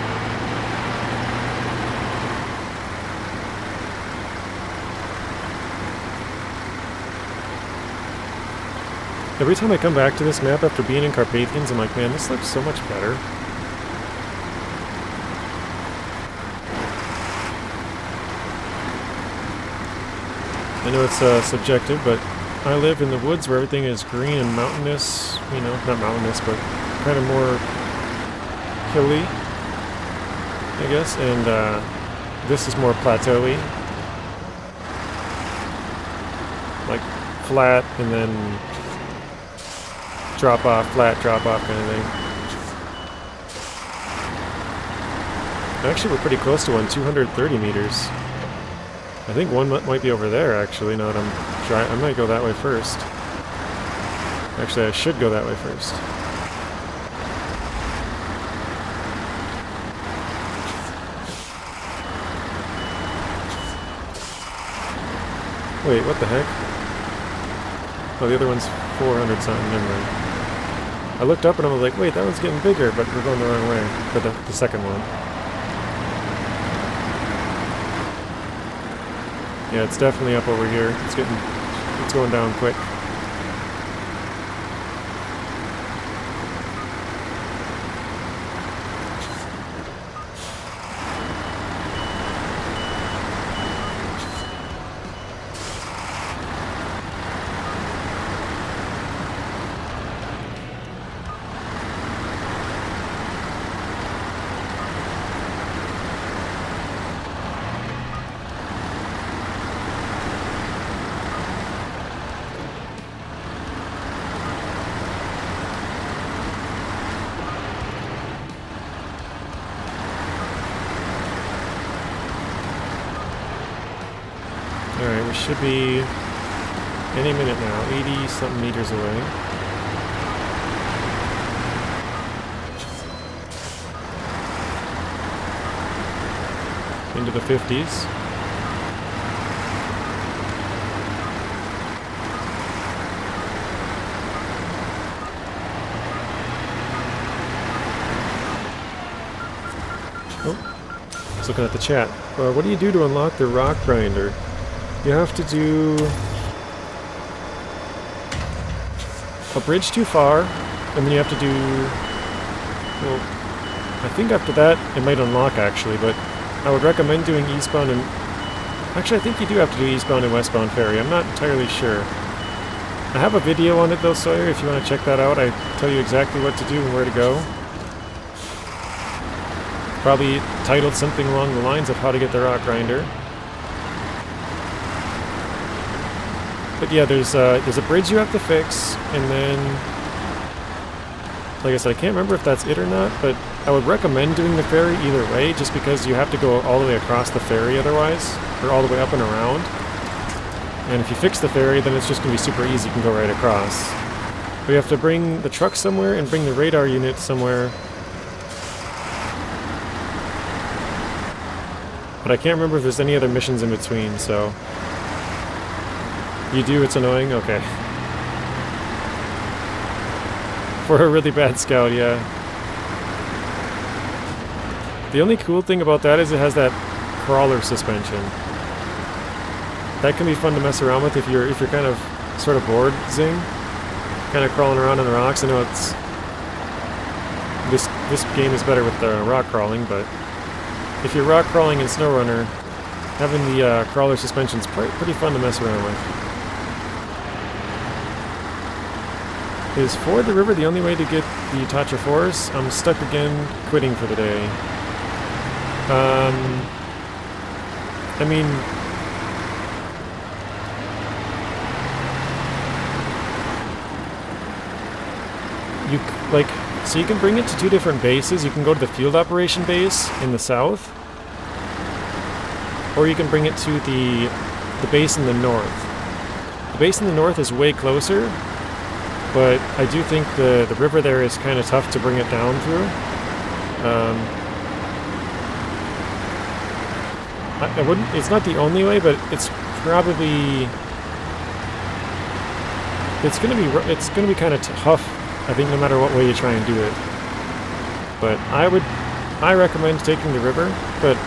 Every time I come back to this map after being in Carpathians, I'm like, man, this looks so much better. I know it's subjective, but I live in the woods where everything is green and mountainous, you know, not mountainous, but kind of more hilly, I guess, and this is more plateau-y. Like flat and then drop off, flat, drop off kind of thing. Actually, we're pretty close to one, 230 meters. I think one might be over there, actually, now that I'm trying. I might go that way first. Actually, I should go that way first. Wait, what the heck? Oh, the other one's 400 something, never mind. I looked up and I was like, wait, that one's getting bigger, but we're going the wrong way for the second one. Yeah, it's definitely up over here. It's going down quick. Alright, we should be any minute now, 80 something meters away. Into the 50s. Oh, I was looking at the chat. What do you do to unlock the rock grinder? You have to do a bridge too far, and then you have to do, well, I think after that it might unlock actually, but I would recommend doing eastbound and, actually I think you do have to do eastbound and westbound ferry, I'm not entirely sure. I have a video on it though, Sawyer, if you want to check that out. I tell you exactly what to do and where to go. Probably titled something along the lines of How to Get the Rock Grinder. But yeah, there's a bridge you have to fix, and then, like I said, I can't remember if that's it or not, but I would recommend doing the ferry either way, just because you have to go all the way across the ferry otherwise, or all the way up and around. And if you fix the ferry, then it's just going to be super easy, you can go right across. But you have to bring the truck somewhere and bring the radar unit somewhere. But I can't remember if there's any other missions in between, so... You do, it's annoying? Okay. For a really bad scout, yeah. The only cool thing about that is it has that crawler suspension. That can be fun to mess around with if you're kind of sort of bored, Zing. Kind of crawling around on the rocks. I know it's... This game is better with the rock crawling, but if you're rock crawling in SnowRunner, having the crawler suspension is pretty fun to mess around with. Is ford the river the only way to get the Tatra Force? I'm stuck again, quitting for the day. I mean... So you can bring it to two different bases. You can go to the field operation base in the south, or you can bring it to the base in the north. The base in the north is way closer, but I do think the river there is kind of tough to bring it down through. I wouldn't. It's not the only way, but it's probably it's gonna be kind of tough. I think no matter what way you try and do it. But I recommend taking the river, but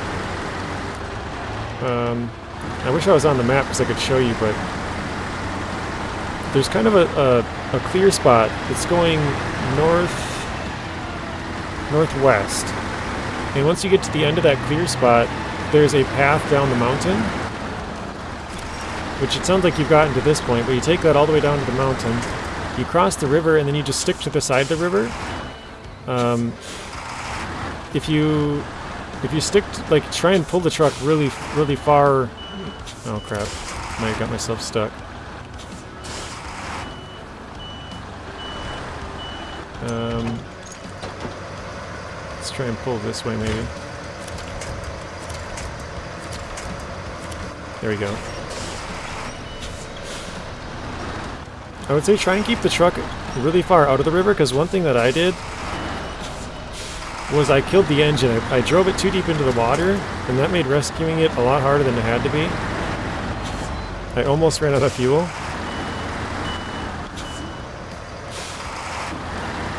I wish I was on the map because I could show you, but there's kind of a clear spot. It's going northwest. And once you get to the end of that clear spot, there's a path down the mountain, which it sounds like you've gotten to this point, but you take that all the way down to the mountain. You cross the river, and then you just stick to the side of the river. If you stick to, try and pull the truck really far... Oh crap, I got myself stuck. Let's try and pull this way, maybe. There we go. I would say try and keep the truck really far out of the river, because one thing that I did was I killed the engine. I drove it too deep into the water, and that made rescuing it a lot harder than it had to be. I almost ran out of fuel.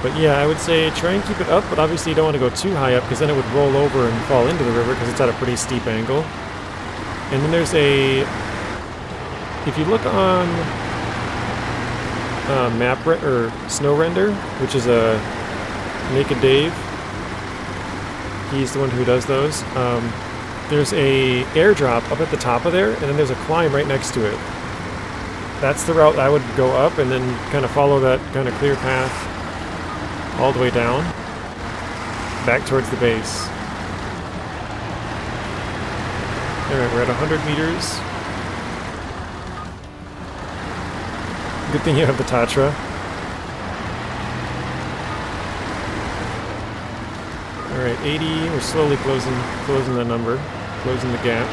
But yeah, I would say try and keep it up, but obviously you don't want to go too high up, because then it would roll over and fall into the river, because it's at a pretty steep angle. And then there's a... If you look on... Snow Render, which is a Naked Dave. He's the one who does those. There's a airdrop up at the top of there, and then there's a climb right next to it. That's the route I would go up, and then kind of follow that kind of clear path all the way down, back towards the base. Alright, we're at 100 meters. Good thing you have the Tatra. Alright, 80. We're slowly closing the number. Closing the gap.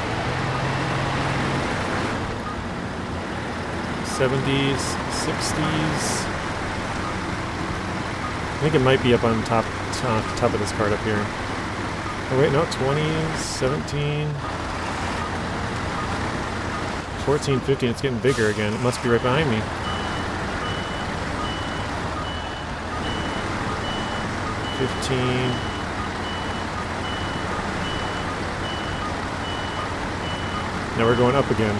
70s, 60s. I think it might be up on top of this part up here. Oh wait, no, 20s, 17... 14, 15. It's getting bigger again. It must be right behind me. 15. Now we're going up again.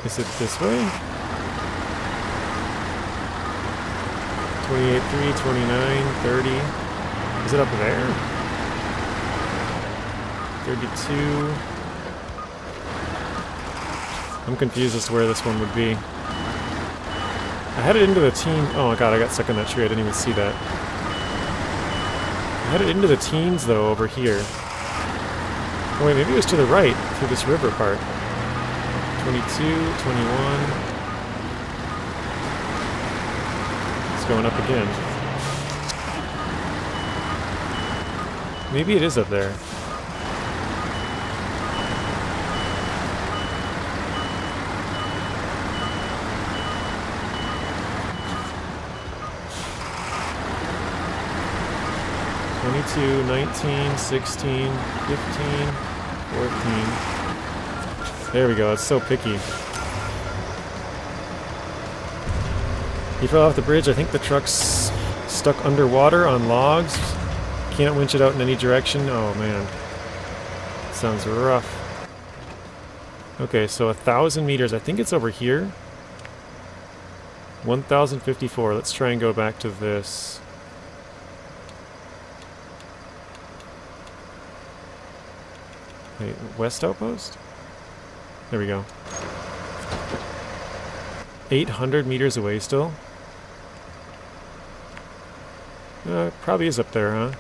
Is it this way? 28.3, 29, 30. Is it up there? 32. I'm confused as to where this one would be. I had it into the teen. Oh my god, I got stuck in that tree. I didn't even see that. I had it into the teens though over here. Oh wait, maybe it was to the right through this river part. 22, 21. It's going up again. Maybe it is up there. Two, 19, 16, 15, 14. There we go, it's so picky. He fell off the bridge. I think the truck's stuck underwater on logs. Can't winch it out in any direction. Oh man. Sounds rough. Okay, so 1,000 meters. I think it's over here. 1,054. Let's try and go back to this. Wait, west outpost? There we go. 800 meters away still? Probably is up there, huh?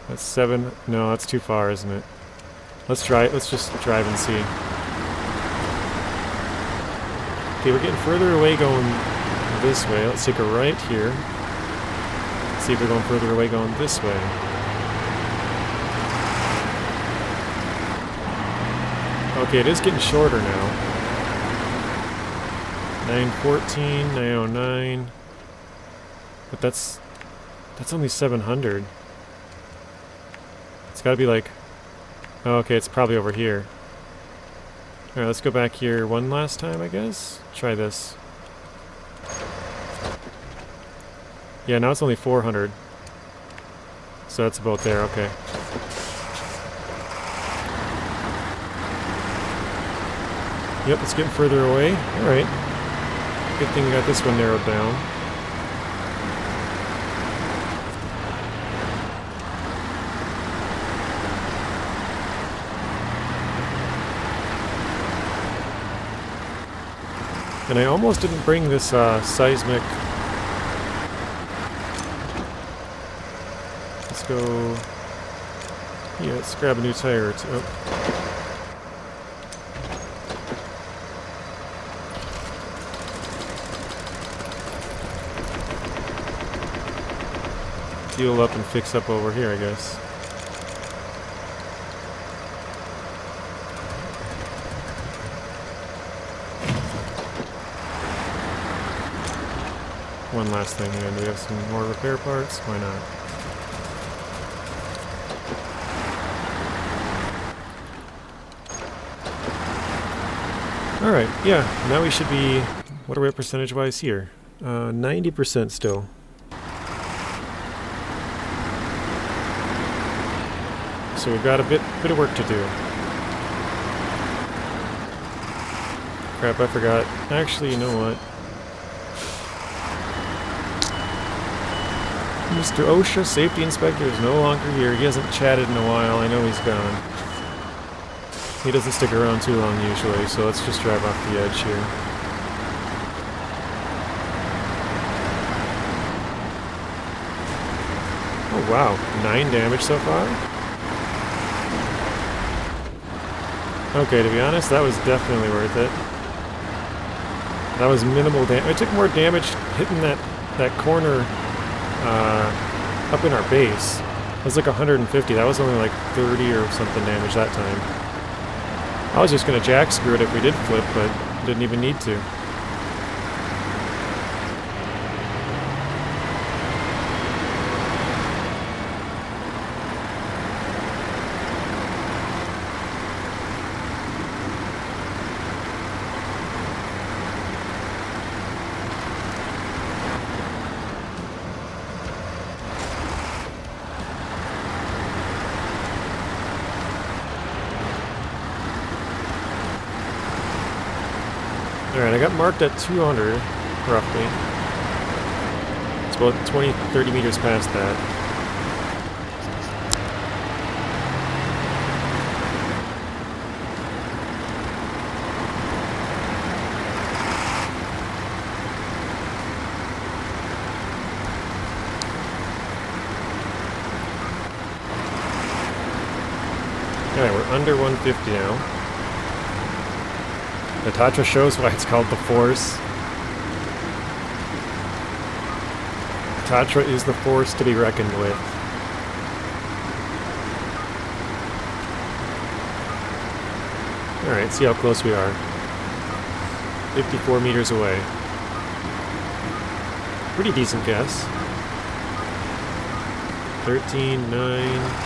That's 7. No, that's too far, isn't it? Let's try it. Let's just drive and see. Okay, we're getting further away going this way. Let's take a right here. See if we're going further away going this way. Okay, it is getting shorter now. 914, 909. But that's only 700. It's gotta be like... Oh, okay, it's probably over here. Alright, let's go back here one last time, I guess. Try this. Yeah, now it's only 400. So that's about there, okay. Yep, it's getting further away. Alright. Good thing we got this one narrowed down. And I almost didn't bring this seismic. Let's go. Yeah, let's grab a new tire or two. Oh. Fuel up and fix up over here, I guess. One last thing here. Do we have some more repair parts? Why not? Alright, yeah. Now we should be... What are we at percentage-wise here? 90% still. So we've got a bit of work to do. Crap, I forgot. Actually, you know what? Mr. OSHA Safety Inspector is no longer here. He hasn't chatted in a while. I know he's gone. He doesn't stick around too long usually, so let's just drive off the edge here. Oh wow, 9 damage so far? Okay, to be honest, that was definitely worth it. That was minimal damage. I took more damage hitting that corner up in our base. It was like 150. That was only like 30 or something damage that time. I was just going to jack screw it if we did flip, but didn't even need to. Alright, I got marked at 200, roughly. It's about 20-30 meters past that. Alright, we're under 150 now. The Tatra shows why it's called the Force. Tatra is the force to be reckoned with. Alright, see how close we are. 54 meters away. Pretty decent guess. 13, 9.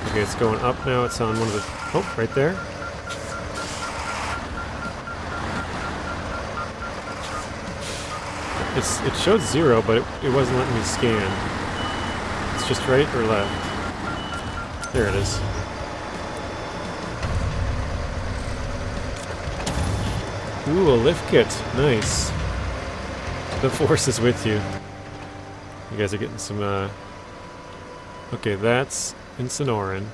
Okay, it's going up now. It's on one of the... Oh, right there. It showed 0, but it wasn't letting me scan. It's just right or left. There it is. Ooh, a lift kit. Nice. The Force is with you. You guys are getting some, Okay, that's in Sonoran.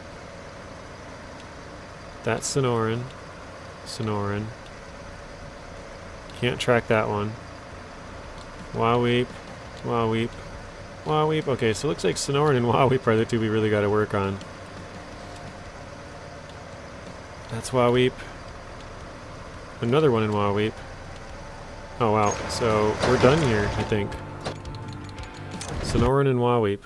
That's Sonoran. Sonoran. Can't track that one. Waweep. Waweep. Waweep. Okay, so it looks like Sonoran and Waweep are the two we really gotta work on. That's Waweep. Another one in Waweep. Oh wow, so we're done here, I think. Sonoran and Waweep.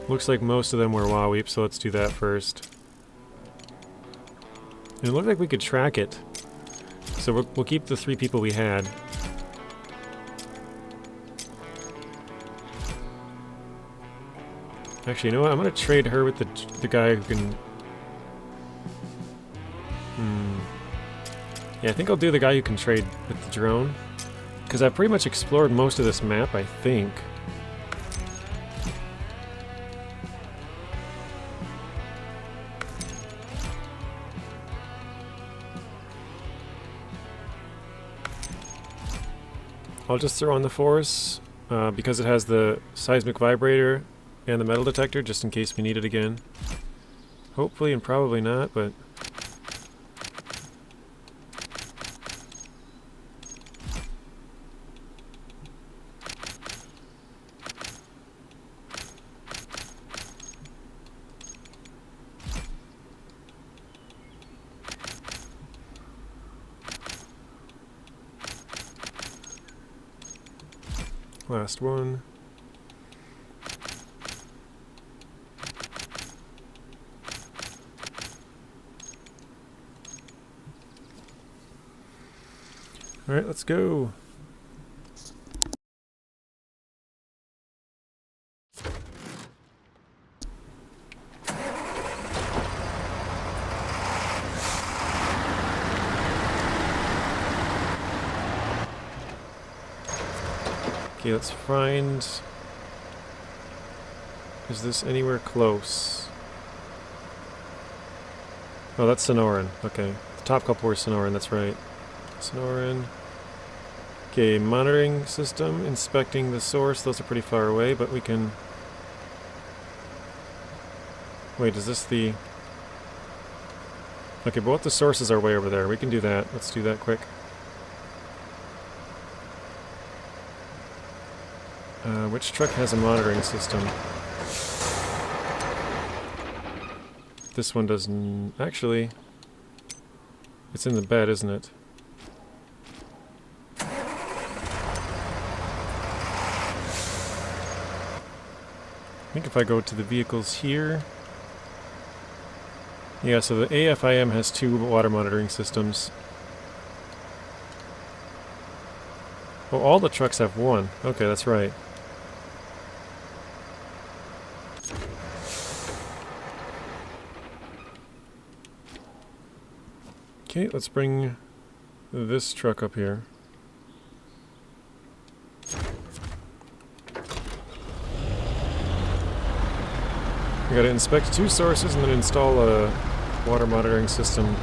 Looks like most of them were Waweep, so let's do that first. And it looked like we could track it. So we'll keep the 3 people we had. Actually, you know what? I'm gonna trade her with the guy who can... Yeah, I think I'll do the guy who can trade with the drone. Because I've pretty much explored most of this map, I think. I'll just throw on the Force, because it has the seismic vibrator and the metal detector, just in case we need it again. Hopefully and probably not, but... Last one. All right, let's go. Okay, let's find... Is this anywhere close? Oh, that's Sonoran. Okay. The top couple were Sonoran, that's right. Sonoran. Okay, monitoring system, inspecting the source. Those are pretty far away, but we can... Wait, is this the... Okay, both the sources are way over there. We can do that. Let's do that quick. Which truck has a monitoring system? This one doesn't... Actually, it's in the bed, isn't it? I think if I go to the vehicles here... Yeah, so the AFIM has 2 water monitoring systems. Oh, all the trucks have 1. Okay, that's right. Okay, let's bring this truck up here. We gotta inspect 2 sources and then install a water monitoring system.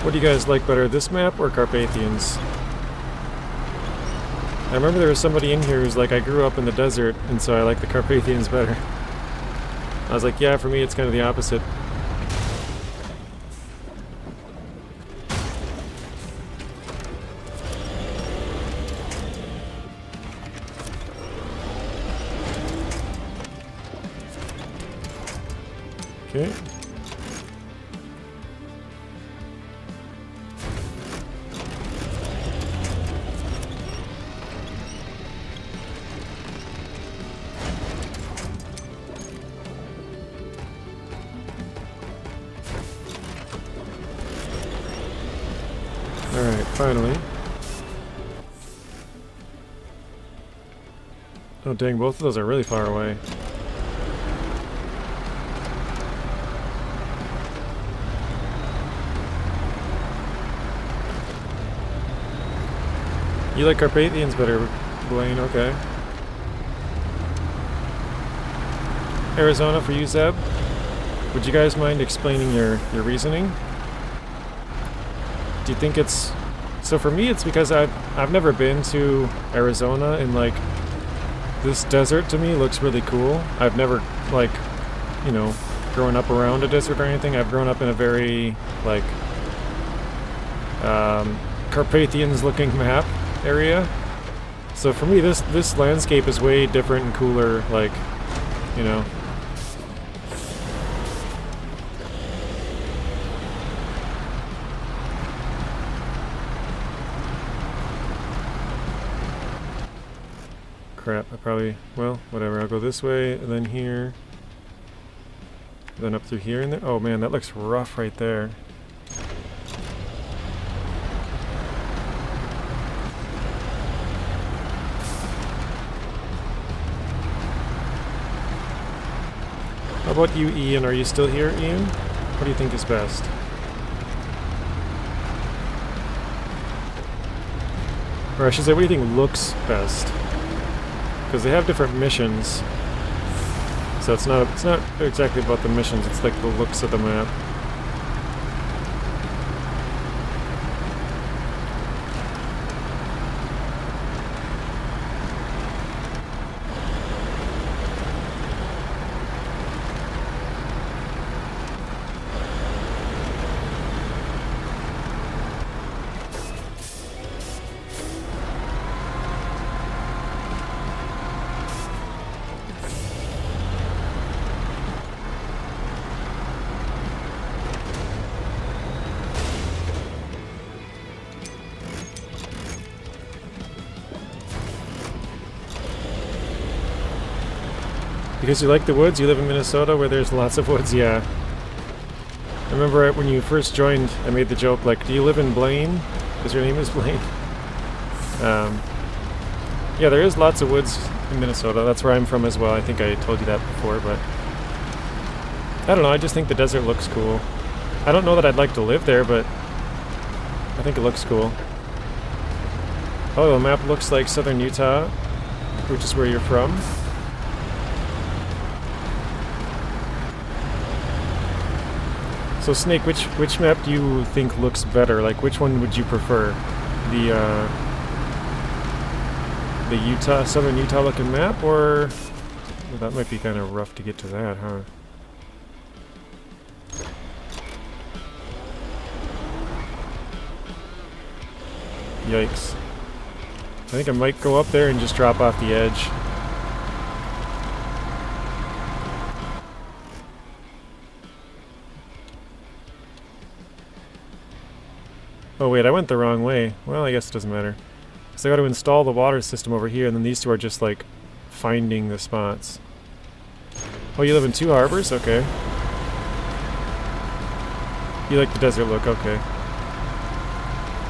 What do you guys like better, this map or Carpathians? I remember there was somebody in here who's like, I grew up in the desert, and so I like the Carpathians better. I was like, yeah, for me it's kind of the opposite. Okay. Alright, finally. Oh dang, both of those are really far away. You like Carpathians better, Blaine, okay. Arizona for you, Zeb. Would you guys mind explaining your reasoning? Do you think it's... So for me, it's because I've never been to Arizona, and like, this desert to me looks really cool. I've never, like, you know, grown up around a desert or anything. I've grown up in a very, like, Carpathians looking map area. So for me, this landscape is way different and cooler, like, you know. Crap, I probably, well, whatever, I'll go this way, and then here, then up through here and there. Oh man, that looks rough right there. How about you, Ian? Are you still here, Ian? What do you think is best? Or I should say, what do you think looks best? Because they have different missions, so it's not exactly about the missions. It's like the looks of the map. Because you like the woods? You live in Minnesota where there's lots of woods? Yeah. I remember when you first joined, I made the joke, like, do you live in Blaine? Because your name is Blaine. Yeah, there is lots of woods in Minnesota. That's where I'm from as well. I think I told you that before, but... I don't know, I just think the desert looks cool. I don't know that I'd like to live there, but... I think it looks cool. Oh, the map looks like southern Utah, which is where you're from. So Snake, which map do you think looks better? Like, which one would you prefer? The Utah, southern Utah looking map, or... Well, that might be kind of rough to get to that, huh? Yikes. I think I might go up there and just drop off the edge. Oh wait, I went the wrong way. Well, I guess it doesn't matter. So I got to install the water system over here, and then these two are just like finding the spots. Oh, you live in two harbors? Okay. You like the desert look? Okay.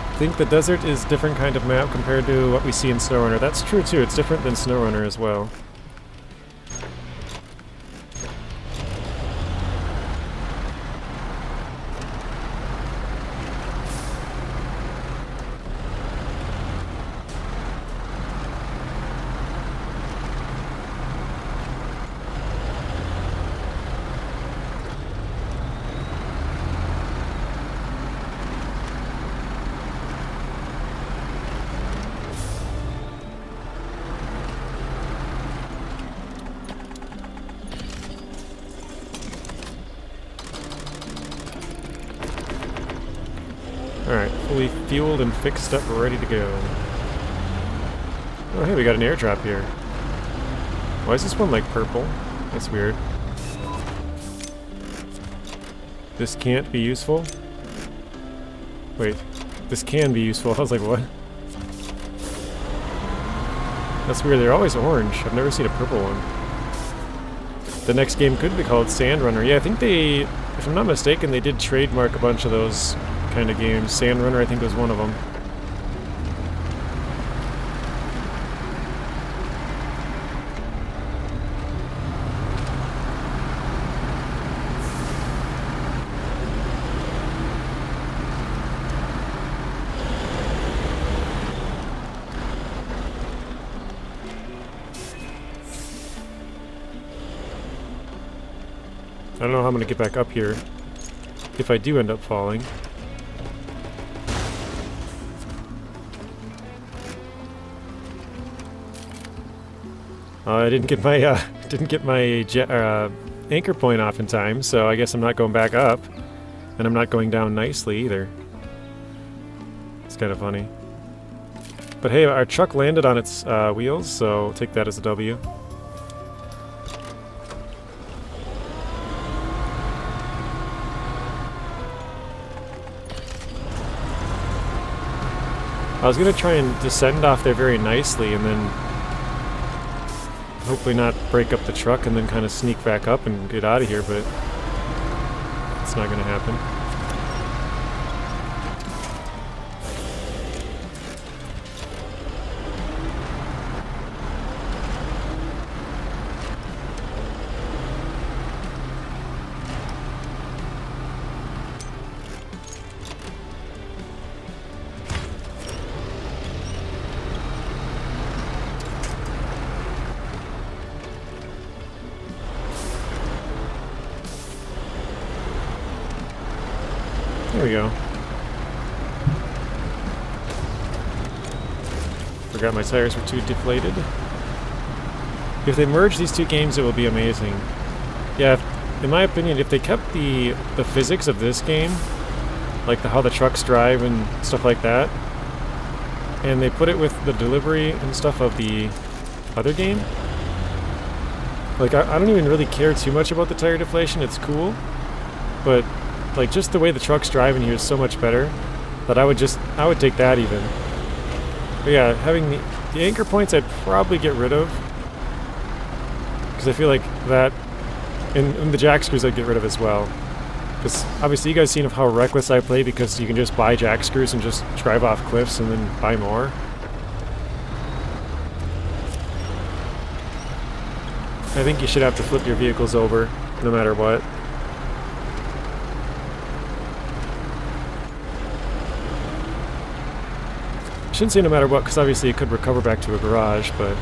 I think the desert is a different kind of map compared to what we see in SnowRunner. That's true too, it's different than SnowRunner as well. Alright, fully fueled and fixed up, ready to go. Oh hey, we got an airdrop here. Why is this one like purple? That's weird. This can't be useful? Wait, this can be useful. I was like, what? That's weird, they're always orange. I've never seen a purple one. The next game could be called Sandrunner. Yeah, I think they, if I'm not mistaken, they did trademark a bunch of those kind of games. Sandrunner, I think, was one of them. I don't know how I'm going to get back up here if I do end up falling. I didn't get my anchor point off in time, so I guess I'm not going back up, and I'm not going down nicely either. It's kind of funny. But hey, our truck landed on its wheels, so take that as a W. I was going to try and descend off there very nicely and then hopefully not break up the truck and then kind of sneak back up and get out of here, but it's not going to happen. There we go. Forgot my tires were too deflated. If they merge these two games, it will be amazing. Yeah, in my opinion, if they kept the physics of this game, like how the trucks drive and stuff like that, and they put it with the delivery and stuff of the other game, like I don't even really care too much about the tire deflation. It's cool, but like, just the way the trucks drive in here is so much better that I would take that even. But yeah, having the anchor points I'd probably get rid of, because I feel like that, and the jack screws I'd get rid of as well. Because obviously you guys seen of how reckless I play, because you can just buy jack screws and just drive off cliffs and then buy more. I think you should have to flip your vehicles over, no matter what. Shouldn't say no matter what, because obviously it could recover back to a garage, but...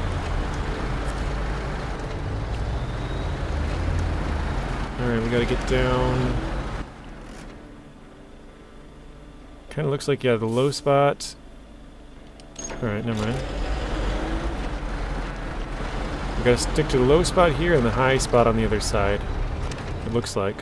Alright, we gotta get down... Kinda looks like, yeah, the low spot... Alright, never mind. We gotta stick to the low spot here and the high spot on the other side. It looks like.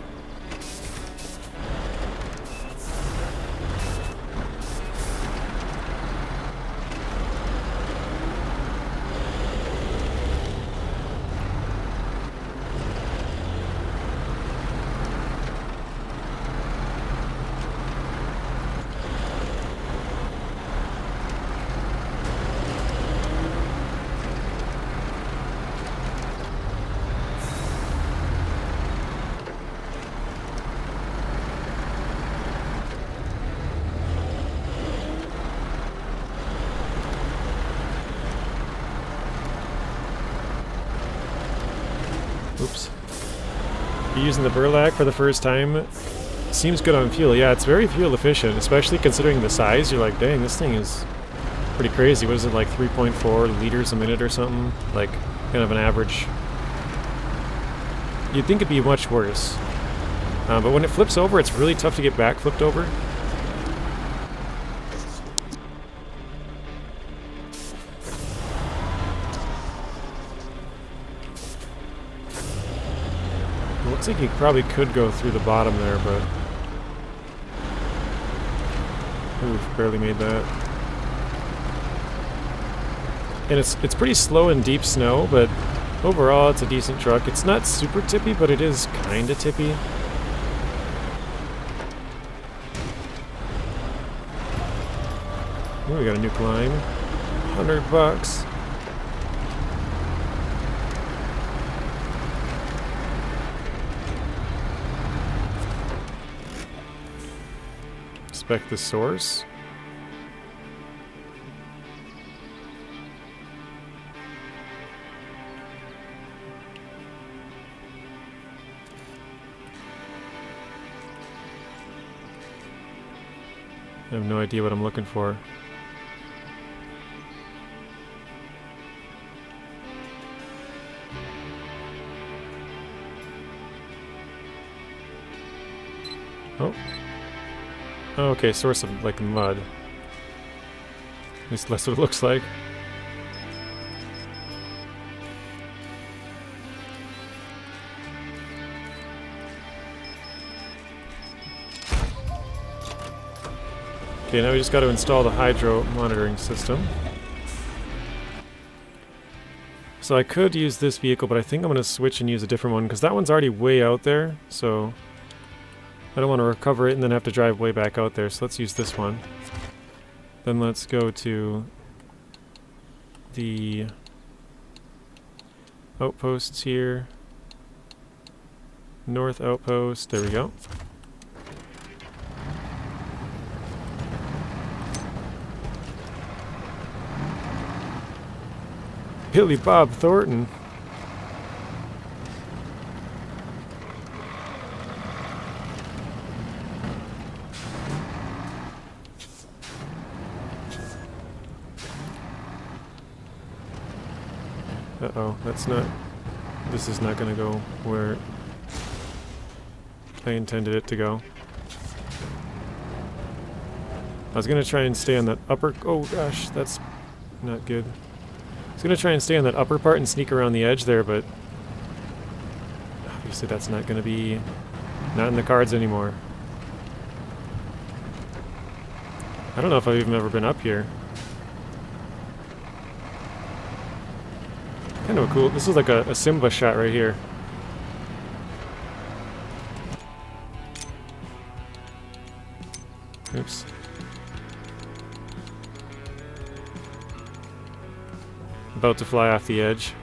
Oops. Using the burlap for the first time seems good on fuel. Yeah, it's very fuel efficient, especially considering the size. You're like, dang, this thing is pretty crazy. What is it, like 3.4 liters a minute or something? Like, kind of an average. You'd think it'd be much worse. But when it flips over, it's really tough to get back flipped over. Looks like he probably could go through the bottom there, but... Oof, barely made that. And it's pretty slow in deep snow, but overall it's a decent truck. It's not super tippy, but it is kinda tippy. Ooh, we got a new climb. $100. Inspect the source. I have no idea what I'm looking for. Oh. Oh, okay, source of, like, mud. At least that's what it looks like. Okay, now we just got to install the hydro monitoring system. So I could use this vehicle, but I think I'm going to switch and use a different one, because that one's already way out there, so I don't want to recover it and then have to drive way back out there, so let's use this one. Then let's go to the outposts here. North outpost, there we go. Billy Bob Thornton. Uh-oh, that's not... This is not gonna go where I intended it to go. I was gonna try and stay on that upper... Oh gosh, that's not good. I was gonna try and stay on that upper part and sneak around the edge there, but obviously that's not gonna be... not in the cards anymore. I don't know if I've even ever been up here. Kind of a cool... This is like a Simba shot right here. Oops. About to fly off the edge.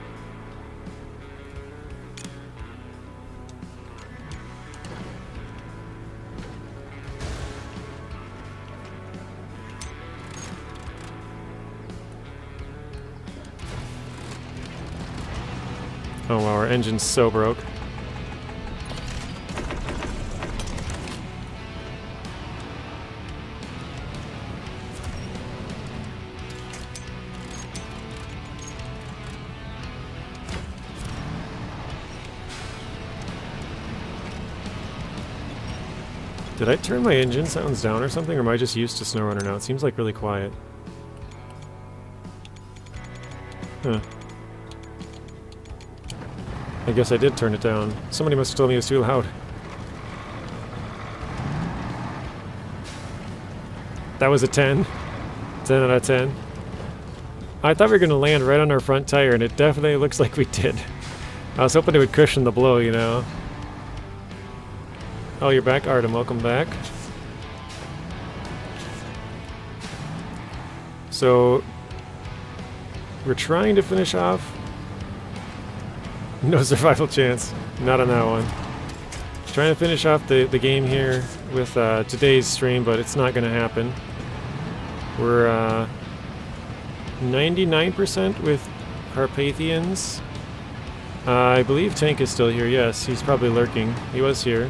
Oh wow, our engine's so broke. Did I turn my engine sounds down or something, or am I just used to SnowRunner now? It seems like really quiet. Huh. I guess I did turn it down. Somebody must have told me it was too loud. That was a 10. 10 out of 10. I thought we were going to land right on our front tire, and it definitely looks like we did. I was hoping it would cushion the blow, you know. Oh, you're back, Artem. Welcome back. So, we're trying to finish off. No survival chance. Not on that one. Trying to finish off the game here with today's stream, but it's not going to happen. We're 99% with Capathians. I believe Tank is still here. Yes, he's probably lurking. He was here.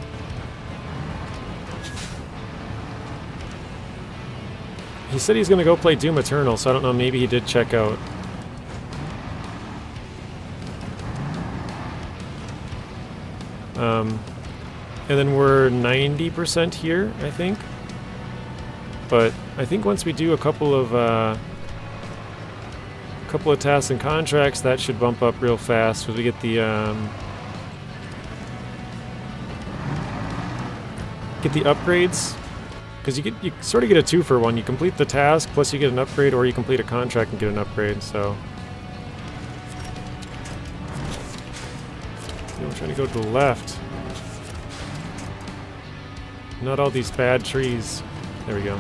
He said he's going to go play Doom Eternal, so I don't know, maybe he did check out. And then we're 90% here, I think. But I think once we do a couple of tasks and contracts, that should bump up real fast as we get the upgrades. because you sort of get a 2-for-1. You complete the task, plus you get an upgrade, or you complete a contract and get an upgrade, so... I'm trying to go to the left. Not all these bad trees. There we go.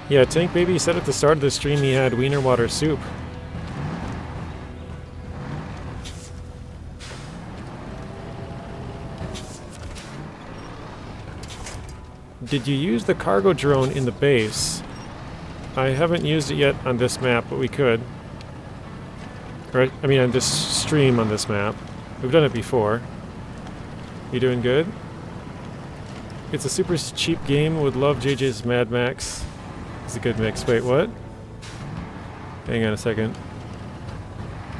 Yeah, Tank Baby said at the start of the stream he had wiener water soup. Did you use the cargo drone in the base? I haven't used it yet on this map, but we could. Or, I mean, on this stream on this map. We've done it before. You doing good? It's a super cheap game. Would love JJ's Mad Max. It's a good mix. Wait, what? Hang on a second.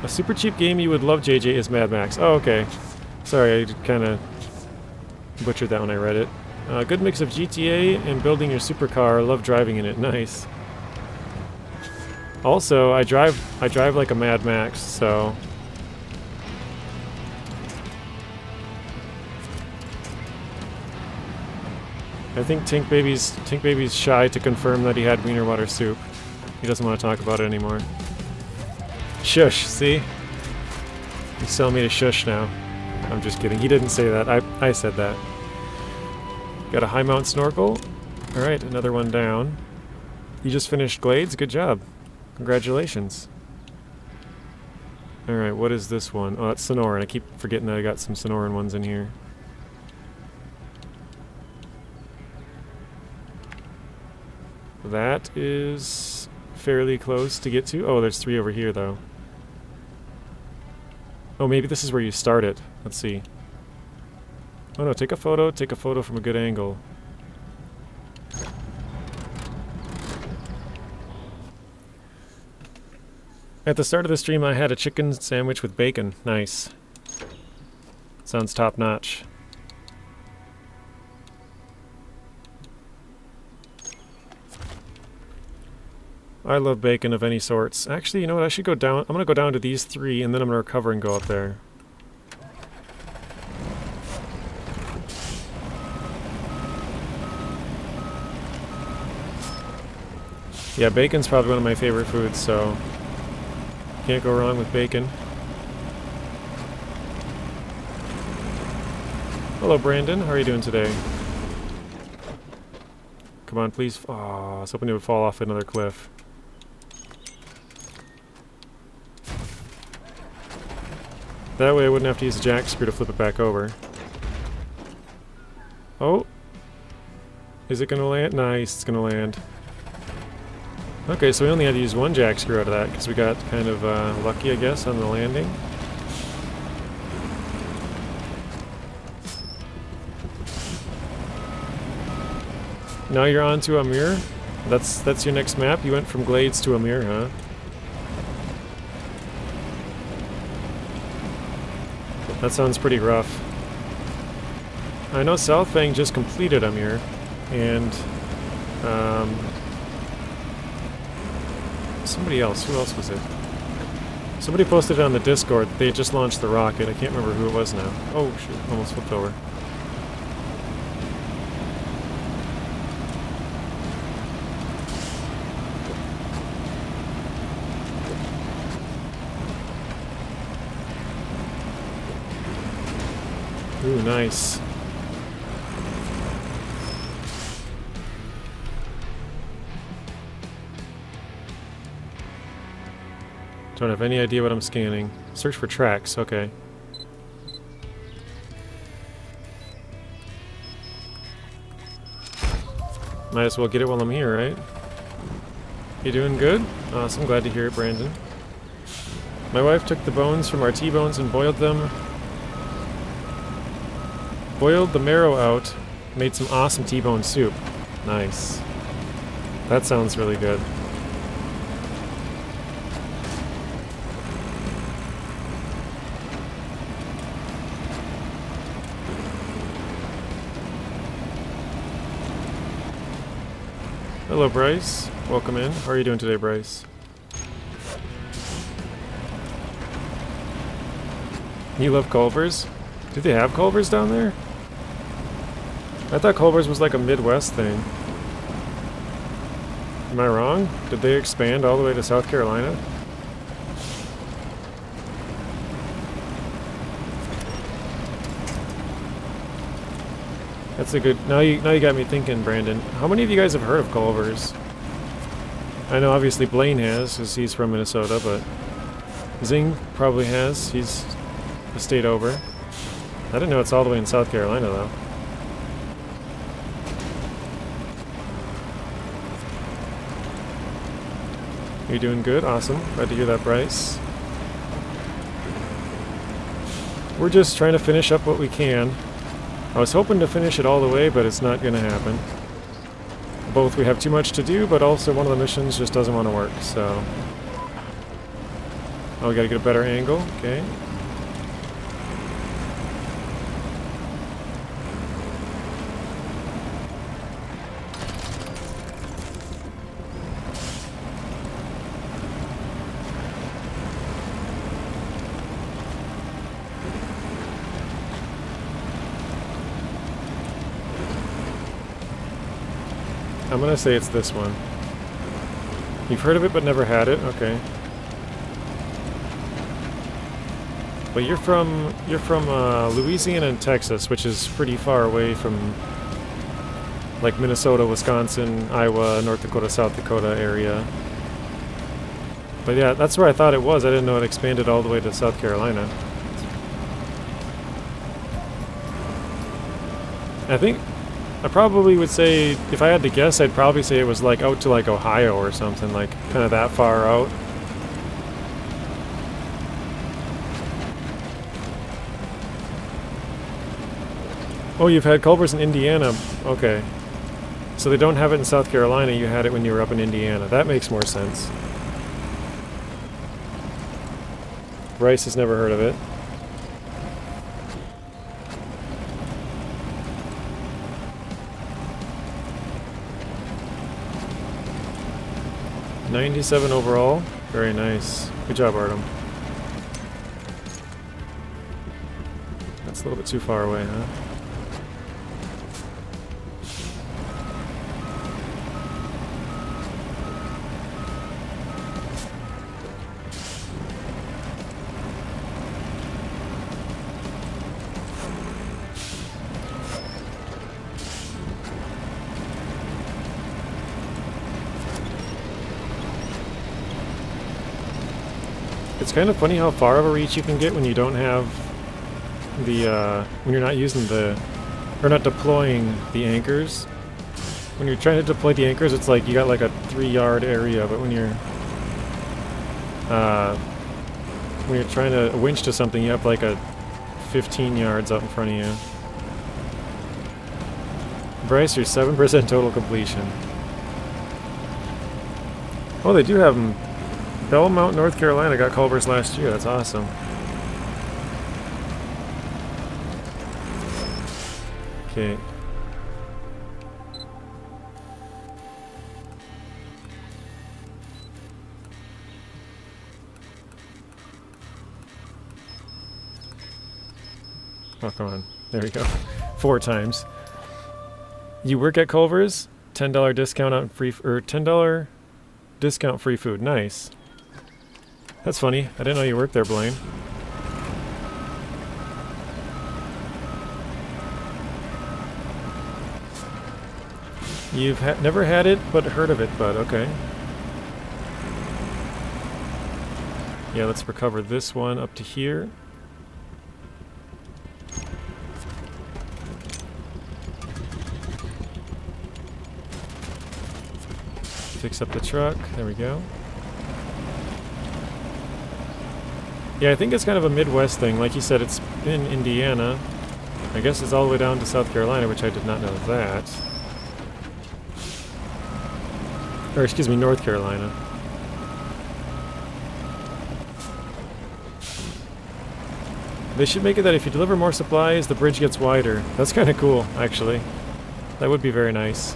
A super cheap game you would love, JJ, is Mad Max. Oh, okay. Sorry, I kind of butchered that when I read it. Good mix of GTA and building your supercar. Love driving in it. Nice. Also, I drive like a Mad Max, so... I think Tank Baby's shy to confirm that he had wiener water soup. He doesn't want to talk about it anymore. Shush, see? He's telling me to shush now. I'm just kidding. He didn't say that. I said that. Got a high mount snorkel. Alright, another one down. You just finished Glades? Good job. Congratulations. Alright, what is this one? Oh, it's Sonoran. I keep forgetting that I got some Sonoran ones in here. That is fairly close to get to. Oh, there's 3 over here, though. Oh, maybe this is where you start it. Let's see. Oh no, take a photo from a good angle. At the start of the stream, I had a chicken sandwich with bacon. Nice. Sounds top-notch. I love bacon of any sorts. Actually, you know what? I should go down. I'm gonna go down to these 3, and then I'm gonna recover and go up there. Yeah, bacon's probably one of my favorite foods, so can't go wrong with bacon. Hello, Brandon. How are you doing today? Come on, please. Oh, I was hoping it would fall off another cliff. That way I wouldn't have to use a jack screw to flip it back over. Oh! Is it gonna land? Nice, it's gonna land. Okay, so we only had to use 1 jack screw out of that, because we got kind of lucky, I guess, on the landing. Now you're on to Amir? That's your next map? You went from Glades to Amir, huh? That sounds pretty rough. I know Southfang just completed Amir, and somebody else. Who else was it? Somebody posted it on the Discord that they had just launched the rocket. I can't remember who it was now. Oh shoot, almost flipped over. Ooh, nice. Don't have any idea what I'm scanning. Search for tracks, okay. Might as well get it while I'm here, right? You doing good? Awesome, glad to hear it, Brandon. My wife took the bones from our T-bones and boiled them. Boiled the marrow out, made some awesome T-bone soup. Nice. That sounds really good. Hello, Bryce. Welcome in. How are you doing today, Bryce? You love Culver's? Do they have Culver's down there? I thought Culver's was like a Midwest thing. Am I wrong? Did they expand all the way to South Carolina? That's a good... Now you got me thinking, Brandon. How many of you guys have heard of Culver's? I know obviously Blaine has, because he's from Minnesota, but... Zing probably has. He's a state over. I didn't know it's all the way in South Carolina, though. You're doing good? Awesome. Glad to hear that, Bryce. We're just trying to finish up what we can. I was hoping to finish it all the way, but it's not going to happen. Both we have too much to do, but also one of the missions just doesn't want to work, so... Oh, we gotta get a better angle. Okay. I'm gonna say it's this one. You've heard of it but never had it? Okay. But you're from Louisiana and Texas, which is pretty far away from like Minnesota, Wisconsin, Iowa, North Dakota, South Dakota area. But yeah, that's where I thought it was. I didn't know it expanded all the way to South Carolina. I think I probably would say, if I had to guess, I'd probably say it was like out to like Ohio or something, like kind of that far out. Oh, you've had Culver's in Indiana. Okay. So they don't have it in South Carolina, you had it when you were up in Indiana. That makes more sense. Bryce has never heard of it. $97 overall. Very nice. Good job, Artem. That's a little bit too far away, huh? It's kind of funny how far of a reach you can get when you don't have the, when you're not using the, or not deploying the anchors. When you're trying to deploy the anchors, it's like you got like a 3-yard area, but when you're trying to winch to something, you have like a 15 yards out in front of you. Bryce, you're 7% total completion. Oh, they do have them. Belmont, North Carolina got Culver's last year. That's awesome. Okay. Oh, come on. There we go. 4 times. You work at Culver's? $10 discount on free, or $10 discount free food. Nice. That's funny. I didn't know you worked there, Blaine. You've never had it, but heard of it, but okay. Yeah, let's recover this one up to here. Fix up the truck. There we go. Yeah, I think it's kind of a Midwest thing. Like you said, it's in Indiana. I guess it's all the way down to South Carolina, which I did not know that. Or, excuse me, North Carolina. They should make it that if you deliver more supplies, the bridge gets wider. That's kind of cool, actually. That would be very nice.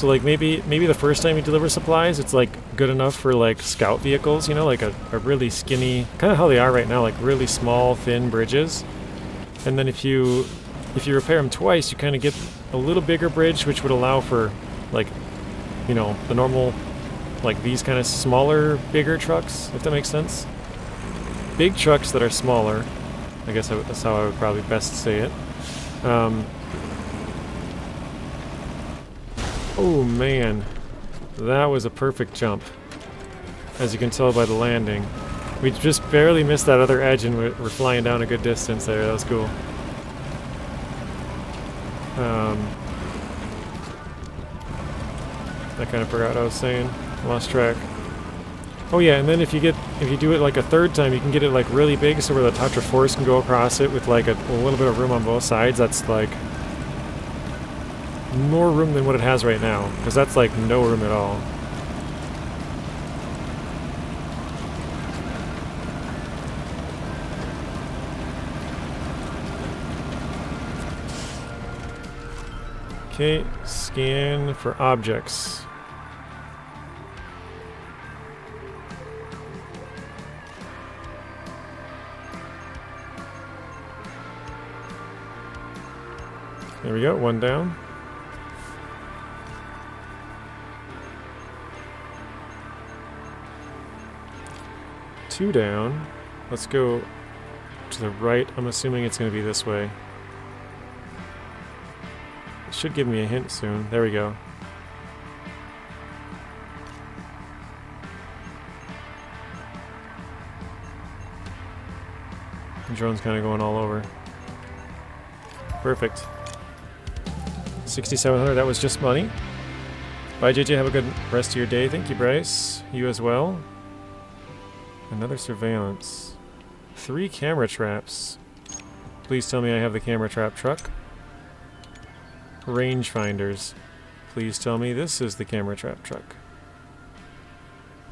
So like maybe the first time you deliver supplies, it's like good enough for like scout vehicles, you know, like a really skinny, kind of how they are right now, like really small, thin bridges. And then if you repair them twice, you kind of get a little bigger bridge, which would allow for like, you know, the normal, like these kind of smaller, bigger trucks, if that makes sense. Big trucks that are smaller, I guess that's how I would probably best say it. Oh man, that was a perfect jump, as you can tell by the landing. We just barely missed that other edge and we're flying down a good distance there. That was cool. I kind of forgot what I was saying. Lost track. Oh yeah, and then if you do it like a third time, you can get it like really big, so where the Tatra Force can go across it with like a little bit of room on both sides. That's like more room than what it has right now, because that's like no room at all. Okay, scan for objects. There we go, one down. Two down. Let's go to the right. I'm assuming it's going to be this way. It should give me a hint soon. There we go. The drone's kind of going all over. Perfect. 6,700, that was just money. Bye, JJ. Have a good rest of your day. Thank you, Bryce. You as well. Another surveillance. 3 camera traps. Please tell me I have the camera trap truck. Rangefinders. Please tell me this is the camera trap truck.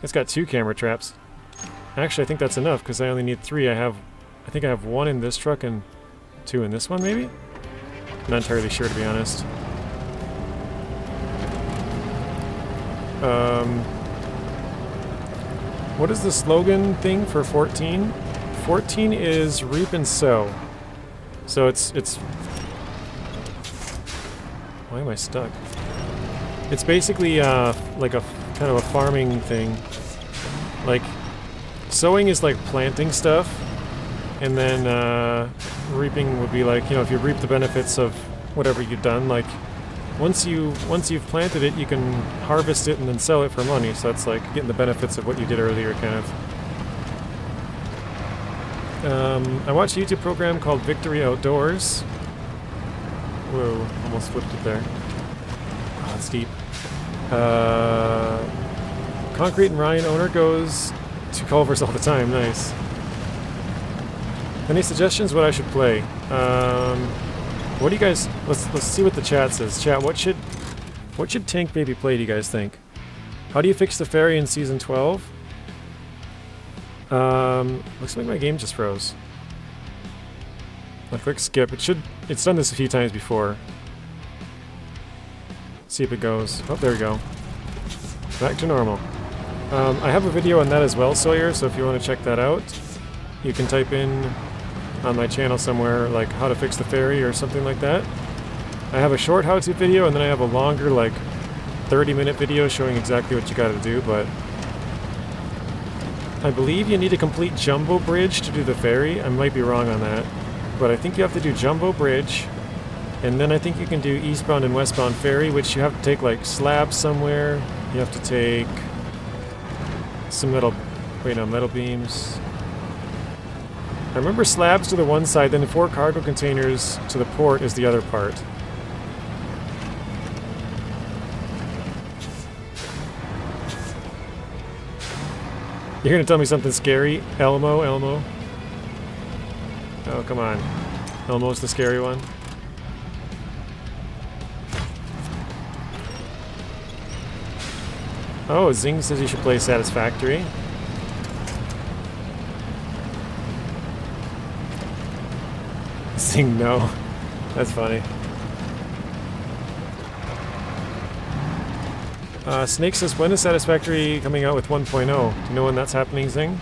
It's got 2 camera traps. Actually, I think that's enough because I only need 3. I think I have 1 in this truck and 2 in this one, maybe? I'm not entirely sure, to be honest. What is the slogan thing for 14? 14 is reap and sow. So it's why am I stuck? It's basically like a kind of a farming thing. Like sowing is like planting stuff, and then reaping would be like, you know, if you reap the benefits of whatever you've done. Like once you've planted it, you can harvest it and then sell it for money. So that's like getting the benefits of what you did earlier, kind of. I watched a YouTube program called Victory Outdoors. Whoa, almost flipped it there. Oh, it's deep. Concrete and Ryan owner goes to Culver's all the time. Nice. Any suggestions what I should play? What do you guys... Let's see what the chat says. Chat, what should Tank Baby play, do you guys think? How do you fix the ferry in Season 12? Looks like my game just froze. I click skip. It's done this a few times before. Let's see if it goes. Oh, there we go. Back to normal. I have a video on that as well, Sawyer, so if you want to check that out, you can type in on my channel somewhere, like how to fix the ferry or something like that. I have a short how-to video, and then I have a longer, like 30-minute video showing exactly what you gotta do, but I believe you need a complete Jumbo Bridge to do the ferry. I might be wrong on that, but I think you have to do Jumbo Bridge, and then I think you can do eastbound and westbound ferry, which you have to take like slabs somewhere. You have to take some metal beams. I remember slabs to the one side, then 4 cargo containers to the port is the other part. You're gonna tell me something scary? Elmo? Oh, come on. Elmo's the scary one. Oh, Zing says you should play Satisfactory. Zing, no. That's funny. Snake says, when is Satisfactory coming out with 1.0? Do you know when that's happening, Zing?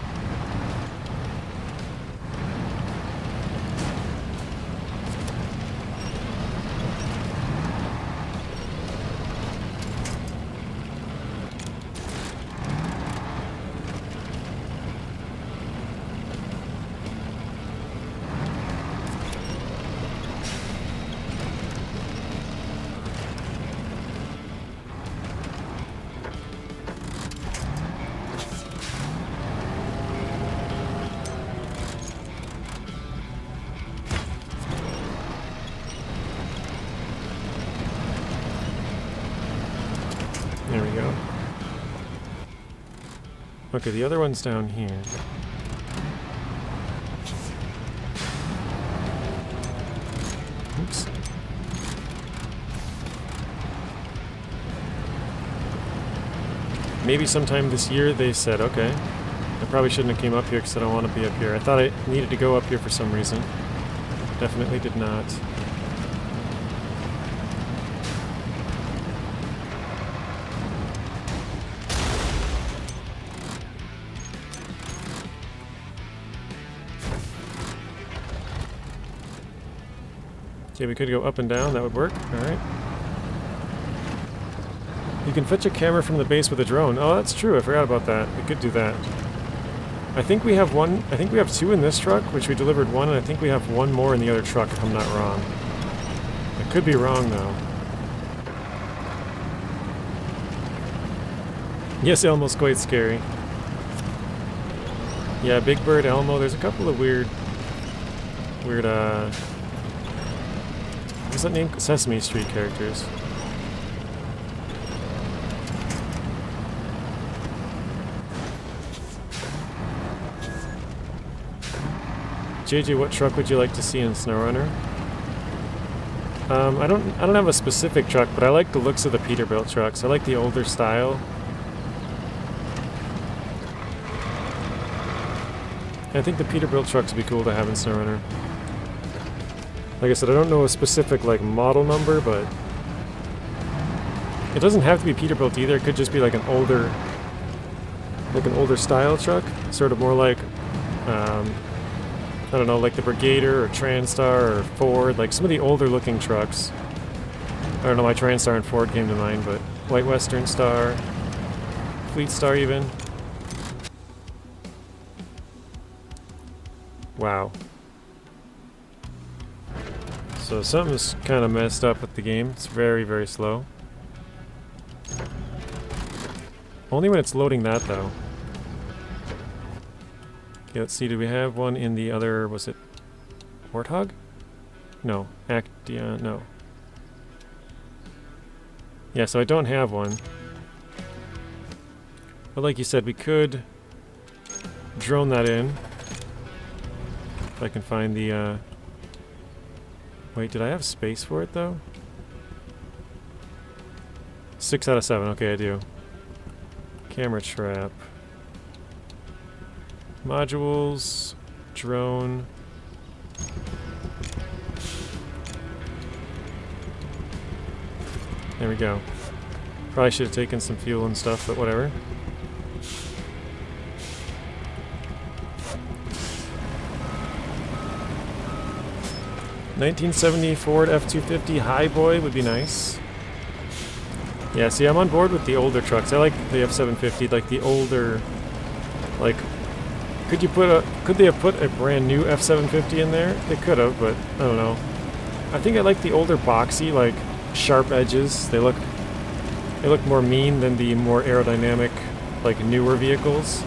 There we go. Okay, the other one's down here. Oops. Maybe sometime this year, they said. Okay. I probably shouldn't have came up here because I don't want to be up here. I thought I needed to go up here for some reason. Definitely did not. Okay, we could go up and down, that would work. Alright. You can fetch a camera from the base with a drone. Oh, that's true, I forgot about that. We could do that. I think we have one, I think we have two in this truck, which we delivered one, and I think we have one more in the other truck, if I'm not wrong. I could be wrong, though. Yes, Elmo's quite scary. Yeah, Big Bird, Elmo, there's a couple of weird, what's that name? Sesame Street characters. JJ, what truck would you like to see in SnowRunner? I don't have a specific truck, but I like the looks of the Peterbilt trucks. I like the older style. I think the Peterbilt trucks would be cool to have in SnowRunner. Like I said, I don't know a specific like model number, but it doesn't have to be Peterbilt either. It could just be like an older style truck, sort of more like I don't know, like the Brigader or Transtar or Ford, like some of the older looking trucks. I don't know why Transtar and Ford came to mind, but White Western Star, Fleet Star even. Wow. So something's kind of messed up with the game. It's very, very slow. Only when it's loading that, though. Okay, let's see. Do we have one in the other... Was it Warthog? No. Actia... No. Yeah, so I don't have one. But like you said, we could drone that in. If I can find the... Wait, did I have space for it, though? 6 out of 7. Okay, I do. Camera trap. Modules. Drone. There we go. Probably should have taken some fuel and stuff, but whatever. $1970 Ford F-250 Highboy would be nice. Yeah, see, I'm on board with the older trucks. I like the F-750, like the older, like, could they have put a brand new F-750 in there? They could have, but I don't know. I think I like the older boxy, like, sharp edges. They look more mean than the more aerodynamic, like, newer vehicles.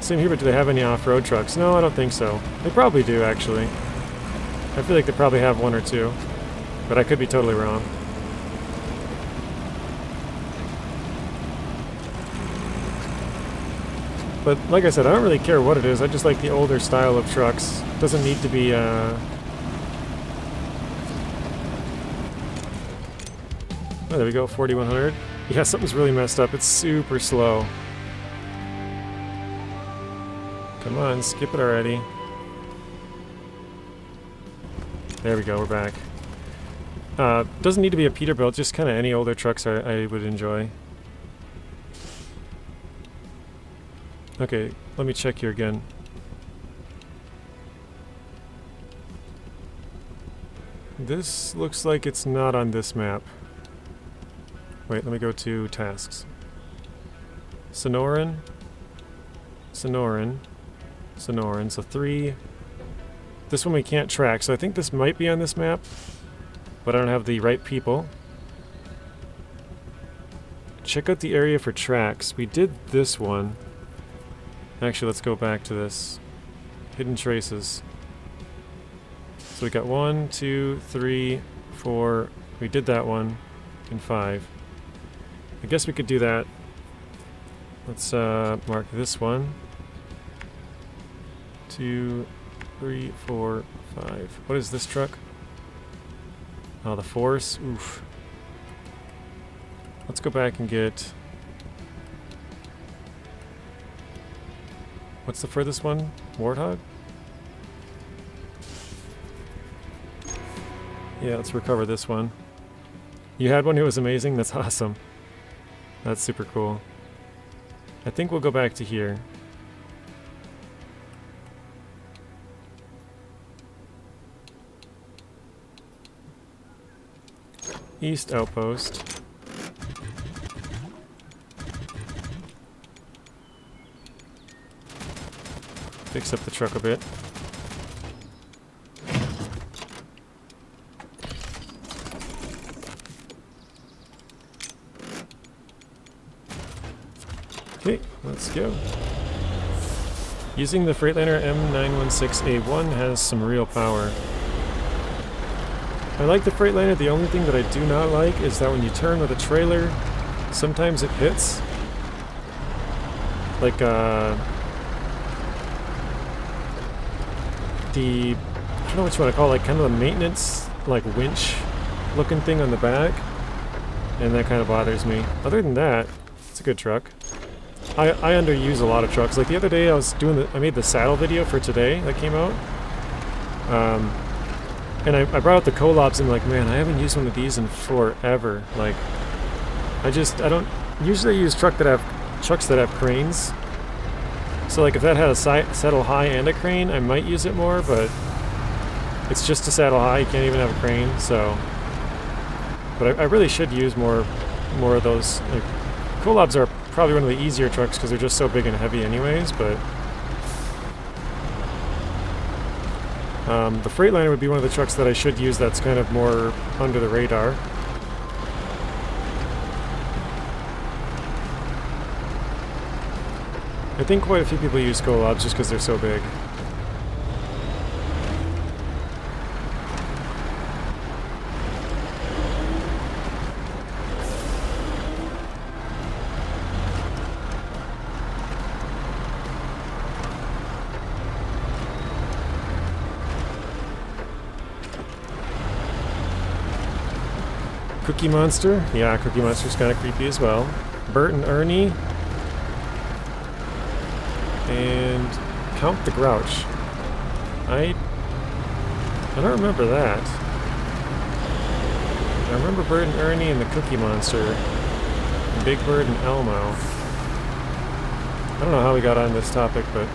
Same here, but do they have any off-road trucks? No, I don't think so. They probably do, actually. I feel like they probably have one or two, but I could be totally wrong. But like I said, I don't really care what it is. I just like the older style of trucks. It doesn't need to be, Oh, there we go, 4100. Yeah, something's really messed up. It's super slow. Come on, skip it already. There we go, we're back. Doesn't need to be a Peterbilt, just kind of any older trucks I would enjoy. Okay, let me check here again. This looks like it's not on this map. Wait, let me go to tasks. Sonoran, Sonoran, Sonoran, so 3. This one we can't track, so I think this might be on this map, but I don't have the right people. Check out the area for tracks. We did this one. Actually, let's go back to this. Hidden traces. So we got 1, 2, 3, 4. We did that one, and 5. I guess we could do that. Let's mark this one. 2, 3, 4, 5. What is this truck? Oh, the Force. Oof. Let's go back and get... What's the furthest one? Warthog? Yeah, let's recover this one. You had one who was amazing? That's awesome. That's super cool. I think we'll go back to here. East Outpost. Fix up the truck a bit. Okay, let's go. Using the Freightliner M916A1 has some real power. I like the Freightliner. The only thing that I do not like is that when you turn with a trailer, sometimes it hits. Like, I don't know what you want to call it, like kind of a maintenance, like winch looking thing on the back. And that kind of bothers me. Other than that, it's a good truck. I underuse a lot of trucks. Like the other day I made the saddle video for today that came out. And I brought out the Colobs and like, man, I haven't used one of these in forever. Like, I don't usually use trucks that have cranes. So like if that had a saddle high and a crane, I might use it more, but it's just a saddle high, you can't even have a crane, so. But I really should use more of those. Like, Colobs are probably one of the easier trucks because they're just so big and heavy anyways, but the Freightliner would be one of the trucks that I should use that's kind of more under the radar. I think quite a few people use Colobs just because they're so big. Cookie Monster? Yeah, Cookie Monster's kind of creepy as well. Bert and Ernie. And Count the Grouch. I don't remember that. I remember Bert and Ernie and the Cookie Monster. And Big Bird and Elmo. I don't know how we got on this topic, but...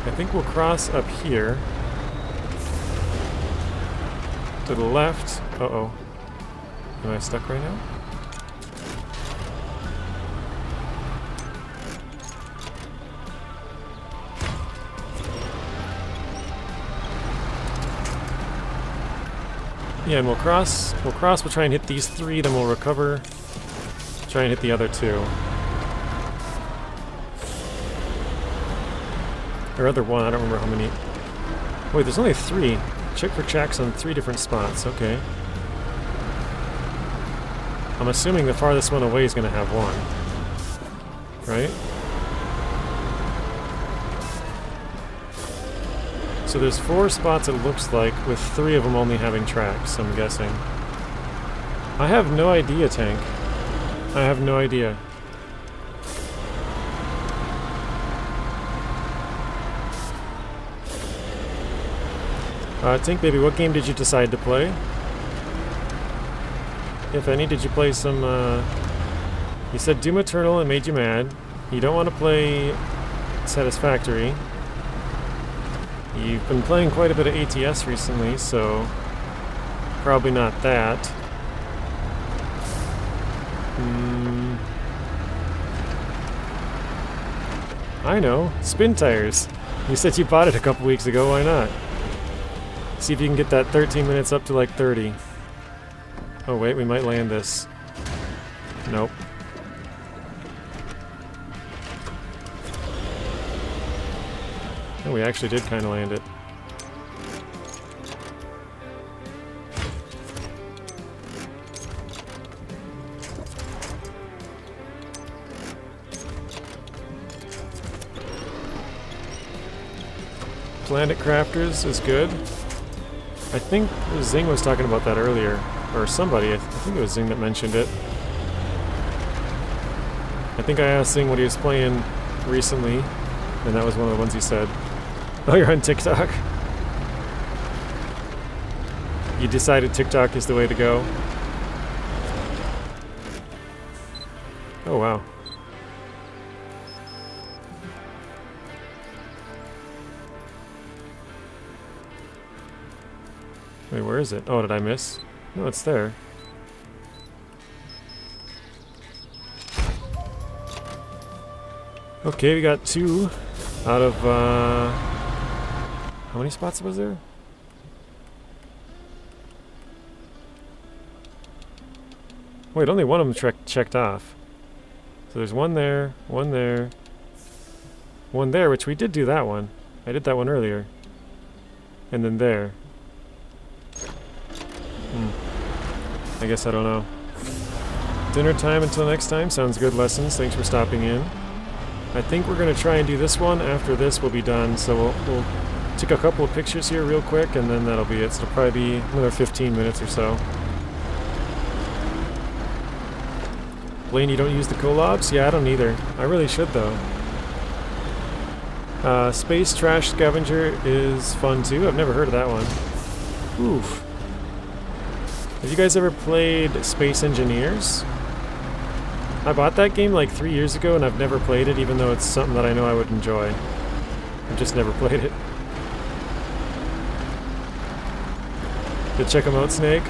I think we'll cross up here to the left. Uh-oh. Am I stuck right now? Yeah, and we'll try and hit these 3, then we'll recover. Try and hit the other 2. Or other 1, I don't remember how many. Wait, there's only 3. Check for tracks on 3 different spots, okay. I'm assuming the farthest one away is going to have 1. Right? So there's 4 spots it looks like, with 3 of them only having tracks, I'm guessing. I have no idea, Tank. I have no idea. Tink Baby, what game did you decide to play? If any, did you play some, you said Doom Eternal and made you mad. You don't want to play Satisfactory. You've been playing quite a bit of ATS recently, so probably not that. I know, Spin Tires. You said you bought it a couple weeks ago, why not? See if you can get that 13 minutes up to like 30. Oh wait, we might land this. Nope. Oh, we actually did kind of land it. Planet Crafters is good. I think Zing was talking about that earlier. Or somebody, I think it was Zing that mentioned it. I think I asked Zing what he was playing recently, and that was one of the ones he said. Oh, you're on TikTok? You decided TikTok is the way to go? Oh, wow. Wait, where is it? Oh, did I miss? No, it's there. Okay, we got 2 out of, how many spots was there? Wait, only one of them checked off. So there's one there, one there, one there, which we did do that one. I did that one earlier. And then there. I guess I don't know. Dinner time until next time. Sounds good, Lessons. Thanks for stopping in. I think we're going to try and do this one. After this, we'll be done. So we'll take a couple of pictures here real quick, and then that'll be it. So it'll probably be another 15 minutes or so. Blaine, you don't use the collabs? Yeah, I don't either. I really should, though. Space Trash Scavenger is fun, too. I've never heard of that one. Oof. Have you guys ever played Space Engineers? I bought that game like 3 years ago and I've never played it, even though it's something that I know I would enjoy. I've just never played it. Go check them out, Snake.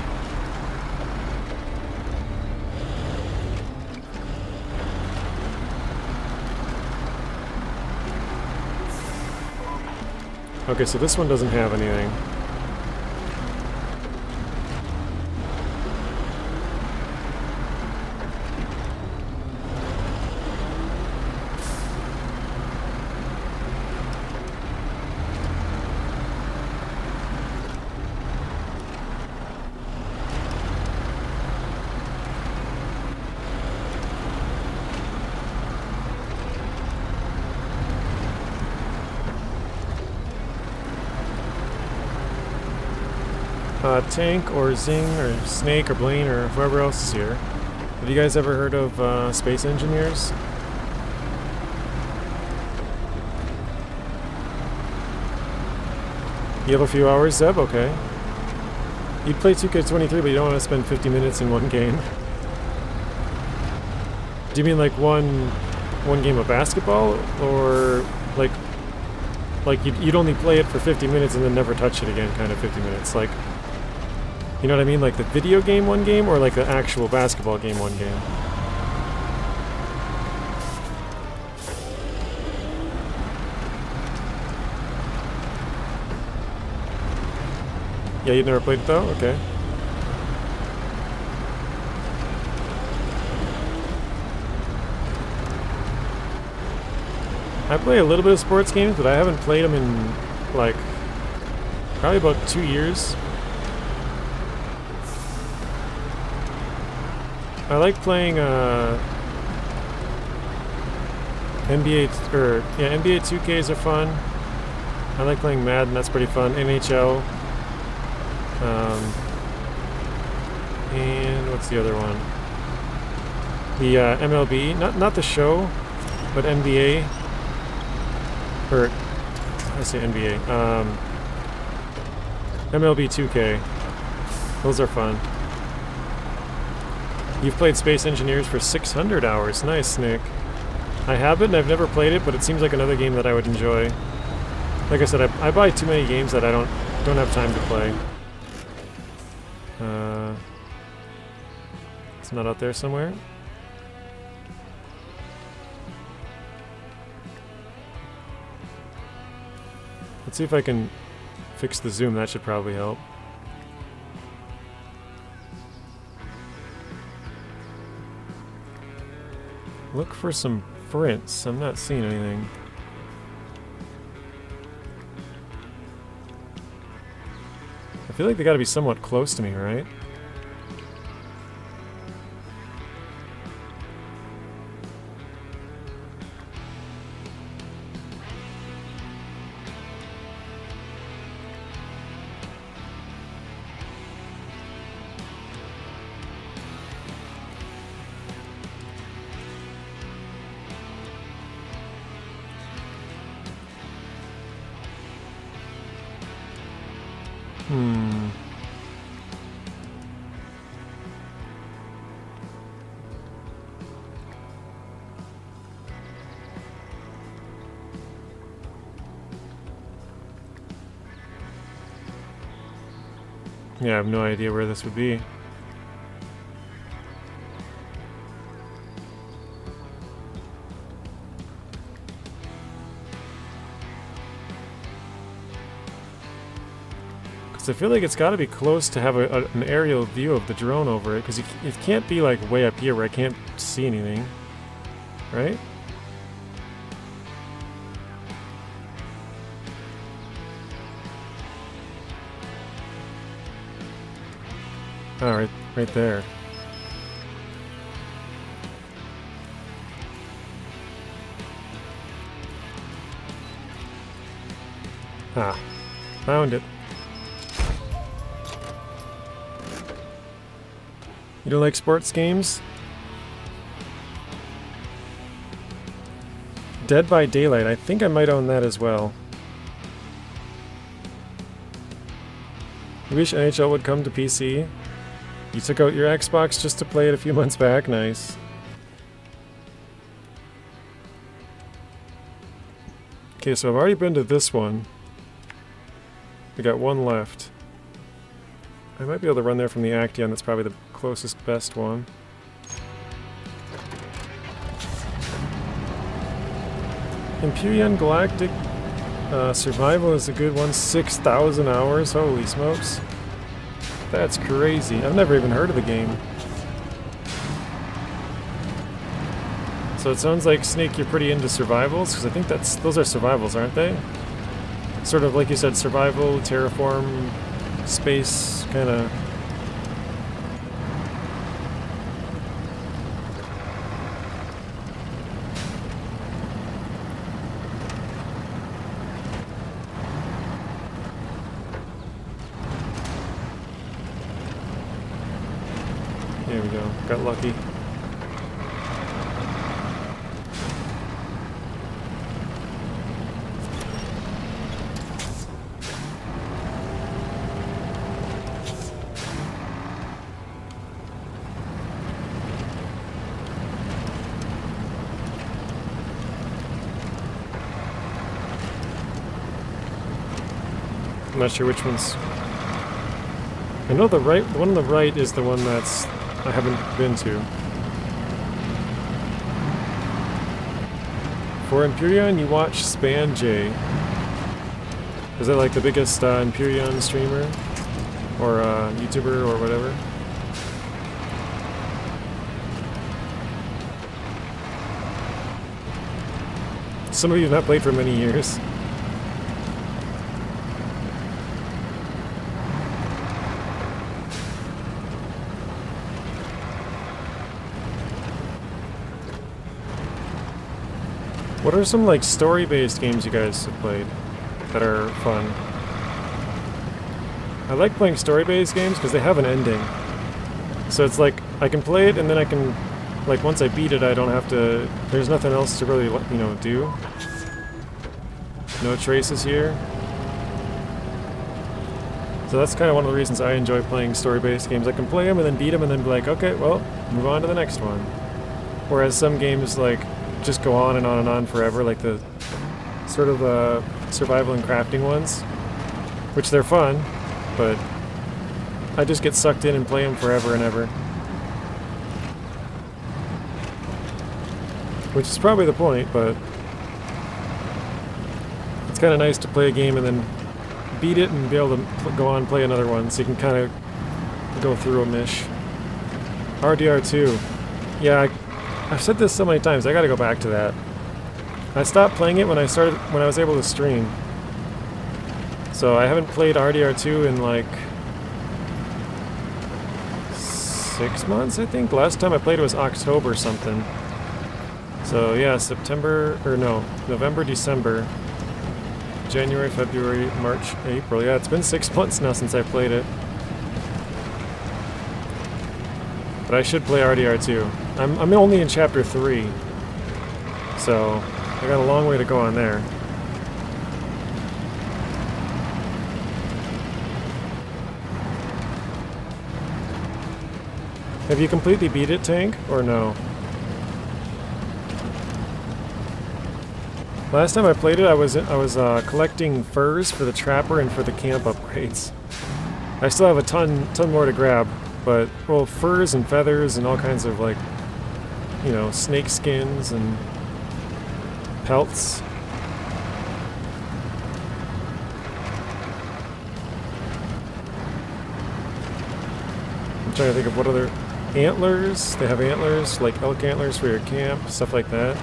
Okay, so this one doesn't have anything. Tank or Zing or Snake or Blaine or whoever else is here. Have you guys ever heard of Space Engineers? You have a few hours, Zeb? Okay. You'd play 2K23, but you don't want to spend 50 minutes in one game. Do you mean like one game of basketball? Or like you'd only play it for 50 minutes and then never touch it again, kind of 50 minutes? Like, you know what I mean? Like the video game one game, or like the actual basketball game one game? Yeah, you've never played it though? Okay. I play a little bit of sports games, but I haven't played them in like probably about 2 years. I like playing NBA 2Ks are fun. I like playing Madden, that's pretty fun. NHL. And what's the other one? The MLB, not the show, but NBA. Or I say NBA. MLB 2K. Those are fun. You've played Space Engineers for 600 hours. Nice, Nick. I haven't, I've never played it, but it seems like another game that I would enjoy. Like I said, I buy too many games that I don't have time to play. It's not out there somewhere. Let's see if I can fix the zoom. That should probably help. Look for some prints. I'm not seeing anything. I feel like they gotta be somewhat close to me, right? Yeah, I have no idea where this would be. Because I feel like it's got to be close to have an aerial view of the drone over it, because it can't be like way up here where I can't see anything, right? Oh, right there. Ah, found it. You don't like sports games? Dead by Daylight. I think I might own that as well. You wish NHL would come to PC? You took out your Xbox just to play it a few months back? Nice. Okay, so I've already been to this one. We got one left. I might be able to run there from the Action. That's probably the closest, best one. Empyrean Galactic Survival is a good one. 6,000 hours. Holy smokes. That's crazy. I've never even heard of the game. So it sounds like, Snake, you're pretty into survivals, because I think those are survivals, aren't they? Sort of like you said, survival, terraform, space, kind of. There we go. Got lucky. I'm not sure which one's. I know the one on the right is the one that's I haven't been to. For Empyrean, you watch Span J. Is that like the biggest Empyrean streamer? Or YouTuber or whatever? Some of you have not played for many years. What are some like story-based games you guys have played that are fun? I like playing story-based games because they have an ending. So it's like I can play it and then I can, like, once I beat it, I don't have to. There's nothing else to really, you know, do. No traces here. So that's kind of one of the reasons I enjoy playing story-based games. I can play them and then beat them and then be like, okay, well, move on to the next one. Whereas some games like just go on and on and on forever, like the sort of survival and crafting ones, which they're fun, but I just get sucked in and play them forever and ever. Which is probably the point, but it's kind of nice to play a game and then beat it and be able to go on and play another one, so you can kind of go through a mish. RDR2. Yeah, I've said this so many times, I gotta go back to that. I stopped playing it when I was able to stream. So I haven't played RDR2 in like 6 months, I think. Last time I played it was October something. So yeah, November, December, January, February, March, April. Yeah, it's been 6 months now since I played it. But I should play RDR2. I'm only in chapter 3. So I got a long way to go on there. Have you completely beat it, Tank, or no? Last time I played it, I was collecting furs for the trapper and for the camp upgrades. I still have a ton more to grab, but well, furs and feathers and all kinds of like, you know, snake skins and pelts. I'm trying to think of what other antlers. They have antlers, like elk antlers for your camp, stuff like that.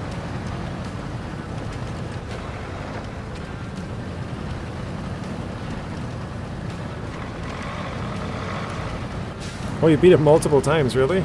Oh, you beat it multiple times, really?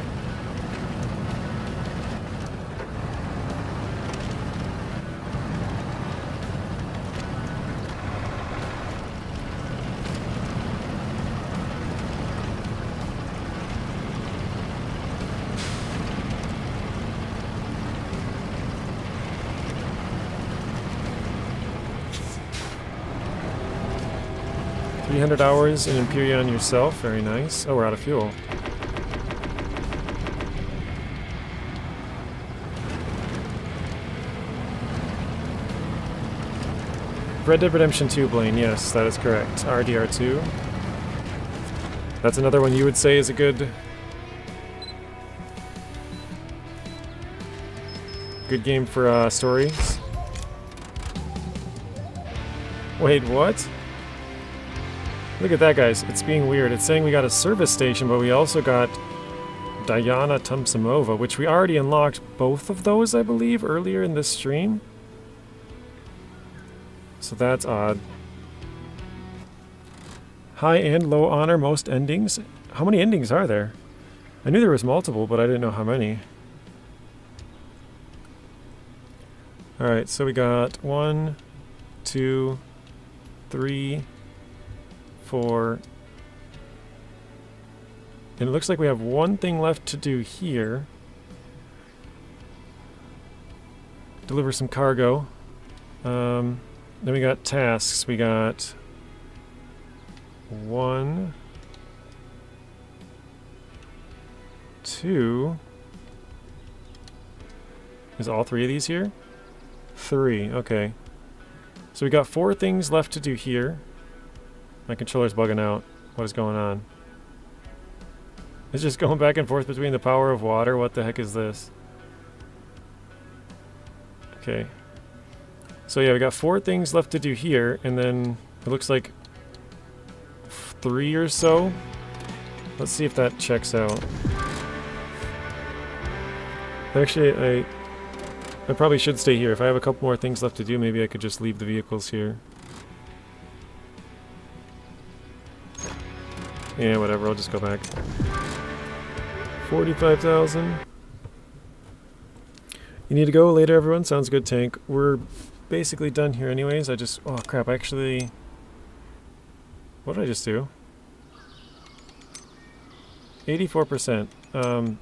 $300 in Empyrean yourself, very nice. Oh, we're out of fuel. Red Dead Redemption 2, Blaine, yes, that is correct. RDR2. That's another one you would say is a good game for stories. Wait, what? Look at that, guys. It's being weird. It's saying we got a service station, but we also got Diana Tumsamova, which we already unlocked both of those, I believe, earlier in this stream. So that's odd. High and low honor, most endings. How many endings are there? I knew there was multiple, but I didn't know how many. Alright, so we got 1, 2, 3, 4. And it looks like we have one thing left to do here. Deliver some cargo. Then we got tasks. We got 1, 2. Is all 3 of these here? 3, okay. So we got 4 things left to do here. My controller's bugging out. What is going on? It's just going back and forth between the power of water. What the heck is this? Okay. So yeah, we got 4 things left to do here, and then it looks like 3 or so. Let's see if that checks out. Actually, I probably should stay here. If I have a couple more things left to do, maybe I could just leave the vehicles here. Yeah, whatever, I'll just go back. 45,000. You need to go later, everyone? Sounds good, Tank. We're basically done here anyways. Oh crap, actually... What did I just do? 84%. I'm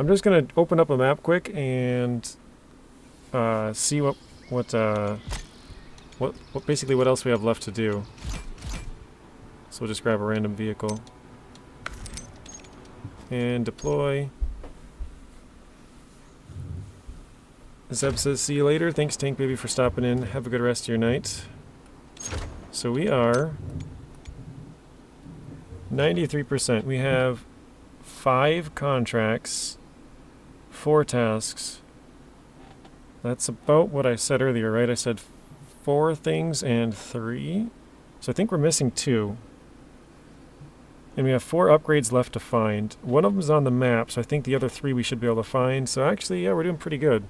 just gonna open up a map quick and see what basically what else we have left to do. So we'll just grab a random vehicle. And deploy. Zeb says, see you later. Thanks, Tank Baby, for stopping in. Have a good rest of your night. So we are 93%. We have 5 contracts, 4 tasks. That's about what I said earlier, right? I said 4 things and 3. So I think we're missing 2. And we have 4 upgrades left to find. One of them is on the map, so I think the other 3 we should be able to find. So actually, yeah, we're doing pretty good.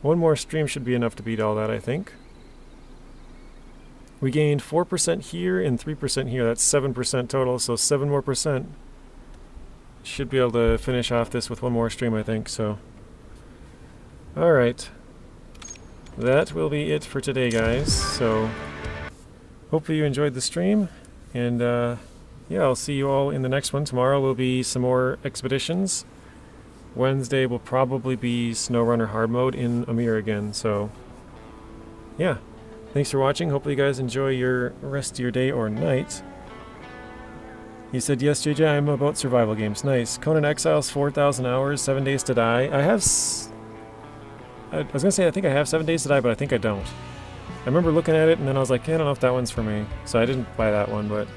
One more stream should be enough to beat all that, I think. We gained 4% here and 3% here. That's 7% total, so 7 more percent. Should be able to finish off this with 1 more stream, I think, so. Alright. That will be it for today, guys. So, hopefully you enjoyed the stream. And, yeah, I'll see you all in the next one. Tomorrow will be some more expeditions. Wednesday will probably be SnowRunner hard mode in Amir again, so yeah. Thanks for watching. Hopefully you guys enjoy your rest of your day or night. He said, yes, JJ, I'm about survival games. Nice. Conan Exiles, 4,000 hours, 7 days to die. I was gonna say I think I have 7 days to die, but I think I don't. I remember looking at it and then I was like, I don't know if that one's for me. So I didn't buy that one, but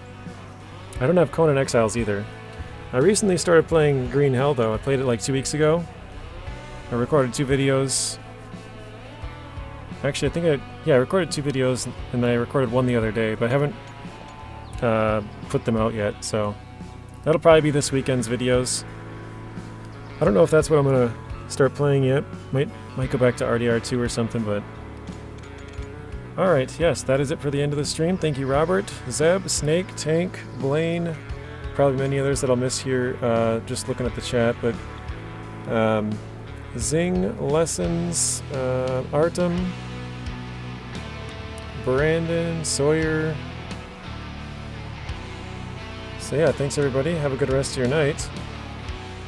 I don't have Conan Exiles either. I recently started playing Green Hell, though. I played it like 2 weeks ago. I recorded 2 videos. Actually, I recorded 2 videos, and I recorded 1 the other day, but I haven't put them out yet, so that'll probably be this weekend's videos. I don't know if that's what I'm gonna start playing yet. Might go back to RDR2 or something, but alright, yes, that is it for the end of the stream. Thank you, Robert, Zeb, Snake, Tank, Blaine, probably many others that I'll miss here just looking at the chat, but Zing, Lessons, Artem, Brandon, Sawyer. So yeah, thanks everybody, have a good rest of your night,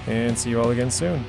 and see you all again soon.